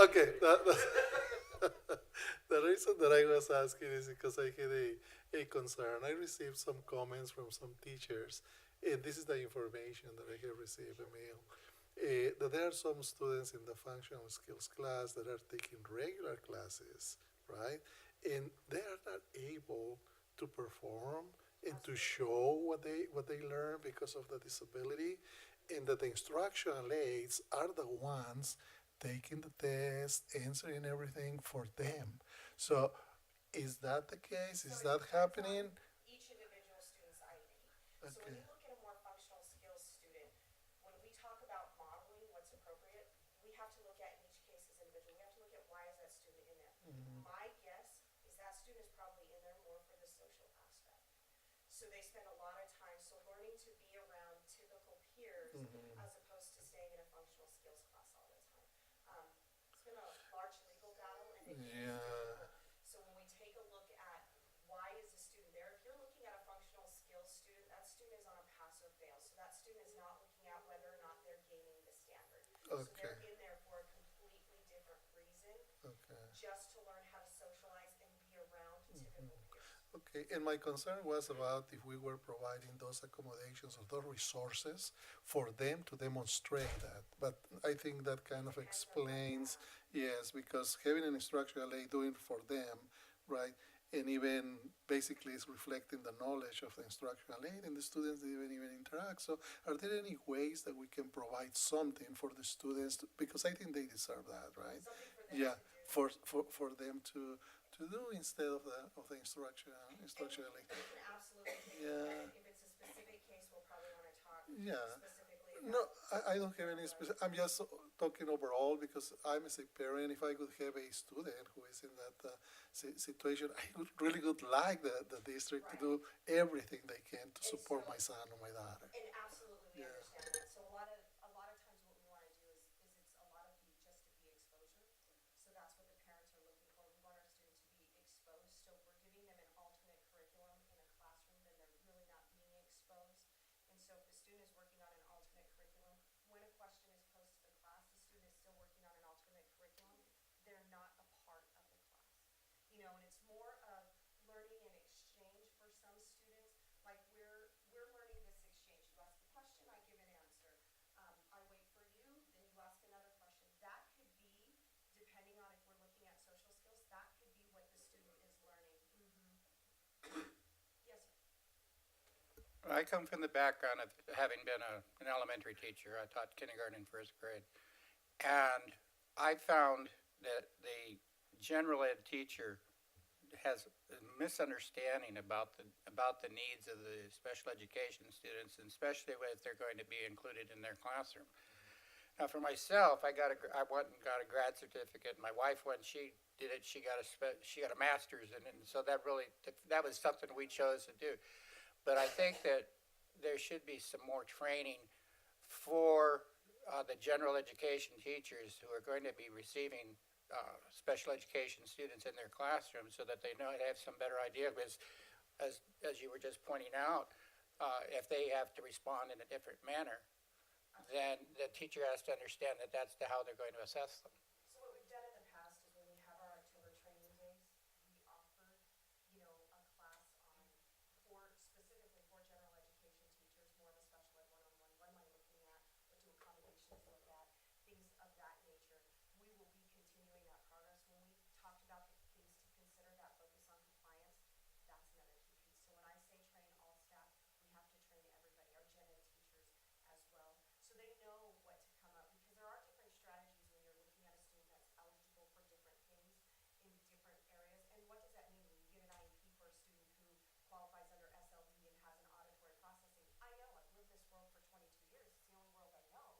Okay, the reason that I was asking is because I had a concern. I received some comments from some teachers, and this is the information that I have received a mail. That there are some students in the functional skills class that are taking regular classes, right? And they are not able to perform and to show what they learn because of the disability, and that the instructional aides are the ones taking the test, answering everything for them. So is that the case? Is that happening? Each individual student's IEP. So when Okay. you look at a more functional skills student, when we talk about modeling what's appropriate, we have to look at in each case as individual. We have to look at why is that student in there. My guess is that student is probably in there more for the social aspect. So they spend a lot of time, so learning to be around typical peers as opposed to staying in a functional skills class all the time. It's been a large legal battle and it is difficult. So when we take a look at why is a student there, if you're looking at a functional skills student, that student is on a pass or fail. So that student is not looking at whether or not they're gaining the standard. So they're in there for a completely different reason, just to learn how to socialize and be around typical peers. Okay, and my concern was about if we were providing those accommodations or those resources for them to demonstrate that. But I think that kind of explains, yes, because having an instructional aid doing it for them, right, and even basically is reflecting the knowledge of the instructional aid, and the students didn't even interact. So are there any ways that we can provide something for the students, because I think they deserve that, right? Yeah, for them to do instead of the instructional aid. We can absolutely take a look at it. If it's a specific case, we'll probably want to talk specifically about. No, I don't have any specific, I'm just talking overall because I'm as a parent, if I could have a student who is in that situation, I really would like the district to do everything they can to support my son or my daughter. And absolutely, we understand that. So a lot of times what we want to do is it's a lot of the exposure. So that's what the parents are looking for. We want our students to be exposed. So we're giving them an alternate curriculum in a classroom, then they're really not being exposed. And so if the student is working on an alternate curriculum, when a question is posed to the class, the student is still working on an alternate curriculum. They're not a part of the class. You know, and it's more of learning and exchange for some students. Like we're learning this exchange. You ask a question, I give an answer. I wait for you, then you ask another question. That could be, depending on if we're looking at social skills, that could be what the student is learning. Yes, sir. I come from the background of having been an elementary teacher. I taught kindergarten and first grade. And I found that the general ed teacher has a misunderstanding about the needs of the special education students, and especially if they're going to be included in their classroom. Now, for myself, I went and got a grad certificate. My wife, when she did it, she got a master's in it, and so that was something we chose to do. But I think that there should be some more training for the general education teachers who are going to be receiving special education students in their classroom, so that they have some better idea. Because, as you were just pointing out, if they have to respond in a different manner, then the teacher has to understand that that's how they're going to assess them. So what we've done in the past is when we have our October training days, we offer, you know, a class on specifically for general education teachers, more of a special ed one-on-one. What am I looking at? What do accommodations look at? Things of that nature. We will be continuing that progress. When we talked about the things to consider that focus on compliance, that's another key piece. So when I say train all staff, we have to train everybody, our gen ed teachers as well, so they know what to come up, because there are different strategies when you're looking at a student that's eligible for different things in different areas. And what does that mean when you get an IEP for a student who qualifies under SLD and has an auditory processing? I know, I've lived this world for 22 years, it's the only world I know.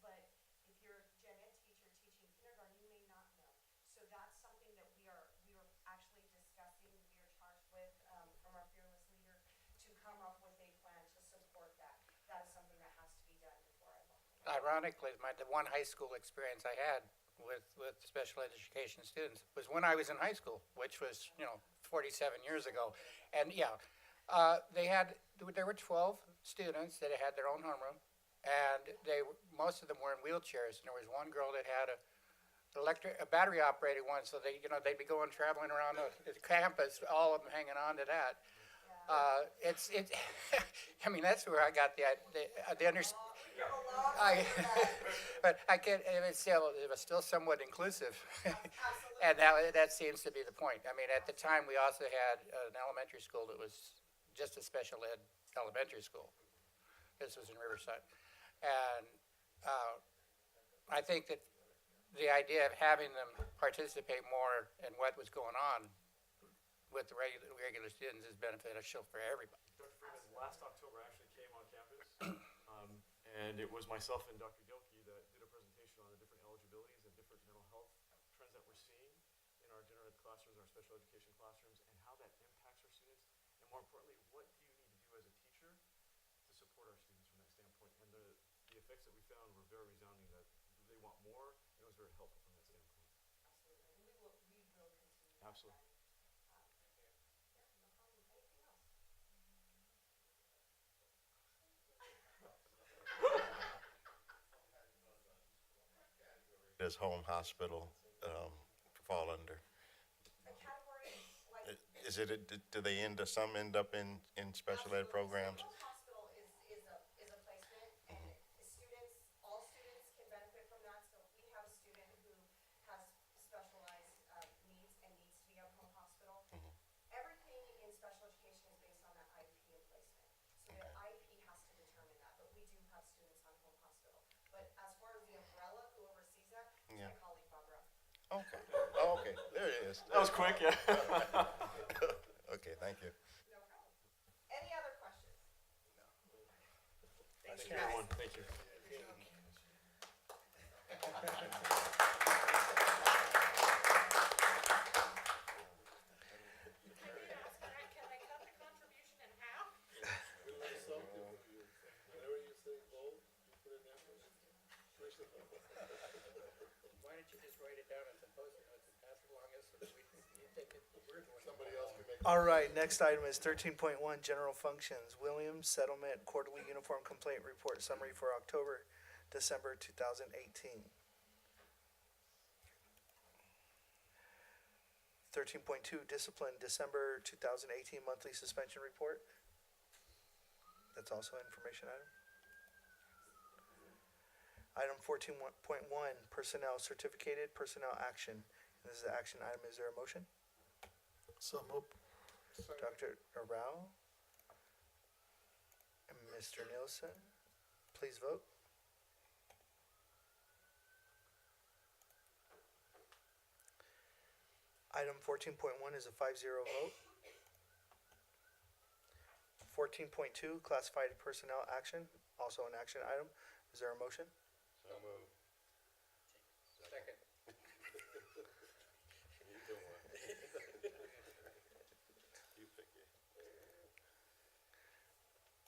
But if you're a gen ed teacher teaching kindergarten, you may not know. So that's something that we are actually discussing, we are charged with from our fearless leader to come up with a plan to support that. That is something that has to be done before I walk away. ironically, the one high school experience I had with special education students was when I was in high school, which was, 47 years ago. And yeah, there were 12 students that had their own homeroom, and most of them were in wheelchairs. And there was one girl that had a battery operated one, so they'd be traveling around the campus, all of them hanging on to that. I mean, that's where I got the understanding. But I can't. It was still somewhat inclusive, and that seems to be the point. I mean, at the time, we also had an elementary school that was just a special ed elementary school. This was in Riverside, and I think that the idea of having them participate more in what was going on with the regular students is beneficial for everybody. Dr. Freeman, last October I actually came on campus, and it was myself and Dr. Gilkey that did a presentation on the different eligibilities and different mental health trends that we're seeing in our general ed classrooms, our special education classrooms, and how that impacts our students. And more importantly, what do you need to do as a teacher to support our students from that standpoint? And the effects that we found were very resounding, that they want more, and it was very helpful from that standpoint. Absolutely. And we will continue. Absolutely. Does home hospital fall under? A category like. Do some end up in special ed programs? Home hospital is a placement, and all students can benefit from that. So if we have a student who has specialized needs and needs to be at home hospital, everything in special education is based on that IEP and placement. So the IEP has to determine that, but we do have students on home hospital. But as far as the umbrella, who oversees that, is my colleague Barbara. Okay. Oh, okay. There it is. That was quick, yeah. Okay, thank you. No problem. Any other questions? Thank you, everyone. Thank you. Can I cut the contribution in half? Whenever you say vote, you put an effort. Why don't you just write it down as a post-it note and pass it along as you think Somebody else can make. All right, next item is 13.1, general functions. Williams Settlement Quarterly Uniform Complaint Report Summary for October, December 2018. 13.2, Discipline December 2018 Monthly Suspension Report. That's also an information item. Item 14.1, Personnel Certificated Personnel Action. This is an action item. Is there a motion? So move. Dr. Arau and Mr. Nielsen, please vote. Item 14.1 is a 5-0 vote. 14.2, classified personnel action, also an action item. Is there a motion? So move. Second. You pick it.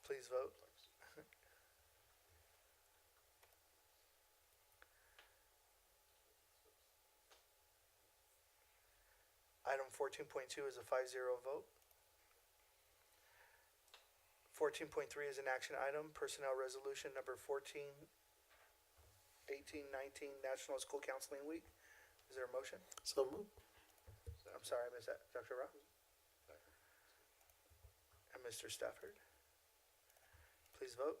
Please vote. Item 14.2 is a 5-0 vote. 14.3 is an action item, personnel resolution number 1819 National School Counseling Week. Is there a motion? So move. I'm sorry, I missed that. Dr. Ross? And Mr. Stafford? Please vote.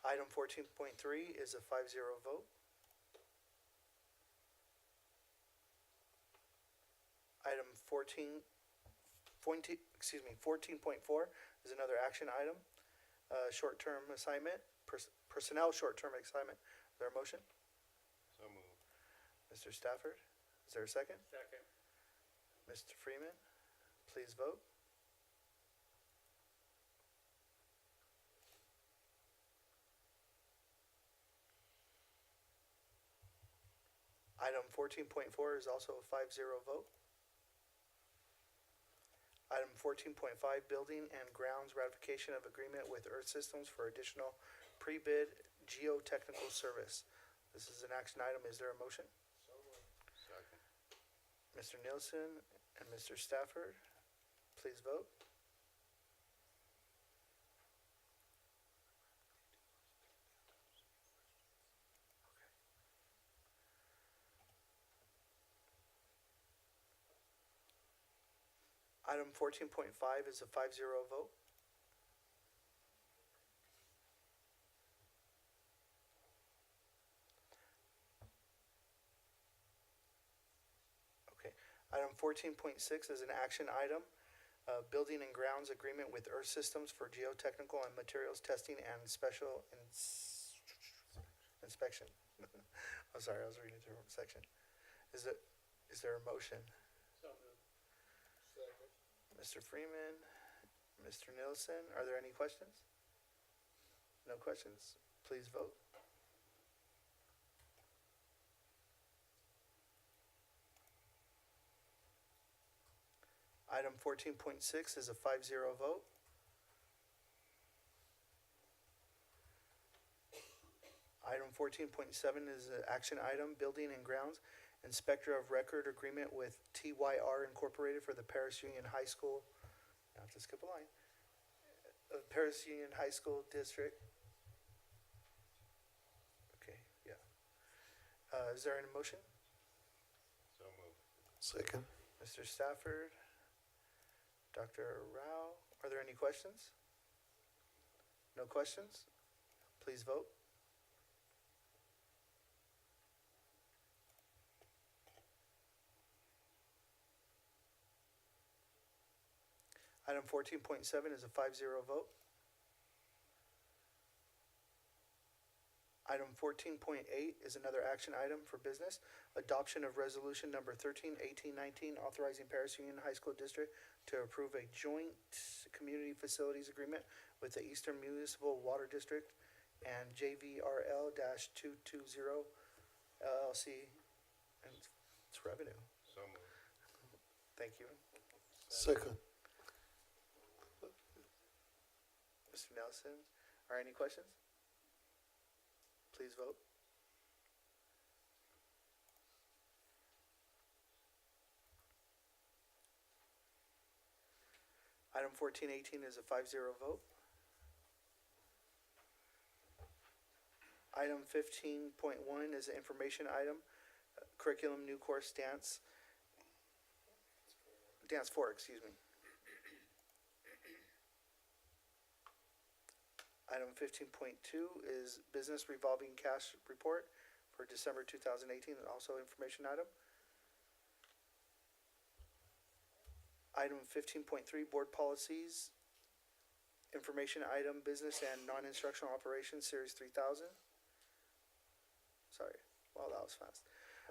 Item 14.3 is a 5-0 vote. Item 14.4 is another action item. Short-term assignment, personnel short-term assignment. Is there a motion? So move. Mr. Stafford, is there a second? Second. Mr. Freeman, please vote. Item 14.4 is also a 5-0 vote. Item 14.5, building and grounds ratification of agreement with Earth Systems for additional pre-bid geotechnical service. This is an action item. Is there a motion? Second. Mr. Nielsen and Mr. Stafford, please vote. Item 14.5 is a 5-0 vote. Okay. Item 14.6 is an action item. Building and grounds agreement with Earth Systems for geotechnical and materials testing and special inspection. I'm sorry, I was reading through a section. Is there a motion? Mr. Freeman, Mr. Nielsen, are there any questions? No questions? Please vote. Item 14.6 is a 5-0 vote. Item 14.7 is an action item, building and grounds, inspector of record agreement with TYR Incorporated for the Paris Union High School. I have to skip a line. Paris Union High School District. Okay, yeah. Is there any motion? So moved. Second. Mr. Stafford, Dr. Rao, are there any questions? No questions? Please vote. Item 14.7 is a 5-0 vote. Item 14.8 is another action item for business. Adoption of resolution number 13/1819, authorizing Paris Union High School District to approve a joint community facilities agreement with the Eastern Municipal Water District and JVRL-220 LLC, and it's revenue. So moved. Thank you. Second. Mr. Nelson, are any questions? Please vote. Item 1418 is a 5-0 vote. Item 15.1 is an information item, curriculum new course dance 4, excuse me. Item 15.2 is business revolving cash report for December 2018, and also information item. Item 15.3, board policies, information item, business and non-instructional operations, Series 3000. Sorry, wow, that was fast.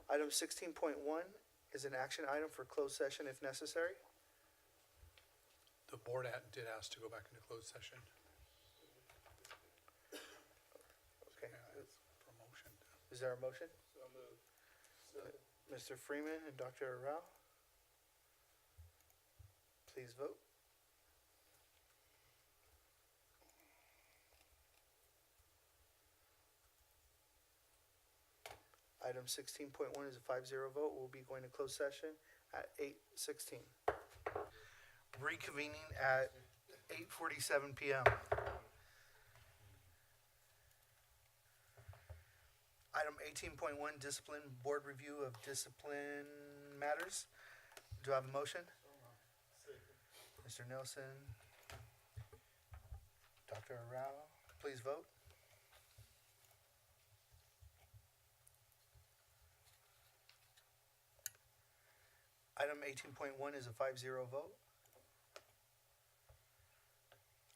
Item 16.1 is an action item for closed session if necessary. The board did ask to go back into closed session. Okay, Promotion. is there a motion? Mr. Freeman and Dr. Rao, please vote. Item 16.1 is a 5-0 vote. We'll be going to closed session at 8:16. Reconvening at 8:47 p.m. Item 18.1, discipline, board review of discipline matters. Do I have a motion? Mr. Nelson, Dr. Rao, please vote. Item 18.1 is a 5-0 vote.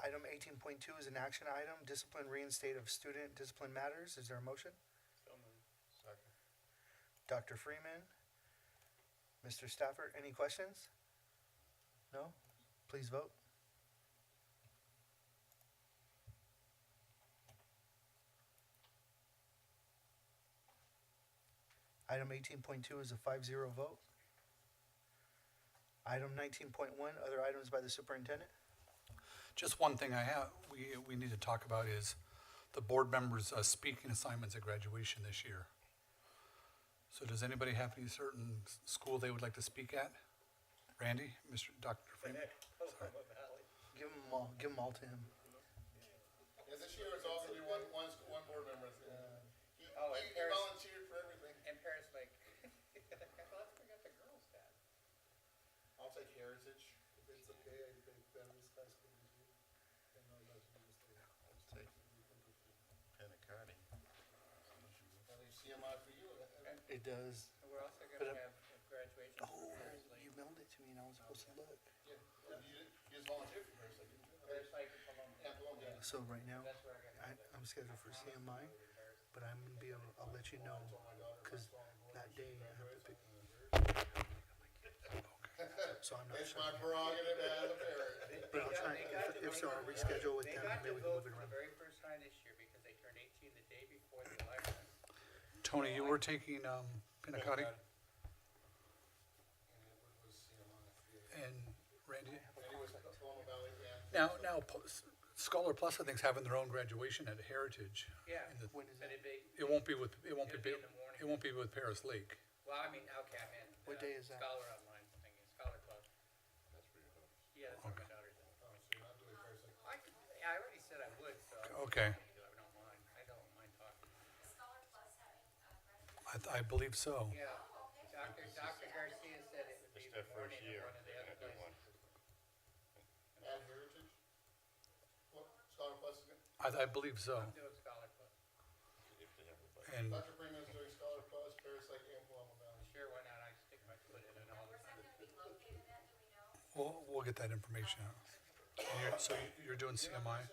Item 18.2 is an action item, discipline reinstate of student discipline matters. Is there a motion? Second. Dr. Freeman, Mr. Stafford, any questions? No? Please vote. Item 18.2 is a 5-0 vote. Item 19.1, other items by the superintendent. Just one thing we need to talk about is the board members' speaking assignments at graduation this year. So does anybody have any certain school they would like to speak at? Randy, Dr. Freeman? Sorry. Give them all to him. Yeah, this year it's all gonna be one board member. He volunteered for everything. And Paris Lake. Let's bring up the girls' dad. I'll take Heritage. If it's okay, I take Paris High School this year. And I'll let you stay. Let's take Penacony. I'll leave CMI for you. It does. And we're also But, gonna have a graduation Oh, for Paris Lake. you mailed it to me and I was supposed to look. Yeah, you just volunteered for Paris Lake, didn't you? Paris Lake and Paloma. Yeah, Paloma, yeah. So right now, That's where I got I'm scheduled for CMI, but I'm gonna be able, I'll let you know, cause that day I have to pick. So I'm not It's sure. my prerogative as a parent. But I'll try, if so, I'll reschedule with them, maybe we can move it The around. very first time this year because they turned 18 the day before the election. Tony, you were taking Penacony? And Randy? Now, Scholar Plus, I think, is having their own graduation at Heritage. Yeah. In the- When is But that? It won't be with, it won't be, It'll be in the morning. it won't be with Paris Lake. Well, I mean, okay, I meant. What day is that? Scholar online thingy, Scholar Club. Yeah, that's where my daughter's at. I already said I would, so. Okay. I don't mind. I don't mind talking. I believe so. Yeah. Dr. Garcia said it would be It's the their first morning of year. one of the other They're gonna do places. At Heritage? What, Scholar Plus again? I believe so. I'm doing Scholar Club. And Dr. Freeman's doing Scholar Plus, Paris Lake, and Paloma Valley. Sure, why not? I stick my foot in it all the time. we'll get that information out. And so you're doing CMI?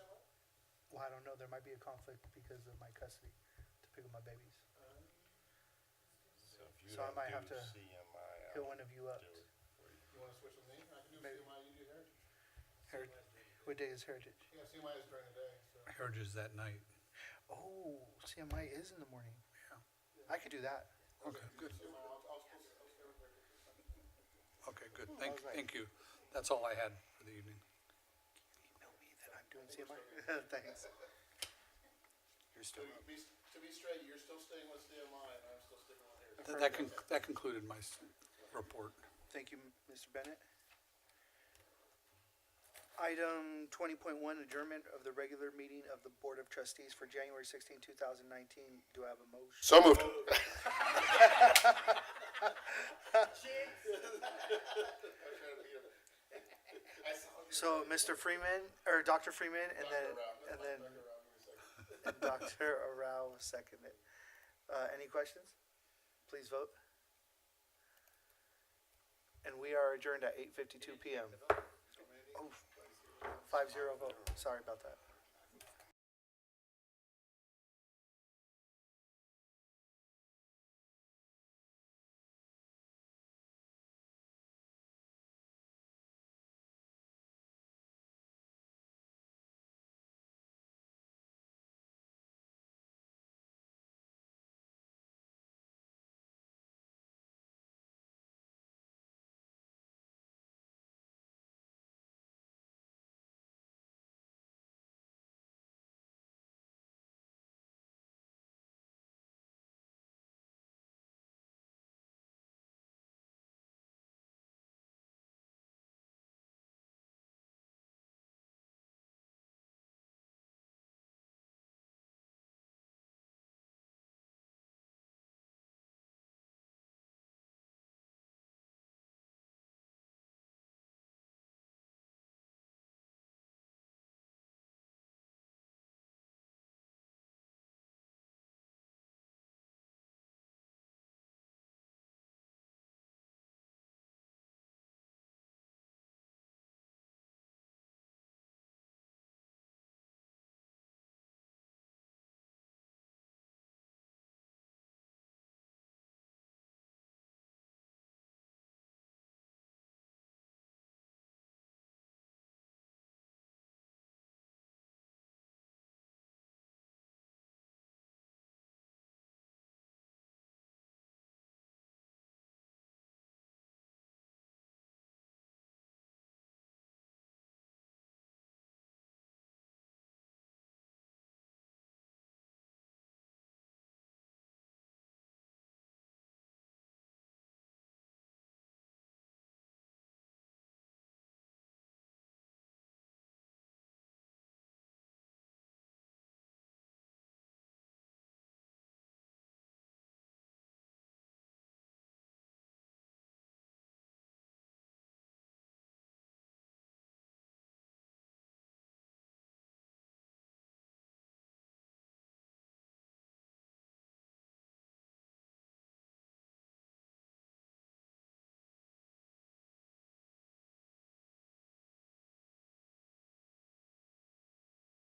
Well, I don't know, there might be a conflict because of my custody to pick up my babies. So if you So I don't might do have to CMI, hit I'll one of you up. do it for you. You wanna switch with me? I can do Maybe. CMI, you do Heritage. What day is Heritage? Yeah, CMI is during the day, so. Heritage is that night. Oh, CMI is in the morning. Yeah. I could do that. Okay, good. CMI, I'll stay with Heritage. Okay, good. I was right. Thank you. That's all I had for the evening. Email me that I'm doing CMI. Thanks. You're still up. To be straight, you're still staying with CMI, and I'm still sticking with Heritage. That concluded my report. Thank you, Mr. Bennett. Item 20.1, adjournment of the regular meeting of the Board of Trustees for January 16, 2019. Do I have a motion? So moved. So Mr. Freeman, or Dr. Freeman, and then Dr. Arau seconded. Any questions? Please vote. And we are adjourned at 8:52 PM. Oh, 5-0 vote. Sorry about that.